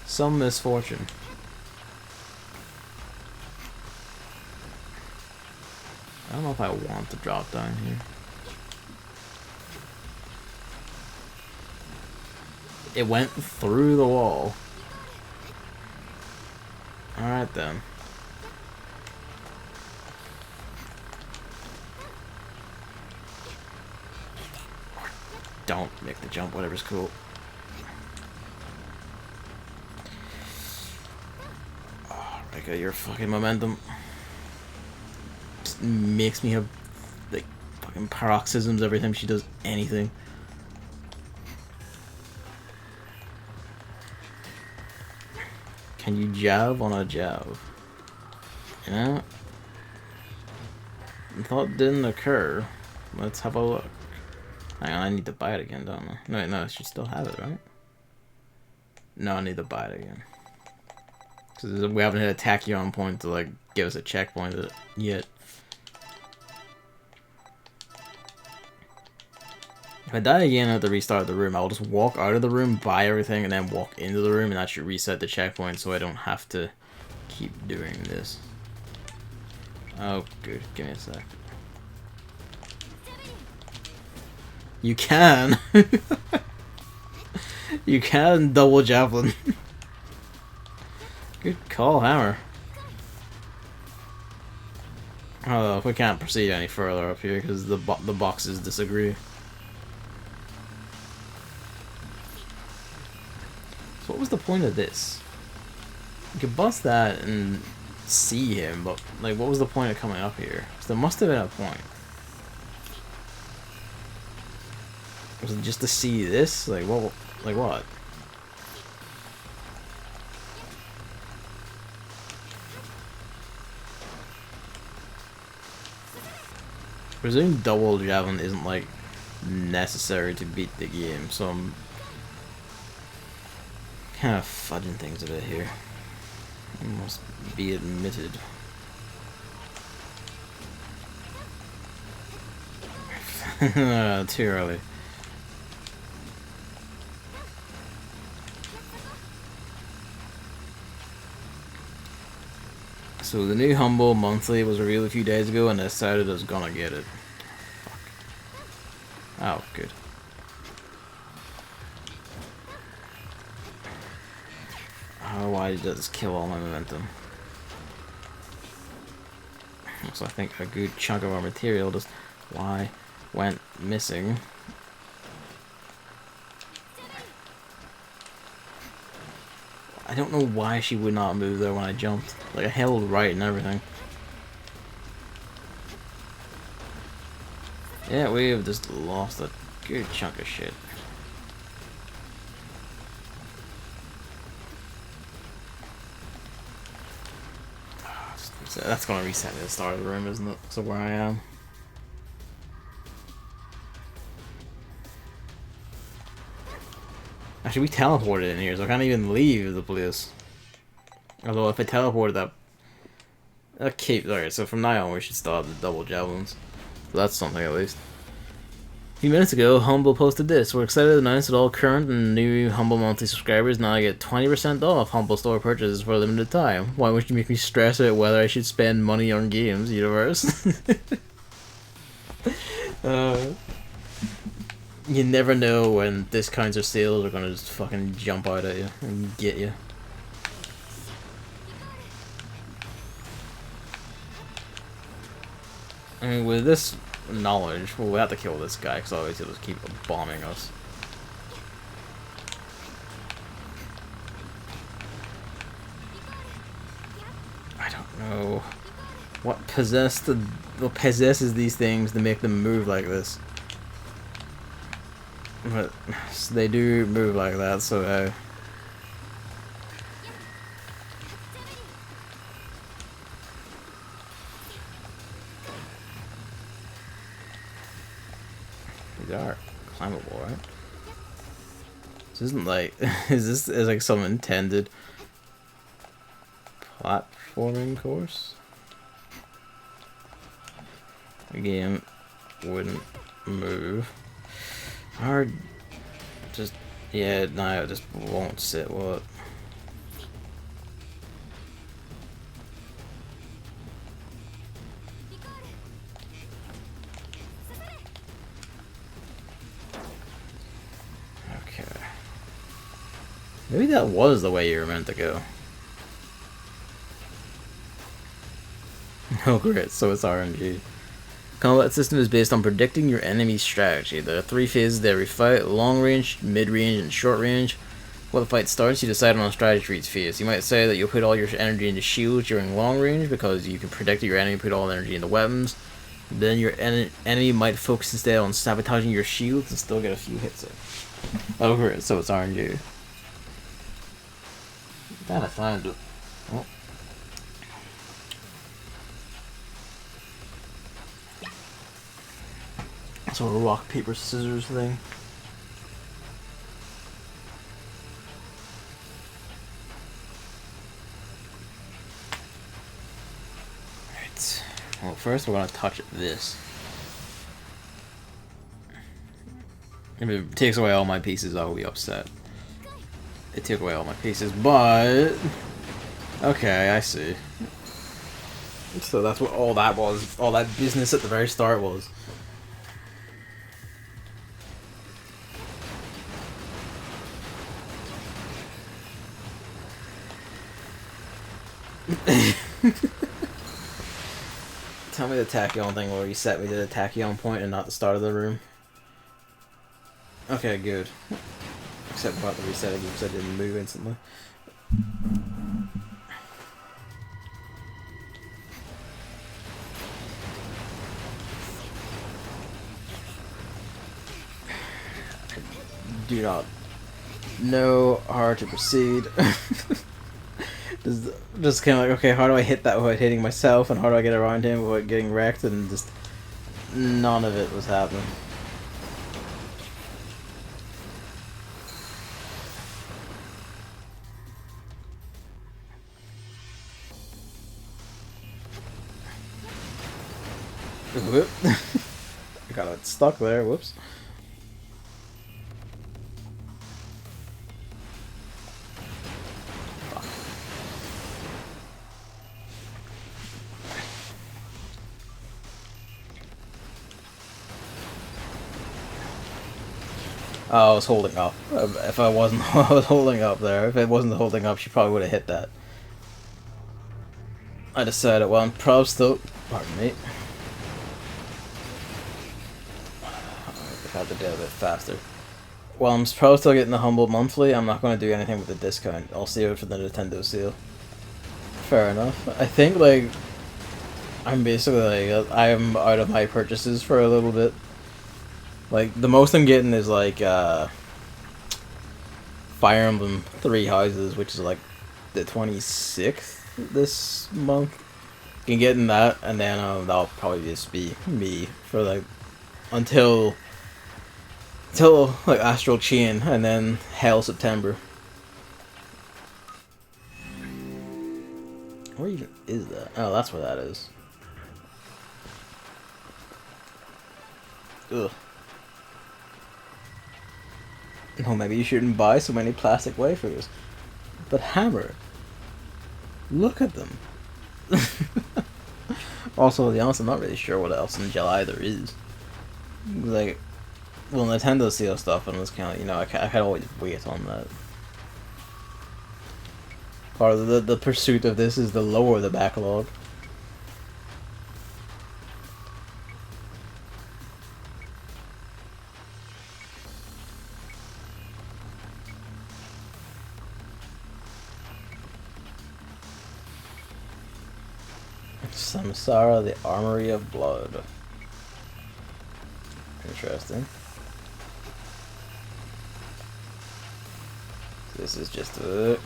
some misfortune. I don't know if I want to drop down here. It went through the wall. Alright then. Don't make the jump, whatever's cool. Oh, Rika, your fucking momentum just makes me have like fucking paroxysms every time she does anything. Can you jab on a jab? You know? I thought it didn't occur. Let's have a look. Hang on, I need to buy it again, don't I? No, no, I should still have it, right? No, I need to buy it again. Because we haven't hit a tachyon point to, like, give us a checkpoint yet. If I die again, I have to restart the room. I'll just walk out of the room, buy everything, and then walk into the room, and that should reset the checkpoint so I don't have to keep doing this. Oh, good. Give me a sec. You can! You can double javelin. Good call, Hammer. Oh, we can't proceed any further up here because the boxes disagree. So what was the point of this? You could bust that and see him, but like, what was the point of coming up here? So there must have been a point. Was it just to see this? Like what? Like what? Presuming double javelin isn't like necessary to beat the game, so I'm kind of fudging things a bit here. It must be admitted. Too early. So the new Humble Monthly was revealed a few days ago, and I decided I was gonna get it. Fuck. Oh, good. Oh, why did this kill all my momentum? So I think a good chunk of our material just went missing. I don't know why she would not move there when I jumped. Like, I held right and everything. Yeah, we have just lost a good chunk of shit. So that's gonna reset me at the start of the room, isn't it? So where I am. Actually, we teleported in here, so I can't even leave the place. Although if I teleported that... Okay, alright, so from now on we should still have the double javelins. So that's something at least. A few minutes ago, Humble posted this. We're excited to announce that all current and new Humble monthly subscribers now get 20% off Humble store purchases for a limited time. Why would you make me stress about whether I should spend money on games, universe? You never know when discounts or sales are gonna just fucking jump out at you and get you. I mean, with this knowledge, well, we have to kill this guy because otherwise he'll just keep bombing us. I don't know what possesses these things to make them move like this. But they do move like that, so these are climbable, right? This isn't like is like some intended platforming course? The game wouldn't move. Or just, yeah, no, it just won't sit, will it? Okay. Maybe that was the way you were meant to go. Oh great, so it's RNG. Combat system is based on predicting your enemy's strategy. There are 3 phases to every fight: long range, mid range, and short range. Before the fight starts, you decide on a strategy for each phase. You might say that you'll put all your energy into shields during long range because you can predict that your enemy put all the energy into weapons. Then your enemy might focus instead on sabotaging your shields and still get a few hits in. Oh great, so it's RNG. Damn, I found it. Oh. So a rock, paper, scissors thing. Alright. Well, first we're gonna touch this. If it takes away all my pieces, I will be upset. It took away all my pieces, but... Okay, I see. So that's what all that was. All that business at the very start was. Tell me the tachyon thing where you set me to the tachyon point and not the start of the room. Okay, good. Except about the resetting because I didn't move instantly. do not know how to proceed. just kind of like, okay, how do I hit that without hitting myself, and how do I get around him without getting wrecked, and just none of it was happening. Whoop. I got it stuck there, whoops. Oh, I was holding up. If I wasn't, I was holding up there. If it wasn't holding up, she probably would have hit that. I decided, well, I'm probably still. Pardon me. I had to do it a bit faster. Well, I'm probably still getting the Humble Monthly. I'm not going to do anything with the discount. I'll save it for the Nintendo sale. Fair enough. I think, like, I'm basically, like, I'm out of my purchases for a little bit. Like, the most I'm getting is, like, Fire Emblem Three Houses, which is, like, the 26th this month. You can get in that, and then that'll probably just be me for, like, until like, Astral Chain, and then Hell September. Where even is that? Oh, that's where that is. Ugh. Oh, maybe you shouldn't buy so many plastic wafers. But Hammer, look at them. Also, to be honest, I'm not really sure what else in July there is. Like, well, Nintendo sale stuff, and it's kind of, you know, I can always wait on that. Part of the pursuit of this is to lower the backlog. Samsara, the Armory of Blood. Interesting. This is just a...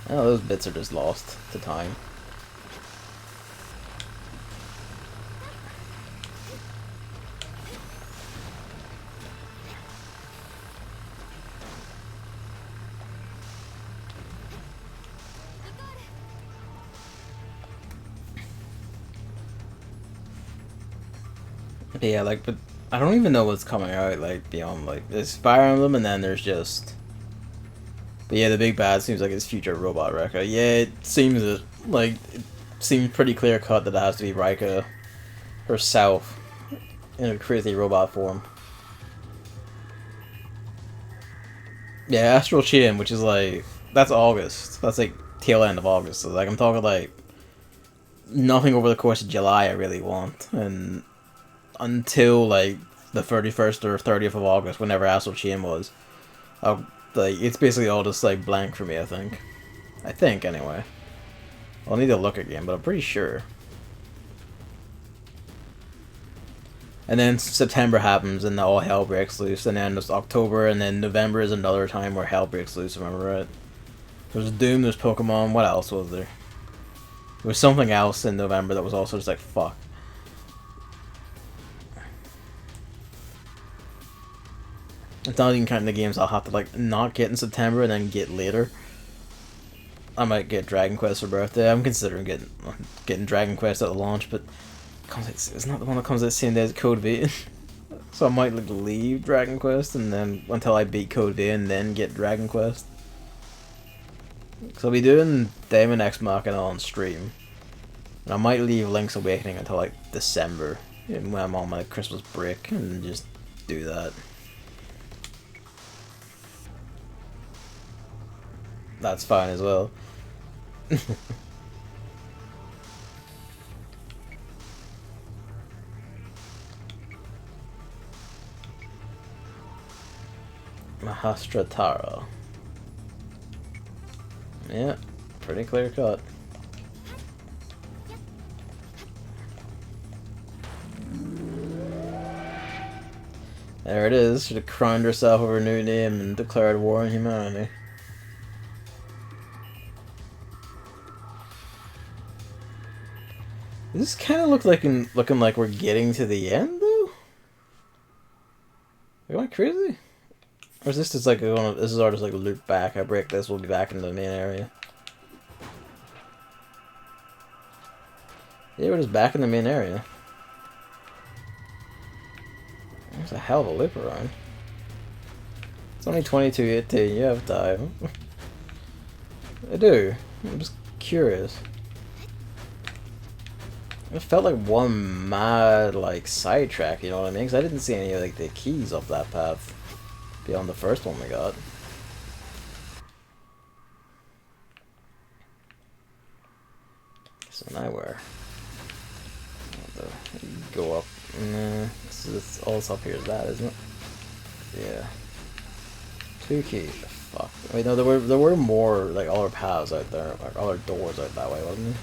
Oh, those bits are just lost to time. But yeah, like, but I don't even know what's coming out, like, beyond, like, there's Fire Emblem, and then there's just... But yeah, the big bad seems like it's Future Robot Rekka. Yeah, it seems pretty clear cut that it has to be Rika herself in a crazy robot form. Yeah, Astral Chain, which is like, that's August. That's like tail end of August. So like, I'm talking like nothing over the course of July I really want, and until like the 31st or 30th of August, whenever Astral Chain was, like, it's basically all just like blank for me. I think anyway. I'll need to look again, but I'm pretty sure. And then September happens, and all hell breaks loose. And then it's October, and then November is another time where hell breaks loose. Remember, right? There's Doom, there's Pokemon. What else was there? There was something else in November that was also just like, fuck. It's not even counting the games I'll have to like not get in September and then get later. I might get Dragon Quest for birthday. I'm considering getting Dragon Quest at the launch, but it's not the one that comes out the same day as Code V. So I might like leave Dragon Quest and then until I beat Code V and then get Dragon Quest. So I'll be doing Daemon X Machina on stream. And I might leave Link's Awakening until like December, when I'm on my Christmas break, and just do that. That's fine as well. Mahastratara. Yeah, pretty clear cut. There it is. Should have crowned herself with her new name and declared war on humanity. Does this kind of look like looking like we're getting to the end though? Am I crazy? Or is this just like this is all just like a loop back? I break this, we'll be back in the main area. Yeah, we're just back in the main area. There's a hell of a loop around. It's only 22:18. You have time. I do. I'm just curious. It felt like one mad like sidetrack. You know what I mean? Because I didn't see any like the keys up that path beyond the first one we got. So now where? Go up. Nah, all this up here is that, isn't it? Yeah. 2 keys. Fuck. Wait, no, there were more like other paths out there, like other doors out that way, wasn't there?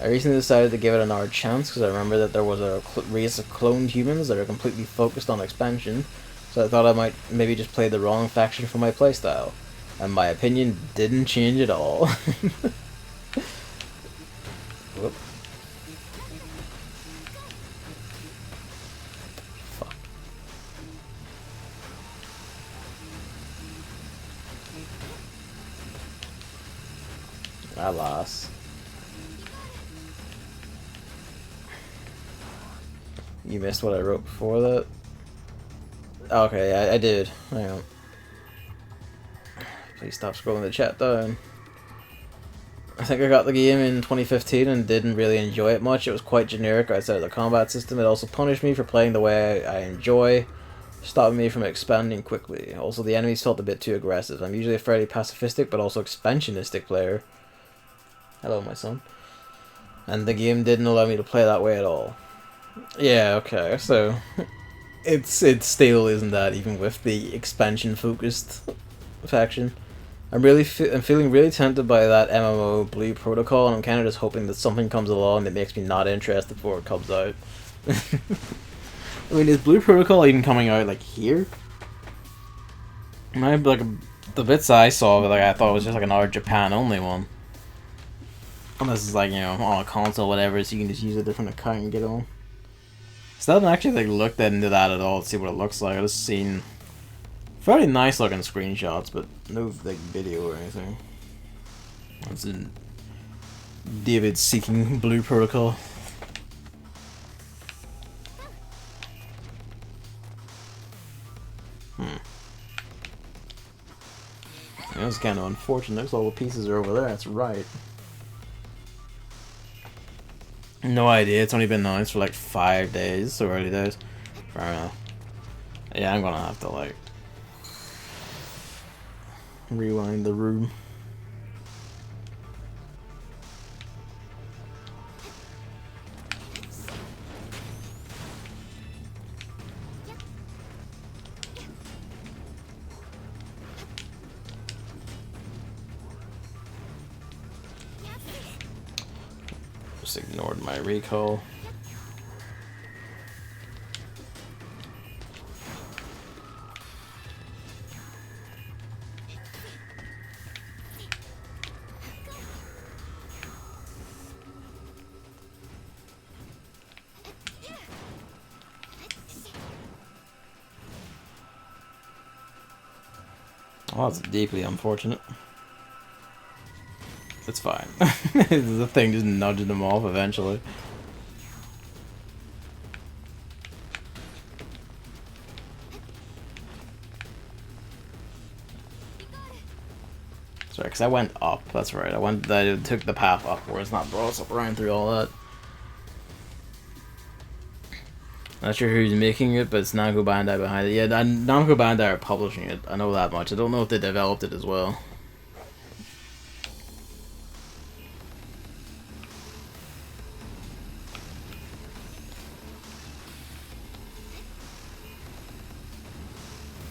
I recently decided to give it another chance because I remember that there was a race of cloned humans that are completely focused on expansion, so I thought I might maybe just play the wrong faction for my playstyle. And my opinion didn't change at all. Whoop. Fuck. I lost. You missed what I wrote before that? Okay, I did. Hang on. Please stop scrolling the chat down. I think I got the game in 2015 and didn't really enjoy it much. It was quite generic outside of the combat system. It also punished me for playing the way I enjoy, stopping me from expanding quickly. Also, the enemies felt a bit too aggressive. I'm usually a fairly pacifistic but also expansionistic player. Hello, my son. And the game didn't allow me to play that way at all. Yeah, okay, so it still isn't that even with the expansion focused faction. I'm feeling really tempted by that MMO Blue Protocol, and I'm kind of just hoping that something comes along that makes me not interested before it comes out. I mean, is Blue Protocol even coming out like here? Like the bits I saw, like I thought it was just like another Japan only one. Unless it's like, you know, on a console, whatever, so you can just use a different account and get on. Still haven't actually like looked into that at all to see what it looks like. I just seen very nice looking screenshots, but no like video or anything. That's in David seeking Blue Protocol. That was kind of unfortunate. There's all the pieces are over there. That's right. No idea. It's only been announced for like 5 days, so early days. I don't know. Yeah, I'm gonna have to like rewind the room. Just ignored my recall. Oh, that's deeply unfortunate. It's fine. The thing just nudged them off eventually. Sorry, because I went up. That's right. I took the path upwards, not brought us up around through all that. Not sure who's making it, but it's Namco Bandai behind it. Yeah, Namco Bandai are publishing it. I know that much. I don't know if they developed it as well.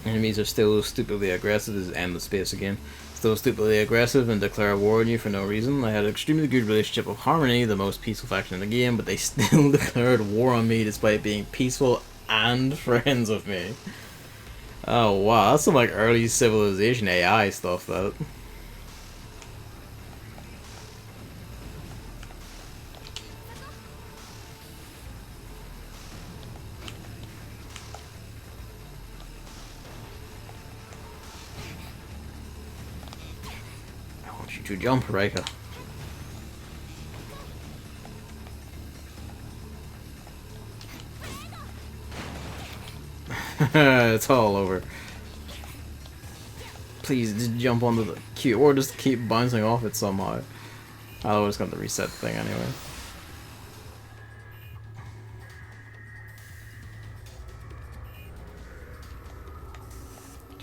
Enemies are still stupidly aggressive. This is endless space again. still stupidly aggressive and declare war on you for no reason. I had an extremely good relationship with Harmony, the most peaceful faction in the game, but they still declared war on me despite being peaceful and friends with me. Oh wow, that's some like early civilization AI stuff, that. I want you to jump, Reika. It's all over. Please just jump onto the Q, or just keep bouncing off it somehow. I was got the reset thing anyway.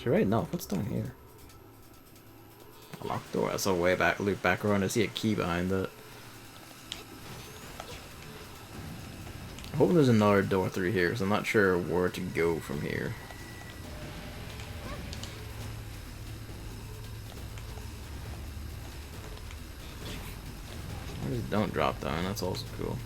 You're right, no, what's down here? A locked door, that's a way back, loop back around. I see a key behind it. I'm hoping there's another door through here, because I'm not sure where to go from here. Just don't drop down, that's also cool.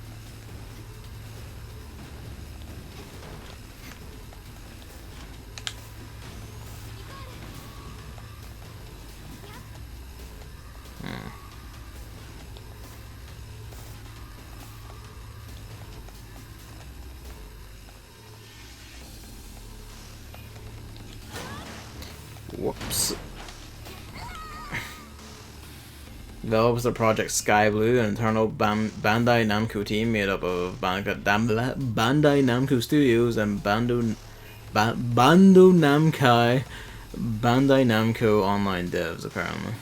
Whoops. Develops the project Sky Blue, an internal Bandai Namco team made up of Bandai Namco Studios and Bando Namkai Bandai Namco online devs, apparently.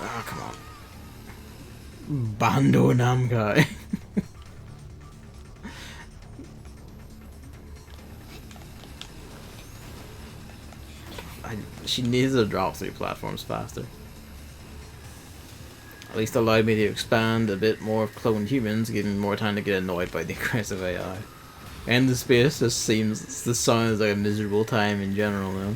Oh, come on. Bando Namkai. She needs to drop through platforms faster. At least allowed me to expand a bit more of cloned humans, giving me more time to get annoyed by the aggressive AI. And the space just seems, this sounds like a miserable time in general now.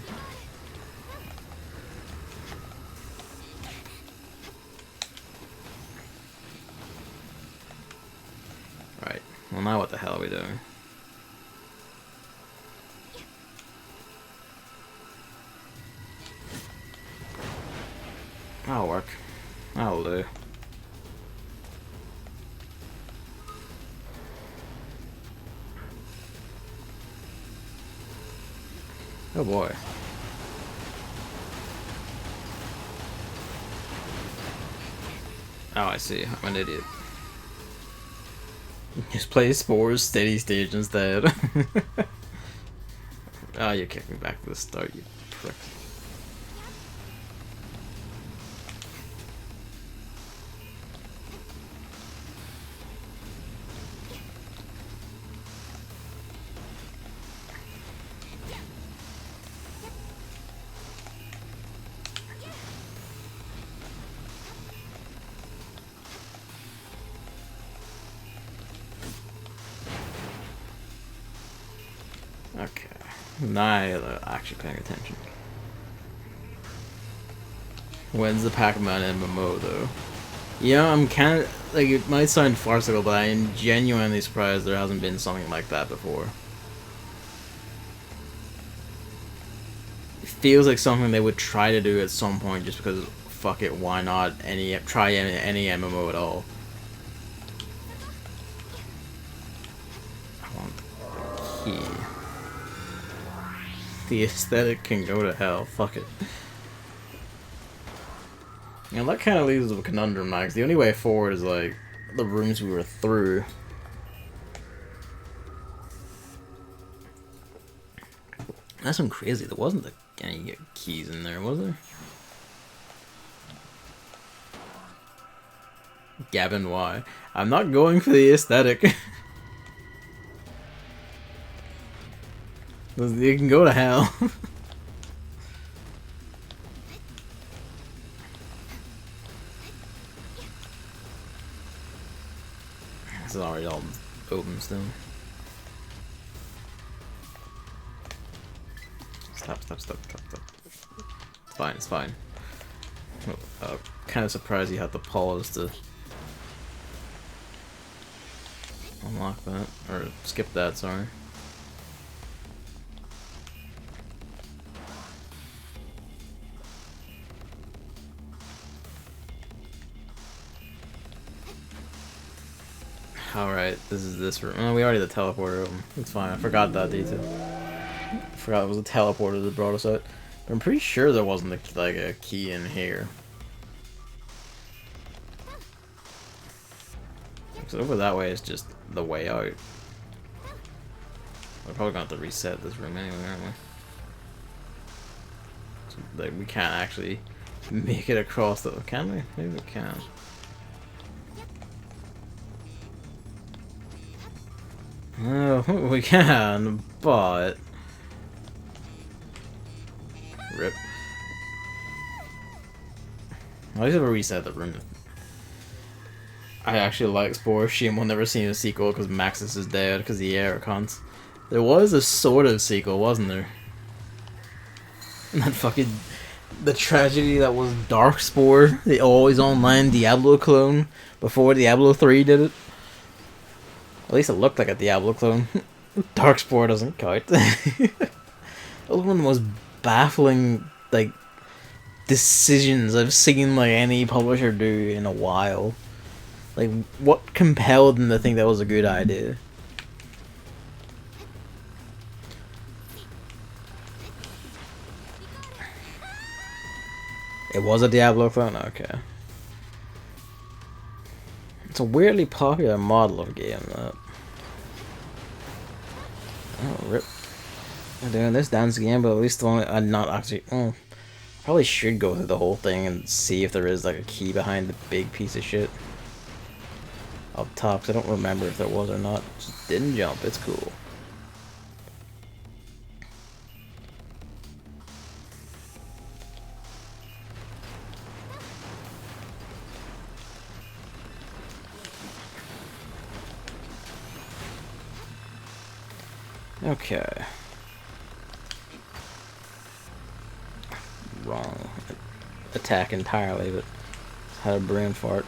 Right, well now what the hell are we doing? That'll work. That'll do. Oh boy. Oh, I see. I'm an idiot. Just play Spores steady stage instead. Oh, you kicked me back to the start, you prick. Okay, now I'm actually paying attention. When's the Pac-Man MMO though? Yeah, I'm kind of, like, it might sound farcical, but I am genuinely surprised there hasn't been something like that before. It feels like something they would try to do at some point just because, fuck it, why not try any MMO at all. I want the key. The aesthetic can go to hell, fuck it. You know, that kind of leaves us with a conundrum now, because the only way forward is, like, the rooms we were through. That's some crazy. There wasn't any keys in there, was there? Gavin, why? I'm not going for the aesthetic. You can go to hell. It's already all open still. Stop. It's fine, it's fine. Kind of surprised you had to pause to unlock that. Or skip that, sorry. Alright, this is this room. Oh, we already had the teleporter open. It's fine, I forgot that detail. I forgot it was a teleporter that brought us out. But I'm pretty sure there wasn't like a key in here. So over that way is just the way out. We're probably going to have to reset this room anyway, aren't we? So, like, we can't actually make it across the... Can we? Maybe we can. Oh, we can, but... Rip. At least if we reset the room. I actually like Spore. Shame we'll never see a sequel because Maxis is dead because the air cons. There was a sort of sequel, wasn't there? That fucking... The tragedy that was Darkspore, the always online Diablo clone, before Diablo 3 did it. At least it looked like a Diablo clone. Darkspore doesn't count. That was one of the most baffling, like, decisions I've seen, like, any publisher do in a while. Like, what compelled them to think that was a good idea? It was a Diablo clone? Okay. It's a weirdly popular model of game, that. Oh, rip. I'm doing this dance again, but at least the one I'm not actually... Oh, probably should go through the whole thing and see if there is, like, a key behind the big piece of shit. Up top, 'cause I don't remember if there was or not. Just didn't jump, it's cool. Okay. Wrong attack entirely, but had a brain fart.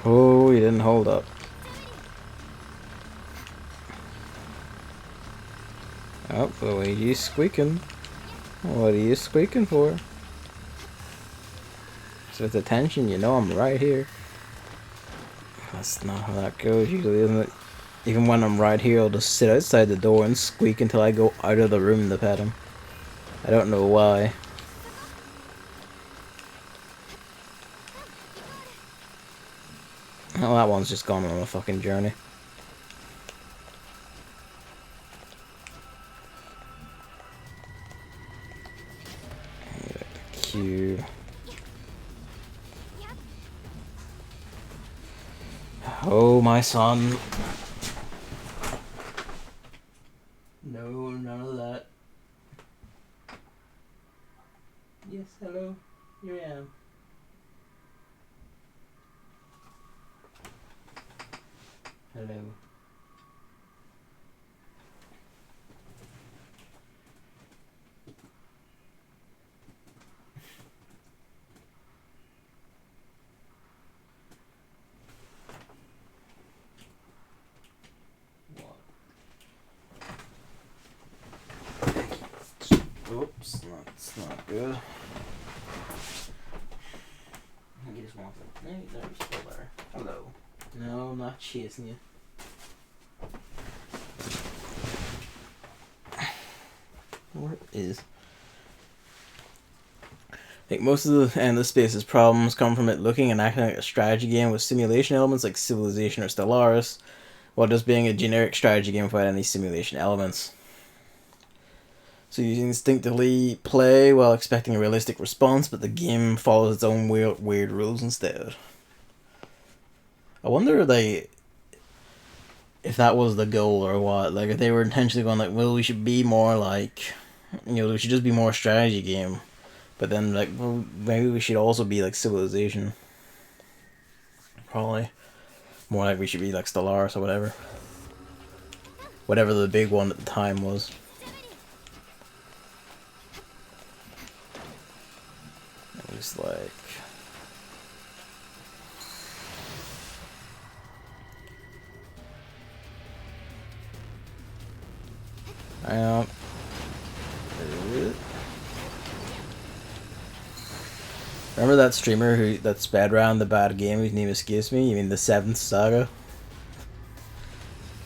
Oh, you didn't hold up. Oh, what are you squeaking? What are you squeaking for? So with attention, you know I'm right here. That's not how that goes usually, isn't it? Even when I'm right here, I'll just sit outside the door and squeak until I go out of the room to pet him. I don't know why. Oh, that one's just gone on a fucking journey. Q. Oh, my son. No, none of that. Yes, hello. Here I am. Hello. Oops, that's not good. You just want to... No, you're still there. Hello. No, I'm not chasing you. Where is... I think most of the endless space's problems come from it looking and acting like a strategy game with simulation elements like Civilization or Stellaris, while just being a generic strategy game without any simulation elements. So you instinctively play while expecting a realistic response, but the game follows its own weird rules instead. I wonder if that was the goal or what. Like if they were intentionally going like, well, we should be more like, we should just be more strategy game. But then like, well, maybe we should also be like Civilization. Probably more like we should be like Stellaris or whatever. Whatever the big one at the time was. It was like. I know. Remember that streamer that sped around the bad game whose name escapes me? You mean the 7th Saga?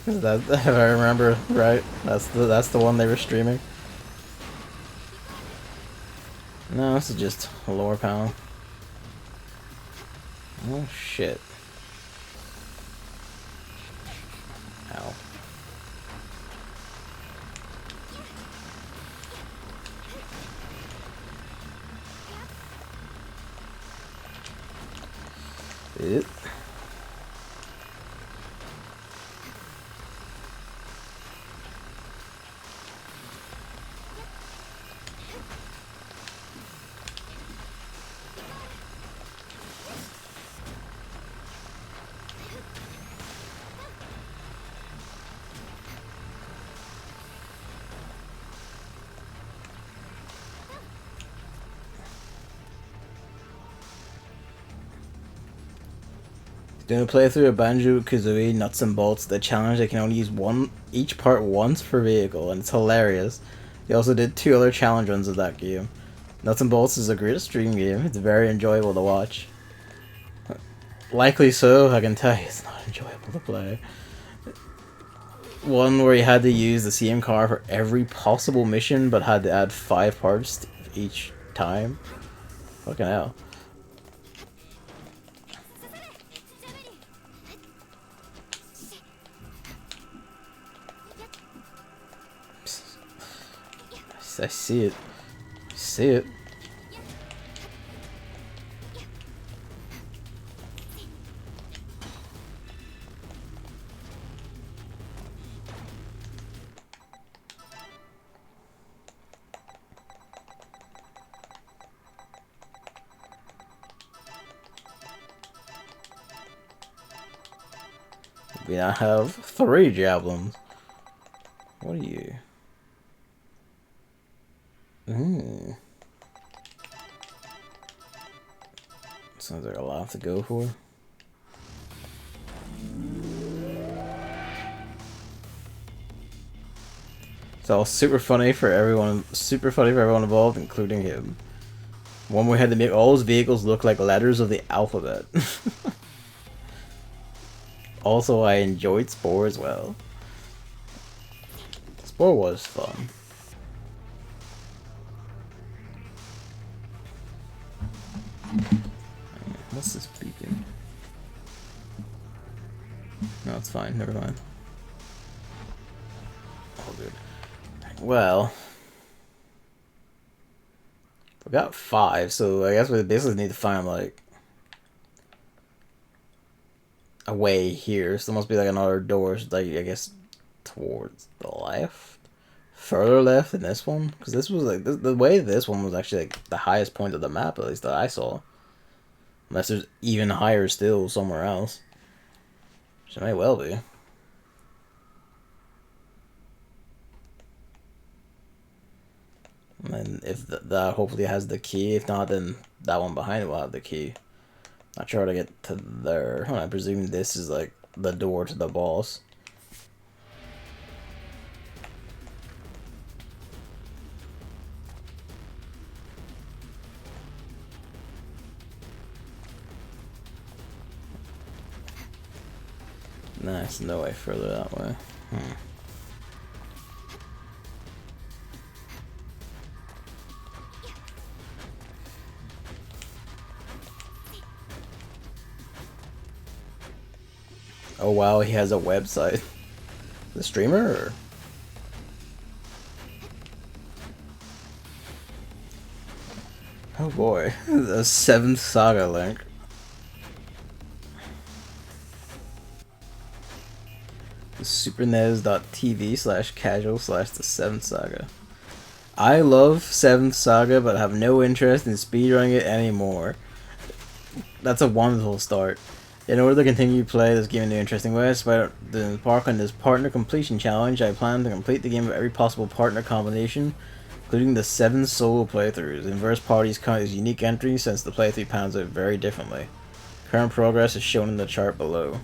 That, if I remember right, that's the one they were streaming. No, this is just a lore panel. Oh shit. Ow. It. Doing a playthrough of Banjo-Kazooie Nuts and Bolts, the challenge they can only use each part once per vehicle, and it's hilarious. They also did 2 other challenge runs of that game. Nuts and Bolts is a great stream game. It's very enjoyable to watch. Likely so, I can tell you it's not enjoyable to play. One where you had to use the same car for every possible mission, but had to add 5 parts each time. Fucking hell. I see it. I see it. We now have 3 javelins. What are you? Sounds like a lot to go for. It's all super funny for everyone. Super funny for everyone involved, including him. One we had to make all his vehicles look like letters of the alphabet. Also, I enjoyed Spore as well. Spore was fun. What's this beacon? No, it's fine. Never mind. All good. Well, we got 5, so I guess we basically need to find like a way here. So there must be like another door, like I guess towards the left, further left than this one, because this was like the way this one was actually like the highest point of the map, at least that I saw. Unless there's even higher still somewhere else. Which it may well be. And then if that hopefully has the key. If not, then that one behind it will have the key. Not sure how to get to there. I presume this is like the door to the boss. Nice, no way further that way. Oh wow, he has a website. The streamer? Or? boy, the 7th Saga link. SuperNES.TV/casual/the 7th Saga. I love 7th Saga, but have no interest in speedrunning it anymore. That's a wonderful start. In order to continue to play this game in an interesting way, despite the embark on this partner completion challenge, I plan to complete the game with every possible partner combination, including the 7 solo playthroughs. Inverse parties count as unique entries since the playthrough pans out very differently. Current progress is shown in the chart below.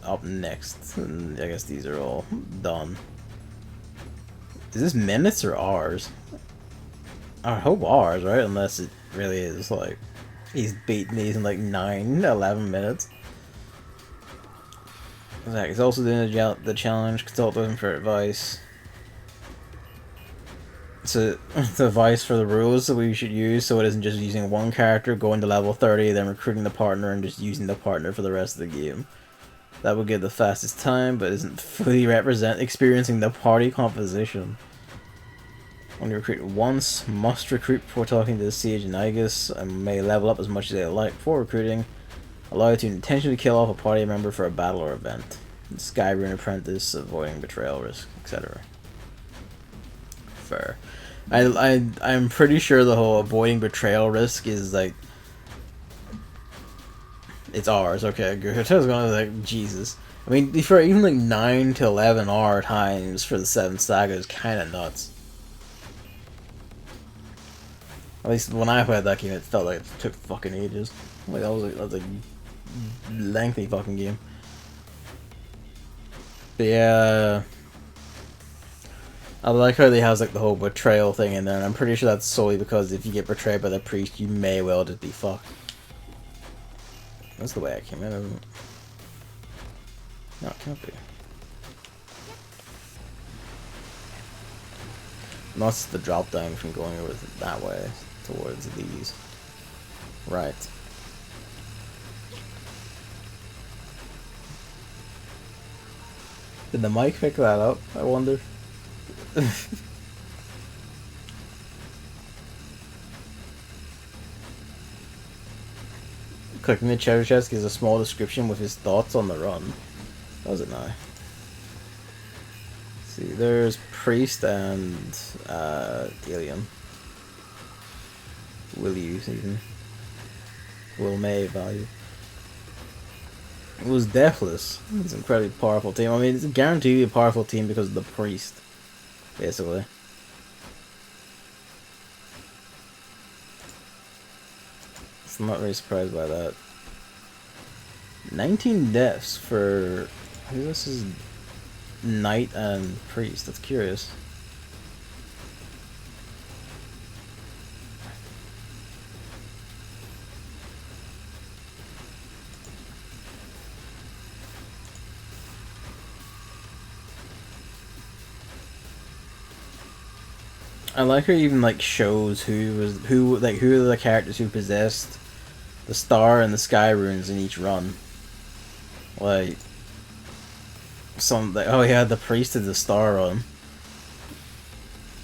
Up next, and I guess these are all done. Is this minutes or hours? I hope hours, right? Unless it really is like he's beating these in like 9-11 minutes. Zach is also doing the challenge. Consult with him for advice. It's advice for the rules that we should use, so it isn't just using one character, going to level 30, then recruiting the partner, and just using the partner for the rest of the game. That would give the fastest time, but isn't fully experiencing the party composition. Only recruit once, must recruit before talking to the Siege and Igus, and may level up as much as they like before recruiting. Allow you to intentionally kill off a party member for a battle or event. Skyrune Apprentice, avoiding betrayal risk, etc. Fair. I'm pretty sure the whole avoiding betrayal risk is like it's ours. Okay, good. I was going like Jesus. I mean, for even like 9 to 11 hour times for the 7th Saga is kind of nuts. At least when I played that game, it felt like it took fucking ages. Like that was a lengthy fucking game. But yeah, I like how they have like the whole betrayal thing in there, and I'm pretty sure that's solely because if you get betrayed by the priest, you may well just be fucked. That's the way I came in, isn't it? No, it can't be. Unless the drop down from going over that way towards these. Right. Did the mic pick that up? I wonder. Clicking the treasure chest gives a small description with his thoughts on the run. Does it now? See, there's Priest and Alien. Will use even. Will may value. It was Deathless. It's an incredibly powerful team. I mean, it's guaranteed a powerful team because of the Priest, basically. So I'm not really surprised by that. 19 deaths for... I think this is Knight and Priest. That's curious. I like how it even like shows who are the characters who possessed the star and the sky runes in each run. Like oh yeah, the priest did the star run.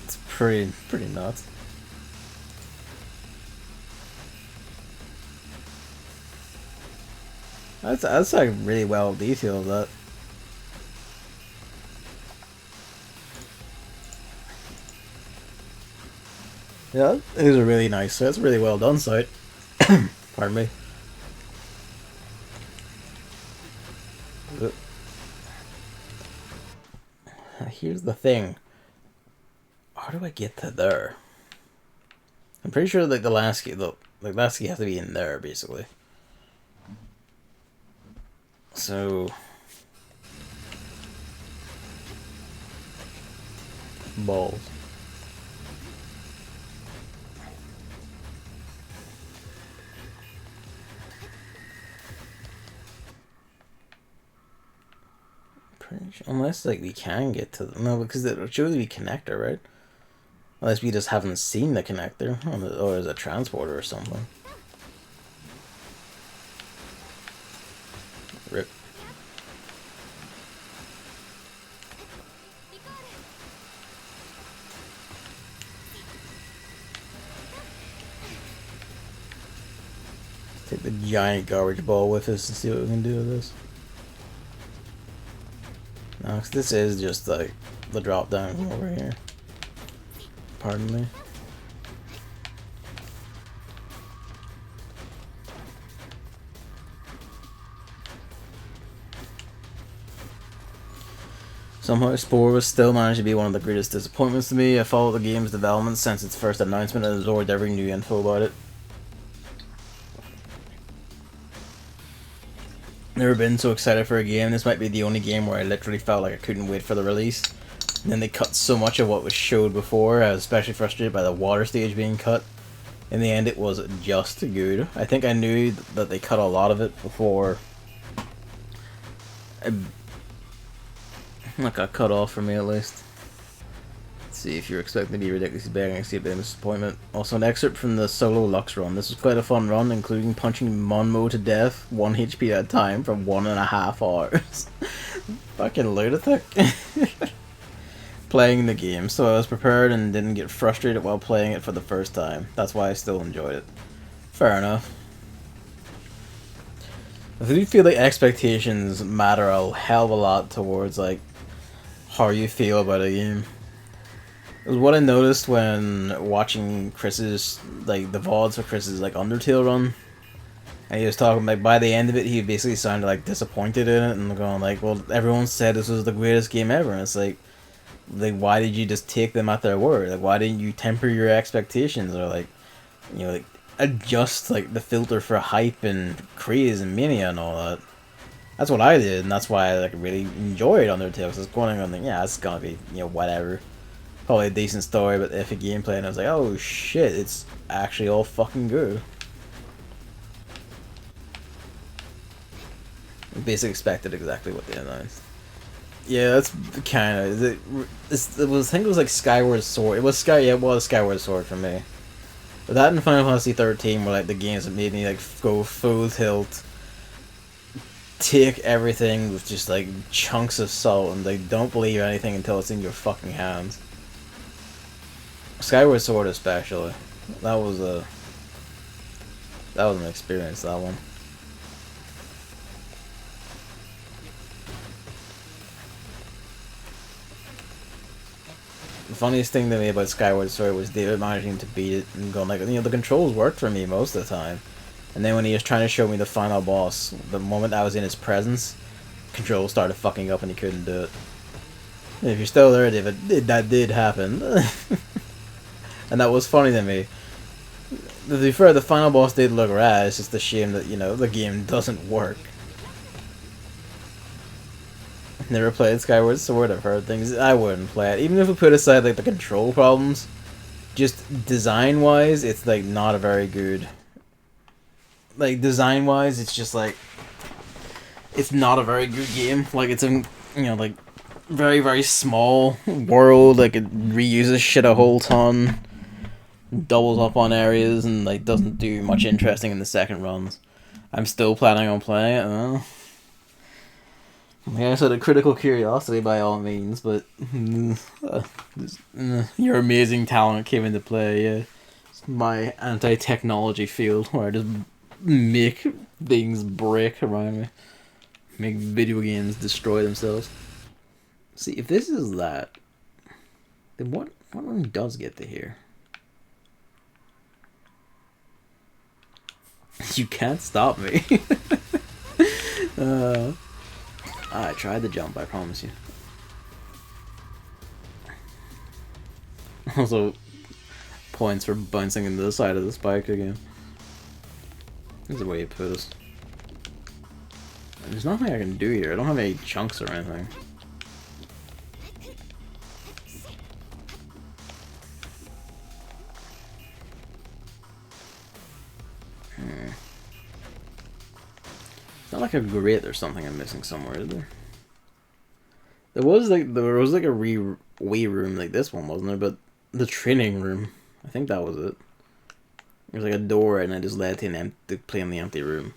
It's pretty nuts. That's like really well detailed. That. Yeah, these are really nice. So it's really well done, sight. Pardon me. Here's the thing. How do I get to there? I'm pretty sure like the last key has to be in there, basically. So balls. Unless like we can get to no, because it would surely be connector, right? Unless we just haven't seen the connector, or as a transporter or something. Rip. Take the giant garbage ball with us and see what we can do with this. No, 'cause this is just like the drop down from over here. Pardon me. Somehow Spore was still managed to be one of the greatest disappointments to me. I followed the game's development since its first announcement and absorbed every new info about it. Never been so excited for a game. This might be the only game where I literally felt like I couldn't wait for the release. And then they cut so much of what was showed before. I was especially frustrated by the water stage being cut. In the end, it was just good. I think I knew that they cut a lot of it before it got cut off for me, at least. Let's see, if you're expecting to be ridiculously big, I see a bit of disappointment. Also, an excerpt from the solo Lux run. This was quite a fun run, including punching Monmo to death, 1 HP at a time, for 1.5 hours. Fucking lunatic. Playing the game, so I was prepared and didn't get frustrated while playing it for the first time. That's why I still enjoyed it. Fair enough. I do feel like expectations matter a hell of a lot towards like how you feel about a game. It was what I noticed when watching Chris's, like, the VODs for Chris's, like, Undertale run. And he was talking, like, by the end of it, he basically sounded, like, disappointed in it. And going, like, well, everyone said this was the greatest game ever. And it's like, why did you just take them at their word? Like, why didn't you temper your expectations? Or, like, you know, like, adjust, like, the filter for hype and craze and mania and all that. That's what I did, and that's why I, like, really enjoyed Undertale. Because it's going on, like, yeah, it's gonna be, you know, whatever. Probably a decent story, but epic gameplay, and I was like, oh shit, it's actually all fucking good. I basically expected exactly what they announced. Yeah, that's kind of it. I think it was like Skyward Sword. It was Skyward Sword for me. But that and Final Fantasy 13 were like the games that made me like go full tilt, take everything with just like chunks of salt, and like don't believe anything until it's in your fucking hands. Skyward Sword especially. That was an experience, that one. The funniest thing to me about Skyward Sword was David managing to beat it and going like, you know, the controls worked for me most of the time. And then when he was trying to show me the final boss, the moment I was in his presence, controls started fucking up and he couldn't do it. And if you're still there, David, that did happen. And that was funny to me. To be fair, the final boss did look rad, it's just a shame that, you know, the game doesn't work. Never played Skyward Sword, I've heard things. I wouldn't play it. Even if we put aside, like, the control problems, just design-wise, it's, like, not a very good... Like, design-wise, it's just, like... It's not a very good game. Like, it's a, you know, like, very, very small world. Like, it reuses shit a whole ton. Doubles up on areas, and, like, doesn't do much interesting in the second runs. I'm still planning on playing it, yeah, so the critical curiosity by all means, but your amazing talent came into play. Yeah, it's my anti-technology field where I just make things break around me, make video games destroy themselves. See, if this is that, then what one does get to hear? You can't stop me. I tried the jump, I promise you. Also, points for bouncing into the side of the spike again. This is the way you put this. There's nothing I can do here. I don't have any chunks or anything. It's not like a grate or something I'm missing somewhere, is there? There was like a wee room like this one, wasn't there? But the training room, I think that was it. There's like a door, and I just led to play in the empty room.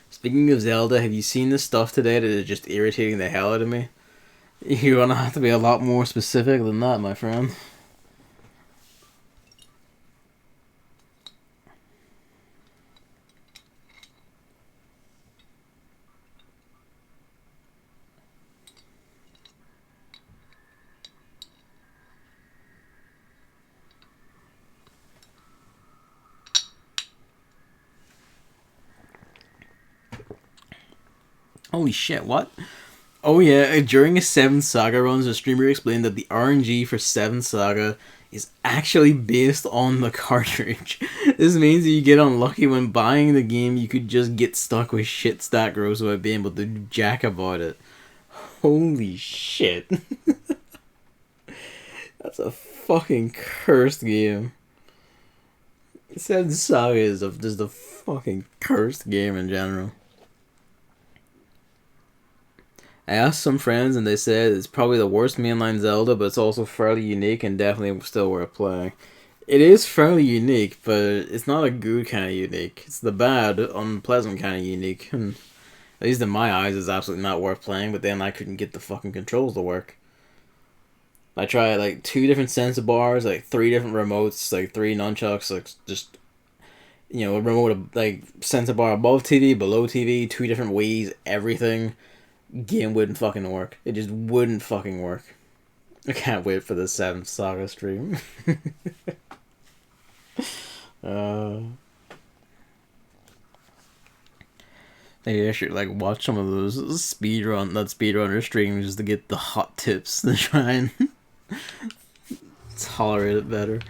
Speaking of Zelda, have you seen the stuff today that is just irritating the hell out of me? You're gonna have to be a lot more specific than that, my friend. Holy shit, what? Oh yeah, during a 7 Saga runs, a streamer explained that the RNG for 7 Saga is actually based on the cartridge. This means that you get unlucky when buying the game, you could just get stuck with shit stack rows without being able to do jack about it. Holy shit. That's a fucking cursed game. 7 Saga is just a fucking cursed game in general. I asked some friends and they said it's probably the worst mainline Zelda, but it's also fairly unique and definitely still worth playing. It is fairly unique, but it's not a good kind of unique. It's the bad, unpleasant kind of unique. And at least in my eyes, it's absolutely not worth playing, but then I couldn't get the fucking controls to work. I tried like 2 different sensor bars, like 3 different remotes, like 3 nunchucks, like just, you know, a remote, like sensor bar above TV, below TV, 2 different Wii's, everything. Game wouldn't fucking work. It just wouldn't fucking work. I can't wait for the 7th Saga stream. uh, Maybe I should like watch some of those speedrunner streams just to get the hot tips to try and tolerate it better.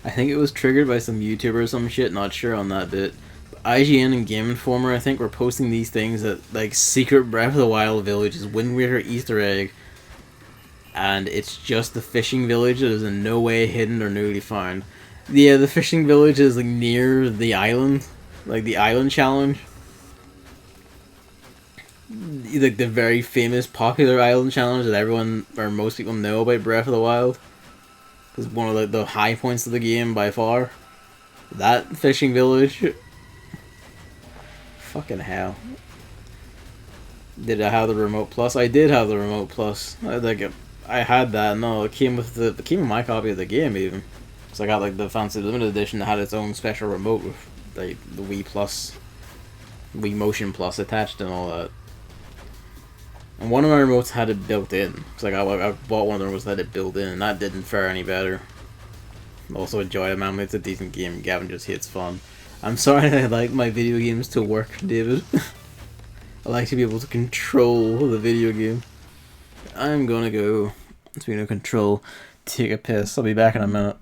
I think it was triggered by some YouTuber or some shit, not sure on that bit. But IGN and Game Informer, I think, were posting these things that, like, Secret Breath of the Wild Village is Wind Waker Easter egg, and it's just the fishing village that is in no way hidden or newly found. Yeah, the fishing village is, like, near the island, like, the island challenge. Like, the very famous, popular island challenge that everyone, or most people know about Breath of the Wild. Is one of the high points of the game by far. That fishing village. Fucking hell. Did I have the remote plus? I did have the remote plus. I had that. No, it came with my copy of the game even. So I got like the fancy limited edition that had its own special remote with like the Wii Plus, Wii Motion Plus attached and all that. And one of my remotes had it built in. So like I bought one of the remotes that had it built in, and that didn't fare any better. Also enjoy it, man. It's a decent game. Gavin just hits fun. I'm sorry that I like my video games to work, David. I like to be able to control the video game. I'm gonna go, speaking of control, take a piss. I'll be back in a minute.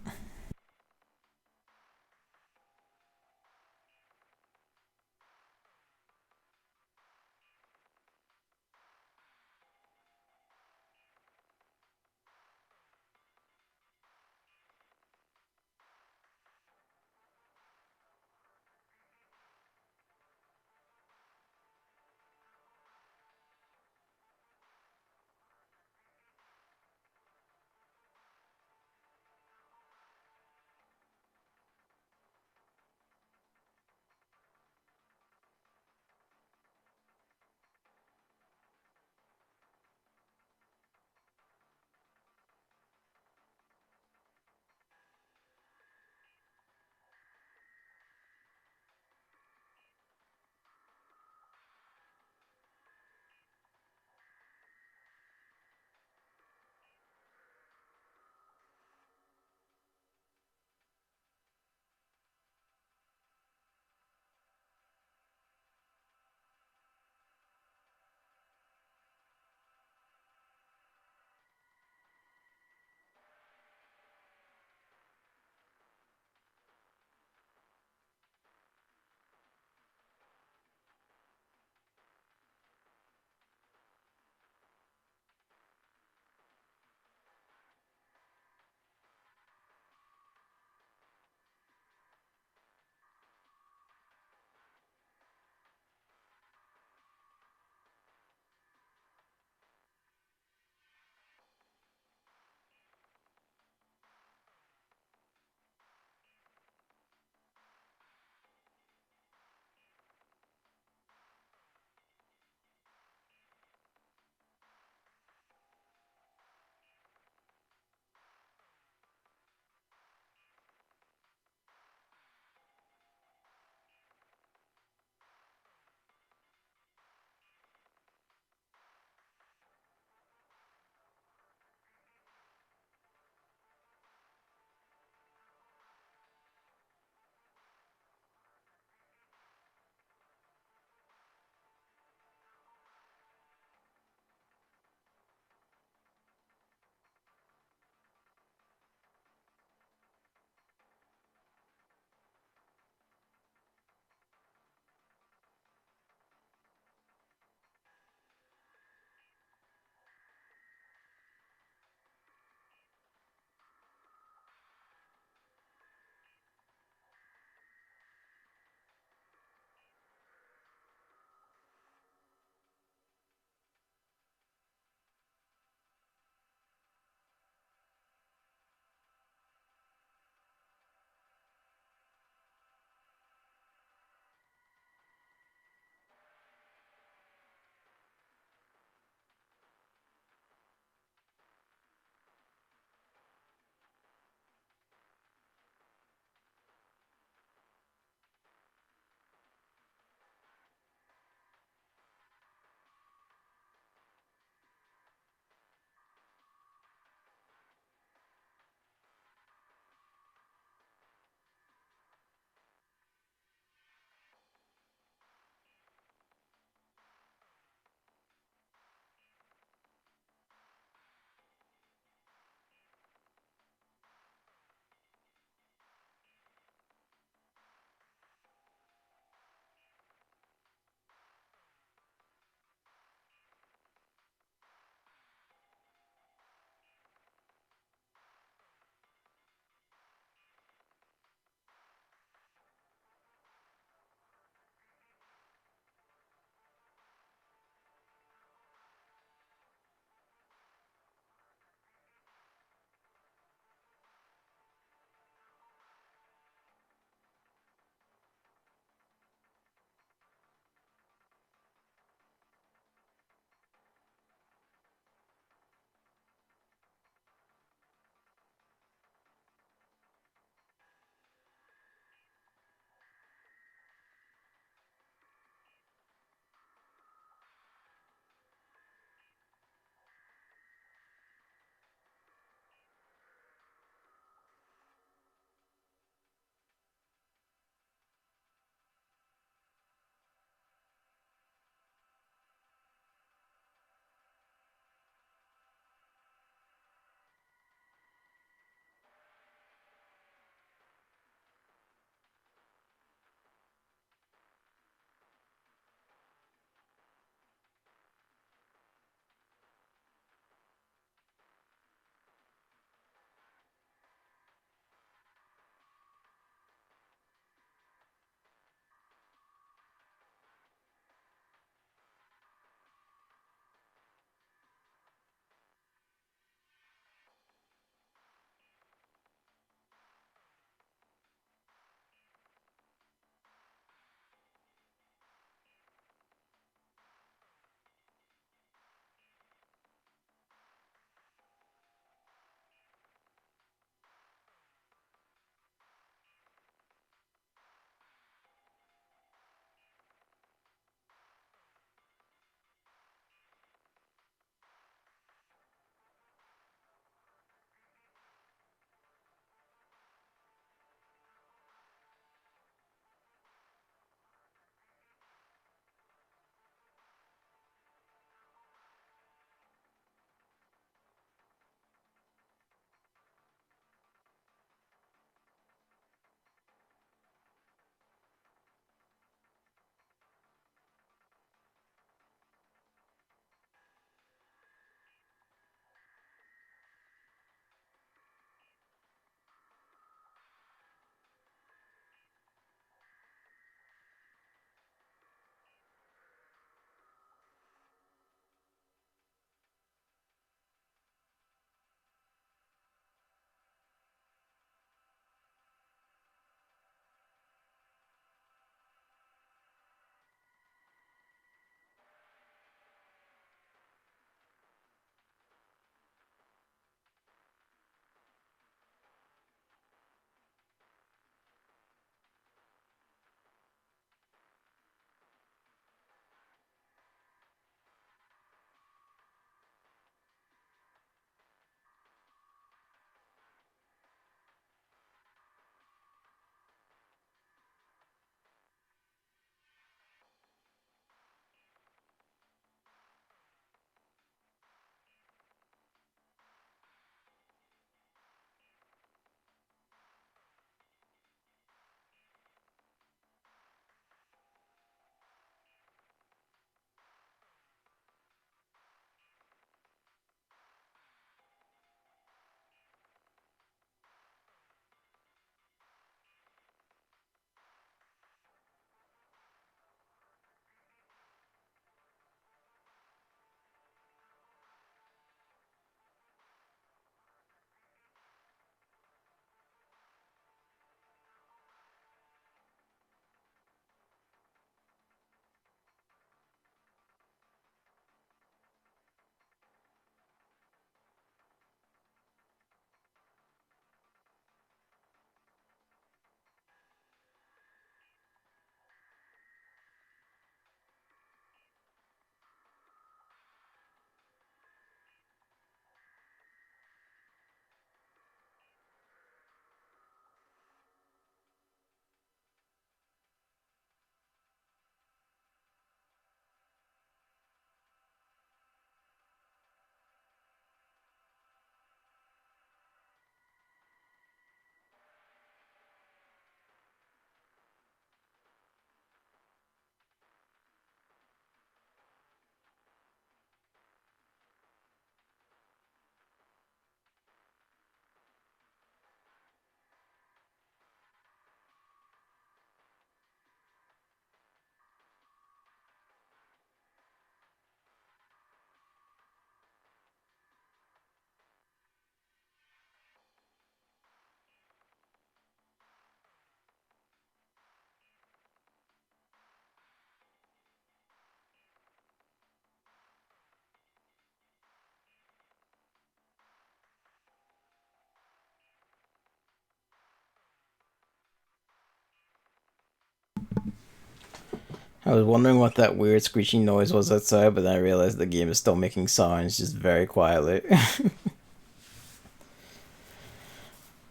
I was wondering what that weird screeching noise was outside, but then I realized the game is still making sounds just very quietly.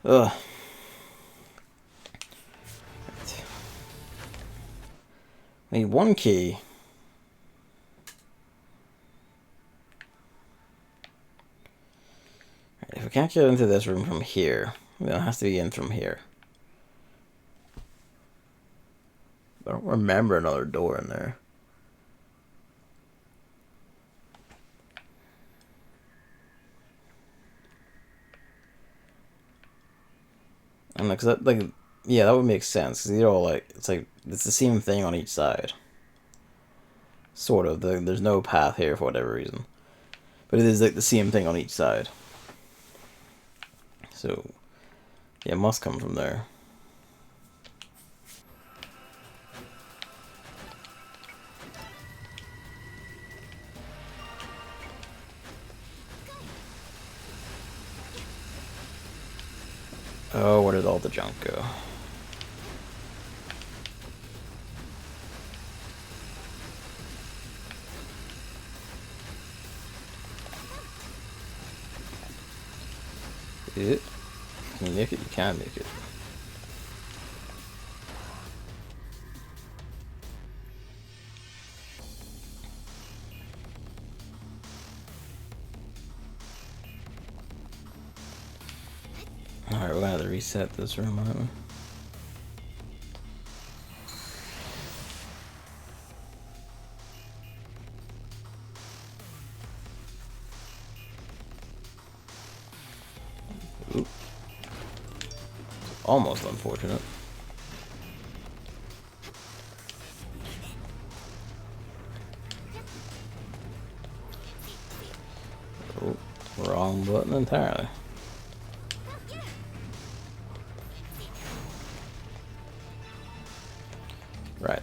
Ugh. I need one key. If we can't get into this room from here, then it has to be in from here. I don't remember another door in there. And like, that, like, yeah, that would make sense. Cause they're all like, it's the same thing on each side. Sort of. There's no path here for whatever reason, but it is like the same thing on each side. So, yeah, it must come from there. Oh, where did all the junk go? Can you make it? You can make it. Alright, we're gonna have to reset this room, aren't we? Oop. Almost unfortunate. Oh, wrong button entirely. Right.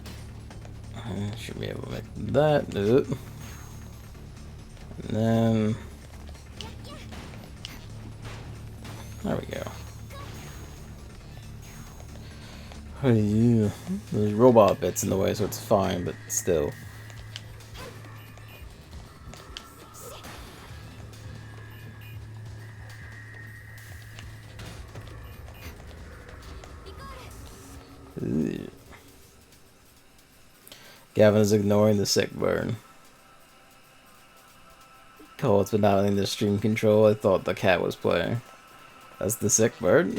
Should be able to make that. And then... there we go. Oh, yeah. There's robot bits in the way, so it's fine, but still. Gavin is ignoring the sick burn. Cole's been having the stream control. I thought the cat was playing. That's the sick bird.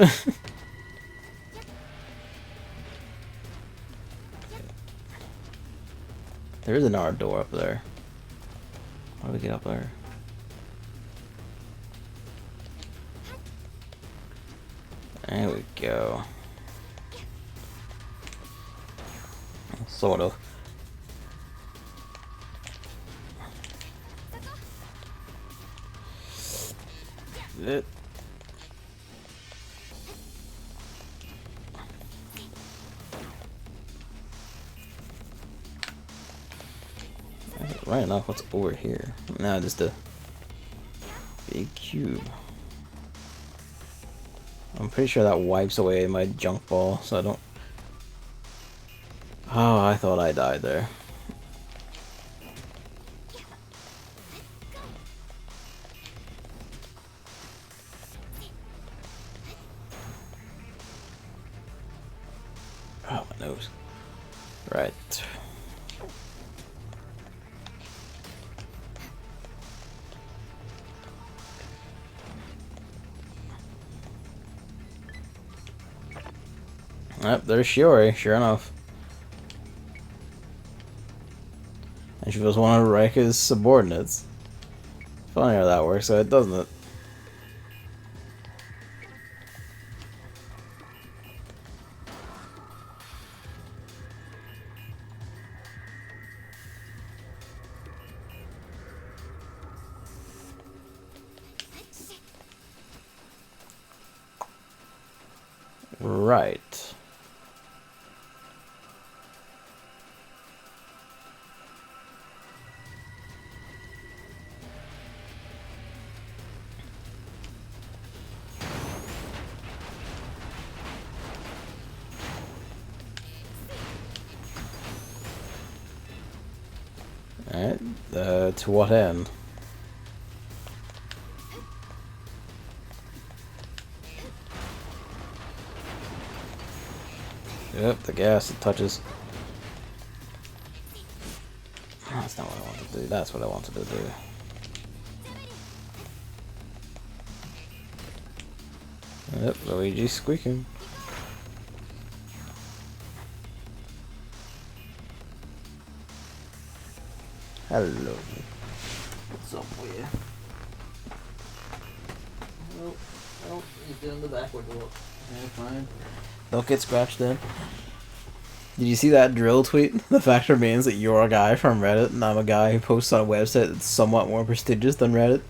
There's an R door up there. How do we get up there? There we go. Sort of. It. Right enough, what's over here? Now just a big cube. I'm pretty sure that wipes away my junk ball, so I don't... oh, I thought I died there. Oh, my nose. Right. Yep, there's Shiori, sure enough. And she was one of Reika's subordinates. Funny how that works out, doesn't it? Right. Alright, to what end? Yep, the gas, it touches. That's not what I wanted to do, that's what I wanted to do. Yep, Luigi's squeaking. Hello. What's up with you? Oh, he's doing the backward walk. Yeah, fine. Don't get scratched in. Did you see that drill tweet? The fact remains that you're a guy from Reddit and I'm a guy who posts on a website that's somewhat more prestigious than Reddit.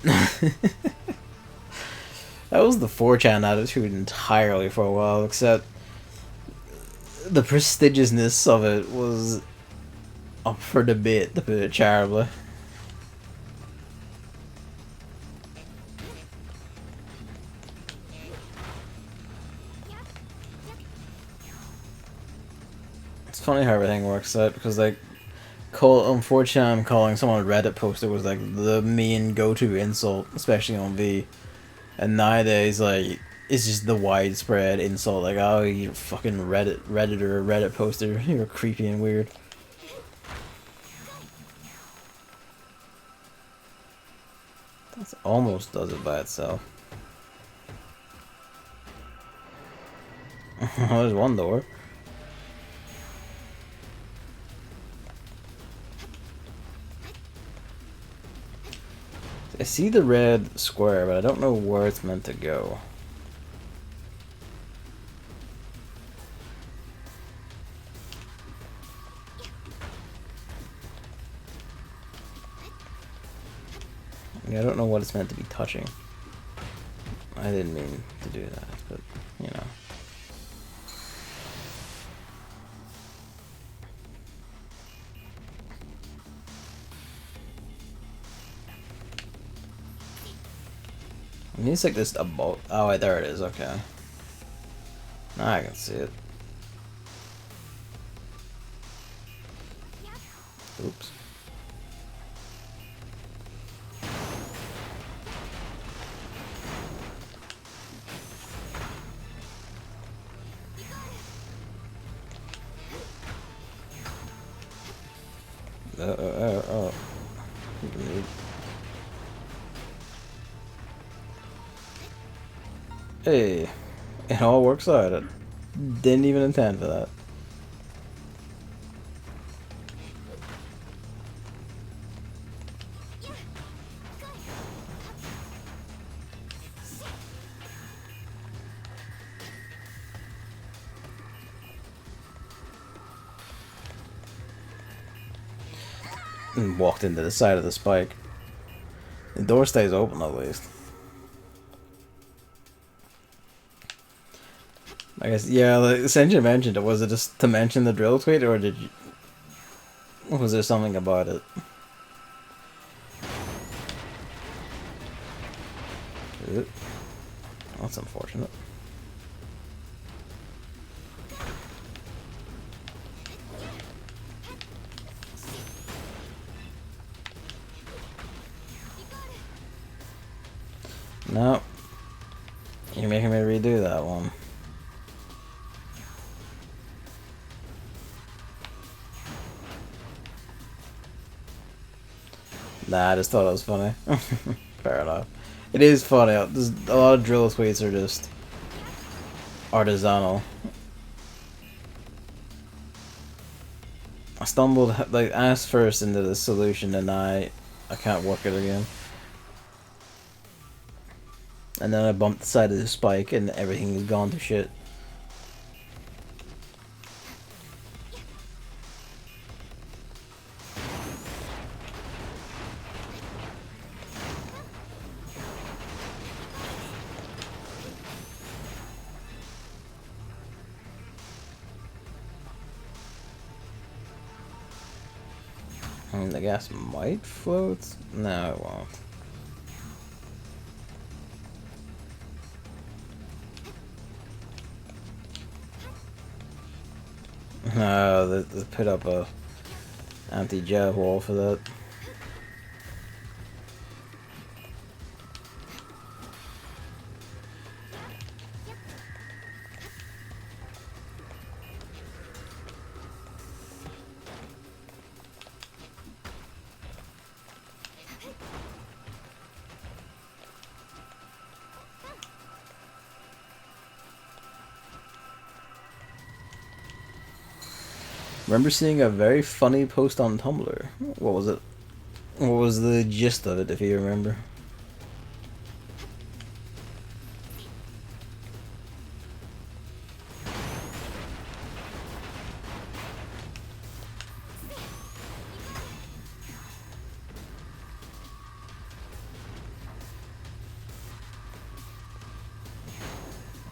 That was the 4chan attitude entirely for a while, except the prestigiousness of it was up for debate, to put it charitably. It's funny how everything works out, because like, on 4chan, calling someone a Reddit poster was like the main go-to insult, especially on V. And nowadays, like, it's just the widespread insult, like, oh, you fucking Redditor, Reddit poster, you're creepy and weird. That almost does it by itself. There's one door. I see the red square, but I don't know where it's meant to go. I don't know what it's meant to be touching. I didn't mean to do that, but, you know. It needs like this above. Oh wait, there it is. Okay. Now I can see it. Oops. Oh. Hey, it all works out. I didn't even intend for that. And walked into the side of the spike. The door stays open at least. I guess, yeah, like, since you mentioned it, was it just to mention the drill tweet, or did you... was there something about it? That's unfortunate. No. You're making me redo that one. Nah, I just thought it was funny. Fair enough. It is funny. There's a lot of drill tweets are just artisanal. I stumbled, like, ass first into the solution and I can't work it again. And then I bumped the side of the spike and everything is gone to shit. I mean, the gas might float? No, it won't. No, they put up a anti-jet wall for that. Remember seeing a very funny post on Tumblr. What was it? What was the gist of it, if you remember?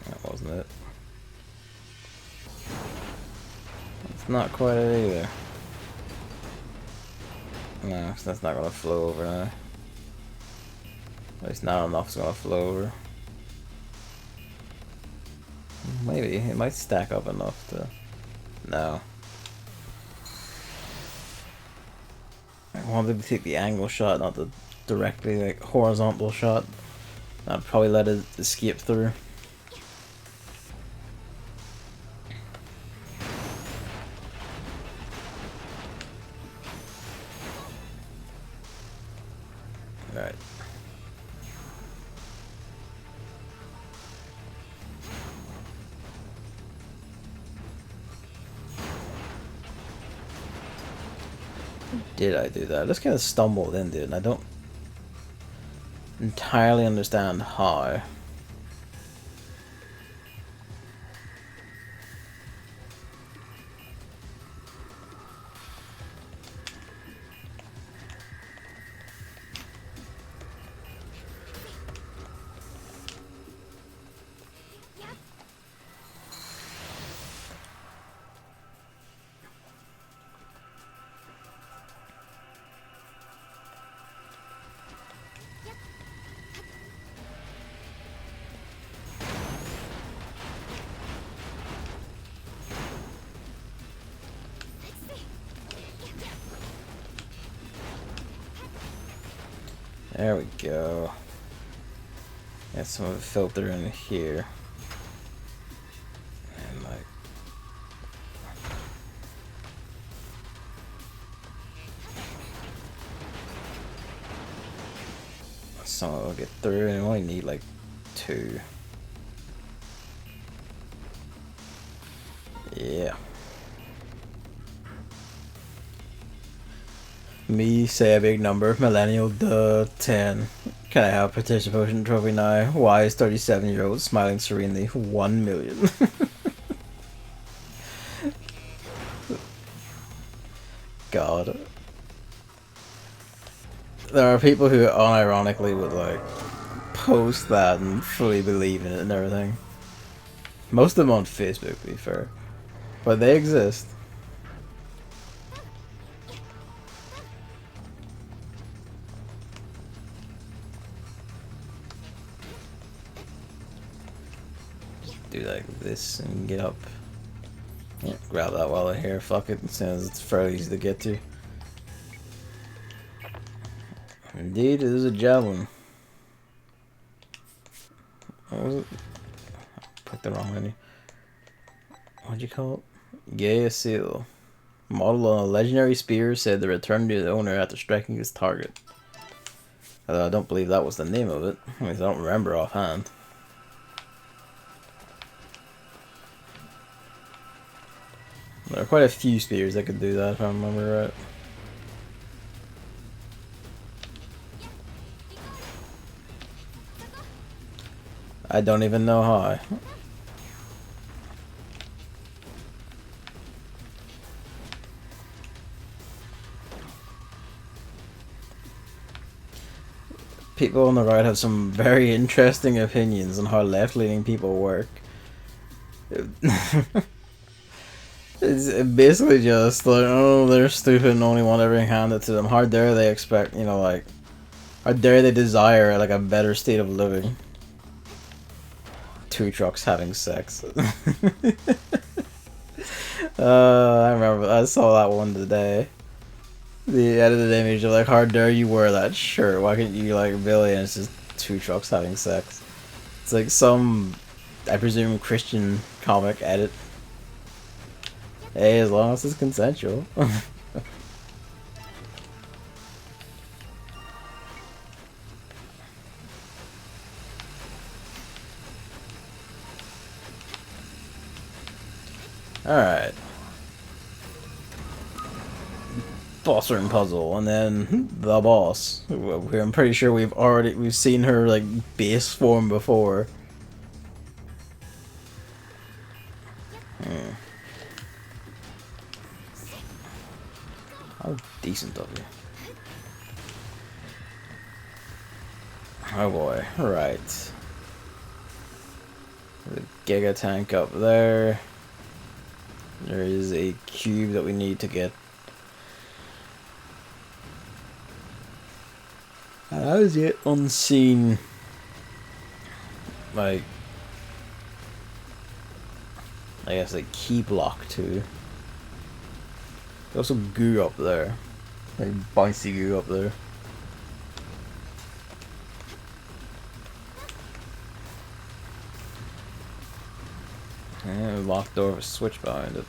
That wasn't it. It's not quite it either. No, that's not gonna flow over now. At least not enough's gonna flow over. Maybe it might stack up enough to. No. I wanted to take the angle shot, not the directly like horizontal shot. I'd probably let it escape through. Alright. Did I do that? I just kind of stumbled into it, and I don't entirely understand how. There we go. Got some of the filter in here. And like some of it will get through, and we only need like 2. Yeah. Me, say a big number, millennial, duh, 10. Can I have participation trophy now? Why is 37-year-old smiling serenely? 1 million. God. There are people who unironically would like post that and fully believe in it and everything. Most of them on Facebook, to be fair. But they exist. Do like this and get up. Yeah, grab that while I'm here. Fuck it, since it's fairly easy to get to. Indeed, it is a javelin. What was it? Put the wrong menu. What'd you call it? Giga seal. Model on a legendary spear said to return to the owner after striking his target. Although I don't believe that was the name of it. At least I don't remember offhand. There are quite a few spears that could do that if I remember right. I don't even know how. People on the right have some very interesting opinions on how left-leaning people work. It's basically just like, oh, they're stupid and only want everything handed to them. How dare they expect, you know, like, how dare they desire, like, a better state of living? 2 trucks having sex. I remember, I saw that one today. The edited image of, like, how dare you wear that shirt? Why can't you, like, Billy, and it's just 2 trucks having sex. It's like some, I presume, Christian comic edit. Hey, as long as it's consensual. Alright. boss room puzzle, and then the boss. I'm pretty sure we've seen her like base form before. How decent of you. Oh boy, right. The Giga tank up there. There is a cube that we need to get. How is it unseen? Like, I guess like key block too. There's some goo up there. Like bouncy goo up there. And locked door with a switch behind it.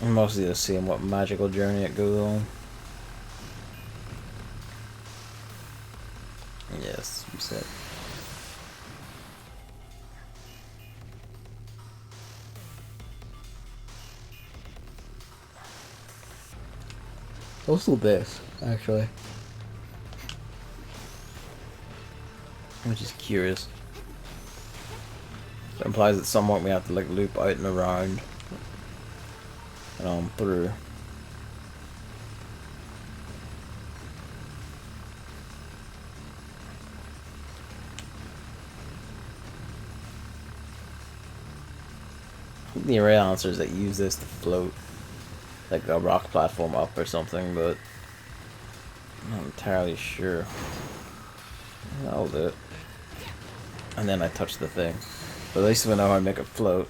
I'm mostly just seeing what magical journey it goes on. Yes, you said. Also this, actually. Which is curious. It implies at some point we have to like loop out and around and on through. The real answer is that use this to float like a rock platform up or something, but I'm not entirely sure. That'll do it. And then I touch the thing. But at least we know how to make it float.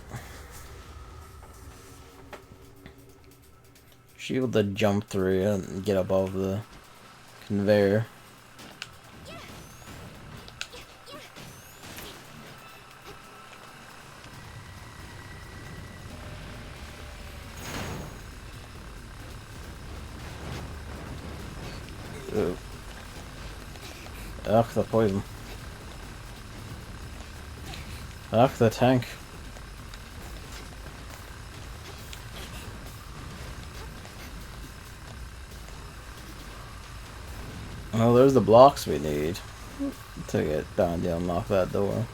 She able to jump through and get above the conveyor. Ooh. Ugh, the poison. Ugh, the tank. Oh, there's the blocks we need to get down to unlock that door.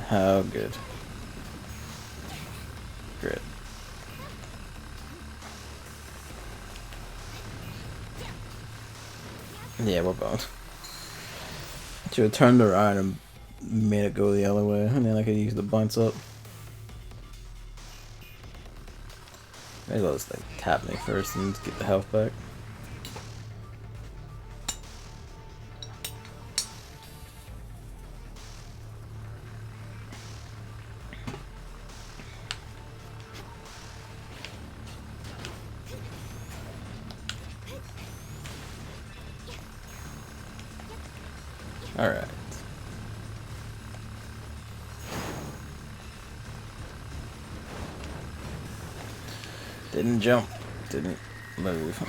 How good. Great. Yeah, we're boned. Should have turned around and made it go the other way, and then I could use the bounce up. May as well just like tap me first and get the health back. Alright. Didn't jump. Didn't move.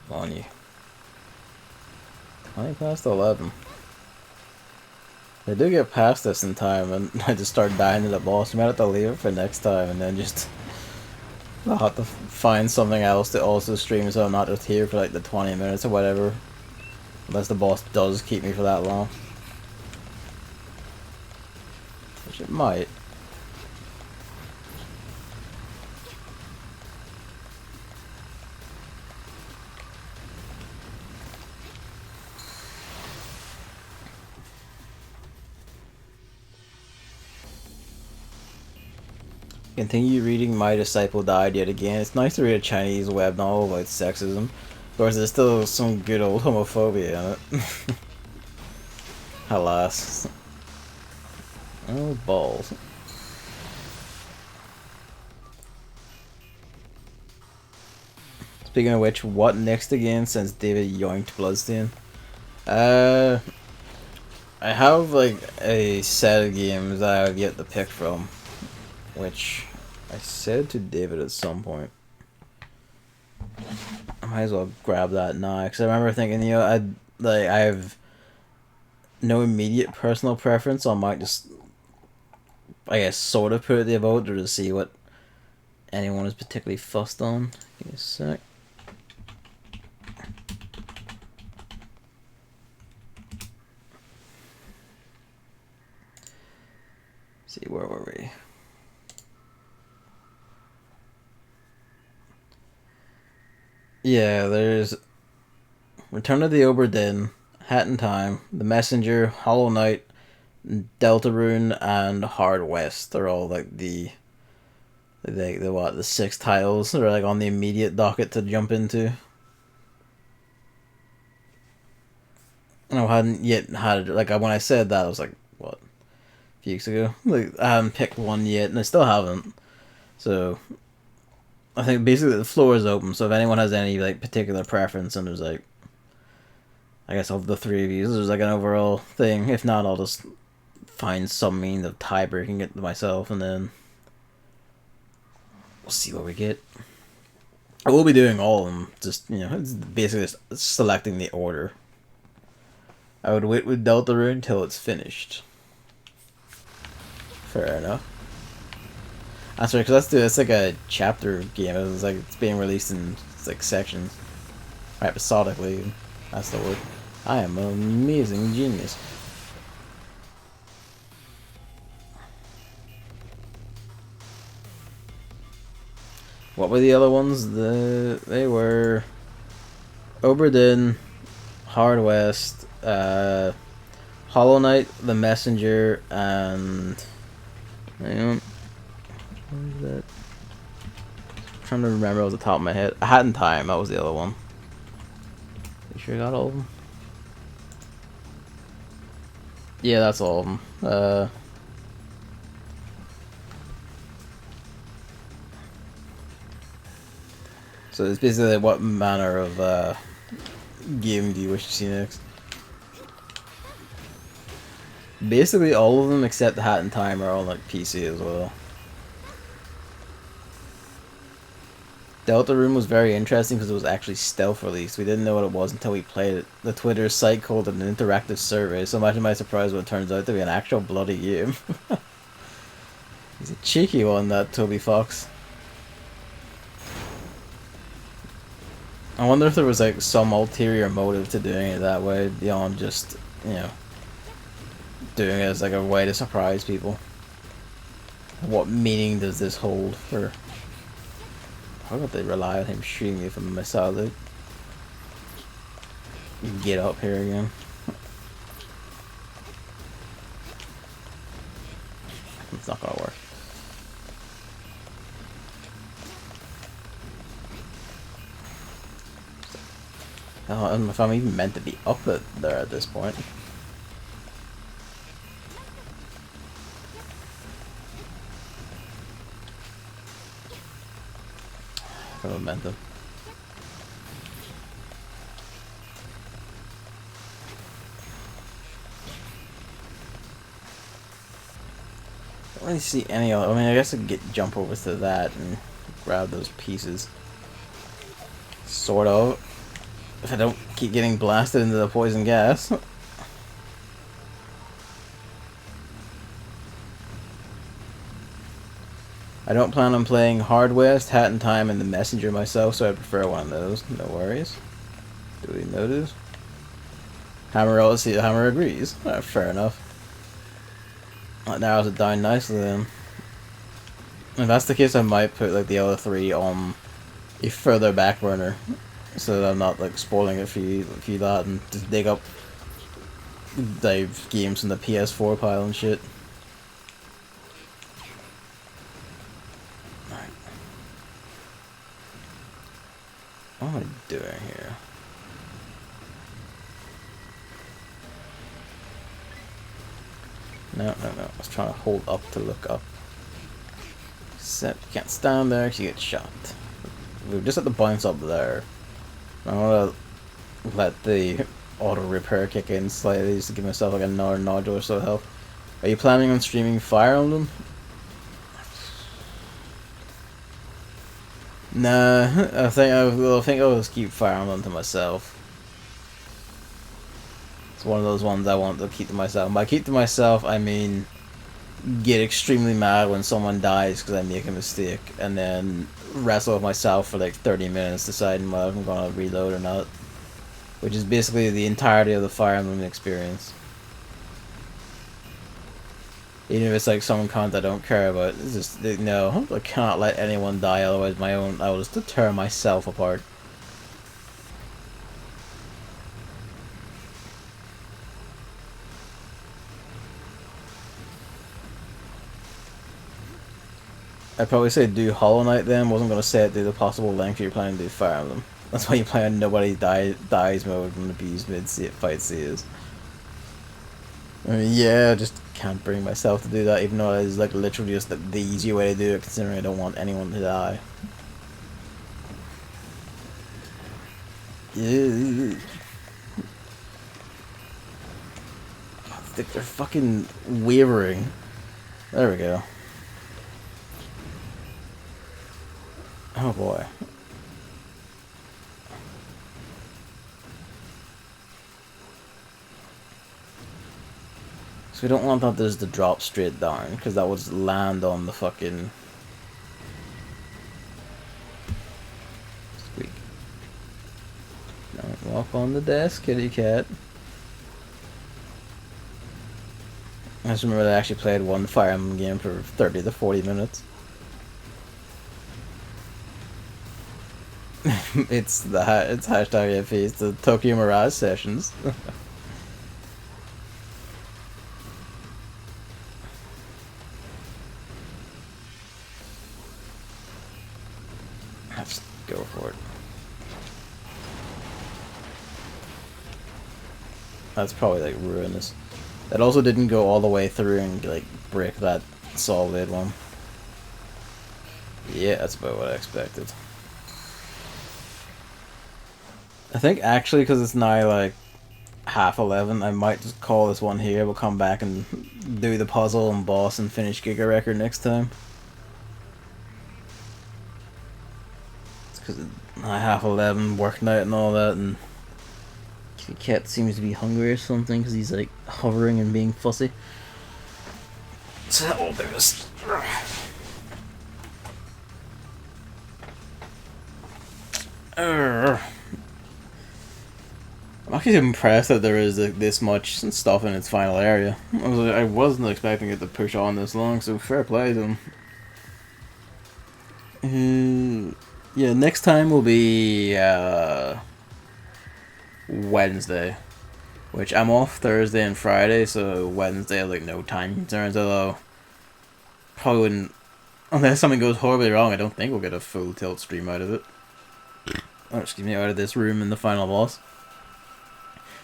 On you. 20 past 11. I do get past this in time and I just start dying to the boss. You might have to leave it for next time and then just I'll have to find something else to also stream so I'm not just here for like the 20 minutes or whatever. Unless the boss does keep me for that long. Which it might. Continue reading My Disciple Died Yet Again. It's nice to read a Chinese web novel about sexism. course, there's still some good old homophobia in it. Alas. Oh, balls. Speaking of which, what next again since David yoinked Bloodstain? I have like a set of games that I have yet to pick from, which I said to David at some point. I might as well grab that now because I remember thinking, you know, I have no immediate personal preference, so I might just, I guess, sort of put it to a vote or to see what anyone is particularly fussed on. Give me a sec. See, where were we? Yeah, there's Return of the Obra Dinn, Hat in Time, The Messenger, Hollow Knight, Deltarune, and Hard West. They're all like the what, the 6 titles that are like on the immediate docket to jump into. And I hadn't yet had it. Like when I said that, I was like, what, a few weeks ago? Like I haven't picked one yet, and I still haven't. So I think basically the floor is open. So if anyone has any like particular preference, and there's like, I guess of the 3 of you, there's like an overall thing. If not, I'll just find some means of tie breaking it myself, and then we'll see what we get. I will be doing all of them. Just, you know, it's basically just selecting the order. I would wait with Deltarune until it's finished. Fair enough. That's right, because it's like a chapter game. It's like it's being released in like sections, episodically. That's the word. I am an amazing genius. What were the other ones? They were Obra Dinn, Hard West, Hollow Knight, The Messenger, and hang on, what is that? I'm trying to remember off the top of my head. Hat in Time, that was the other one. You sure you got all of them? Yeah, that's all of them. So it's basically like, what manner of game do you wish to see next? Basically all of them except the Hat in Time are on like PC as well. Deltarune was very interesting because it was actually stealth released. We didn't know what it was until we played it. The Twitter site called it an interactive survey, so imagine my surprise when it turns out to be an actual bloody game. He's a cheeky one, that Toby Fox. I wonder if there was like some ulterior motive to doing it that way beyond just, you know, doing it as like a way to surprise people. What meaning does this hold for? How about they rely on him shooting me from a missile, dude? Get up here again. It's not gonna work. I don't know if I'm even meant to be up there at this point. Momentum. Don't really see any other. I mean, I guess I could jump over to that and grab those pieces. Sort of. If I don't keep getting blasted into the poison gas. I don't plan on playing Hard West, Hat in Time, and The Messenger myself, so I prefer one of those. No worries. Do we notice? Hammer agrees. Fair enough. That narrows it down nicely then. If that's the case, I might put like the other 3 on a further back burner, so that I'm not like spoiling it for you that and just dig up dive games from the PS4 pile and shit. Alright. What am I doing here? No, no, no. I was trying to hold up to look up. Except you can't stand there because you get shot. We just have to bounce up there. I want to let the auto repair kick in slightly just to give myself like another nodule or so of health. Are you planning on streaming Fire Emblem? Nah, I think I'll just keep Fire Emblem to myself. It's one of those ones I want to keep to myself. By keep to myself, I mean get extremely mad when someone dies because I make a mistake, and then wrestle with myself for like 30 minutes deciding whether I'm going to reload or not. Which is basically the entirety of the Fire Emblem experience. Even if it's like some content I don't care about, it's just, no, I cannot let anyone die, otherwise I will just tear myself apart. I'd probably say do Hollow Knight then, wasn't going to say it due to the possible length you're planning to do Fire Emblem. That's why you play on nobody dies mode when abused mid-fight seas. I mean, yeah, I just can't bring myself to do that, even though it is like literally just the easy way to do it, considering I don't want anyone to die. Yeah. They're fucking wavering. There we go. Oh boy. So we don't want that just to drop straight down, because that would land on the fucking... Squeak. Don't walk on the desk, kitty cat. I just remember I actually played one Fire Emblem game for 30 to 40 minutes. it's hashtag FP, it's the Tokyo Mirage sessions. Let's go for it. That's probably like ruinous. That also didn't go all the way through and like break that solid one. Yeah, that's about what I expected. I think actually because it's now like 11:30, I might just call this one here. We'll come back and do the puzzle and boss and finish Giga Record next time. It's because it's 11:30, work night and all that, and the cat seems to be hungry or something because he's like hovering and being fussy. So that will do this. I'm actually impressed that there is this much stuff in its final area. I wasn't expecting it to push on this long, so fair play to them. Yeah, next time will be Wednesday, which I'm off Thursday and Friday, so Wednesday has like no time concerns, although probably wouldn't, unless something goes horribly wrong, I don't think we'll get a full tilt stream out of it. Or excuse me, out of this room in the final boss.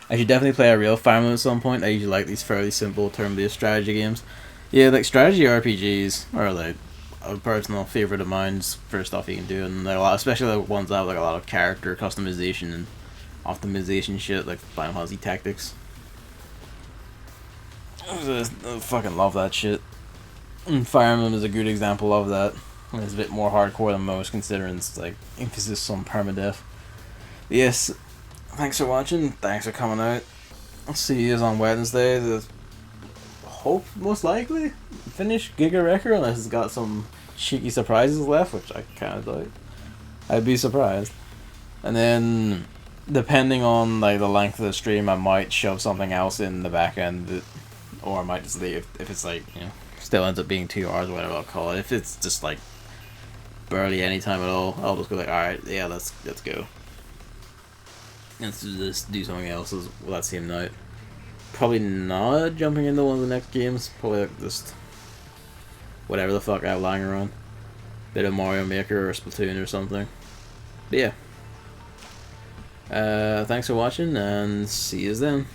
I should definitely play a real Fire Emblem at some point. I usually like these fairly simple turn-based strategy games. Yeah, like strategy RPGs are like a personal favorite of mine for stuff you can do, and like a lot, especially the ones that have like a lot of character customization and optimization shit, like Final Fantasy Tactics. I fucking love that shit. And Fire Emblem is a good example of that. It's a bit more hardcore than most, considering it's like emphasis on permadeath. Yes. Thanks for watching, thanks for coming out. I'll see you on Wednesday. Hope, most likely, finish Giga Record unless it's got some cheeky surprises left, which I kind of doubt. I'd be surprised. And then, depending on like the length of the stream, I might shove something else in the back end, or I might just leave if it's like, you know, still ends up being 2 hours or whatever I'll call it. If it's just like barely any time at all, I'll just go like, alright, yeah, let's go. Let's just do something else that same night. Probably not jumping into one of the next games. Probably like just whatever the fuck I have lying around. Bit of Mario Maker or Splatoon or something. But yeah. Thanks for watching and see you then.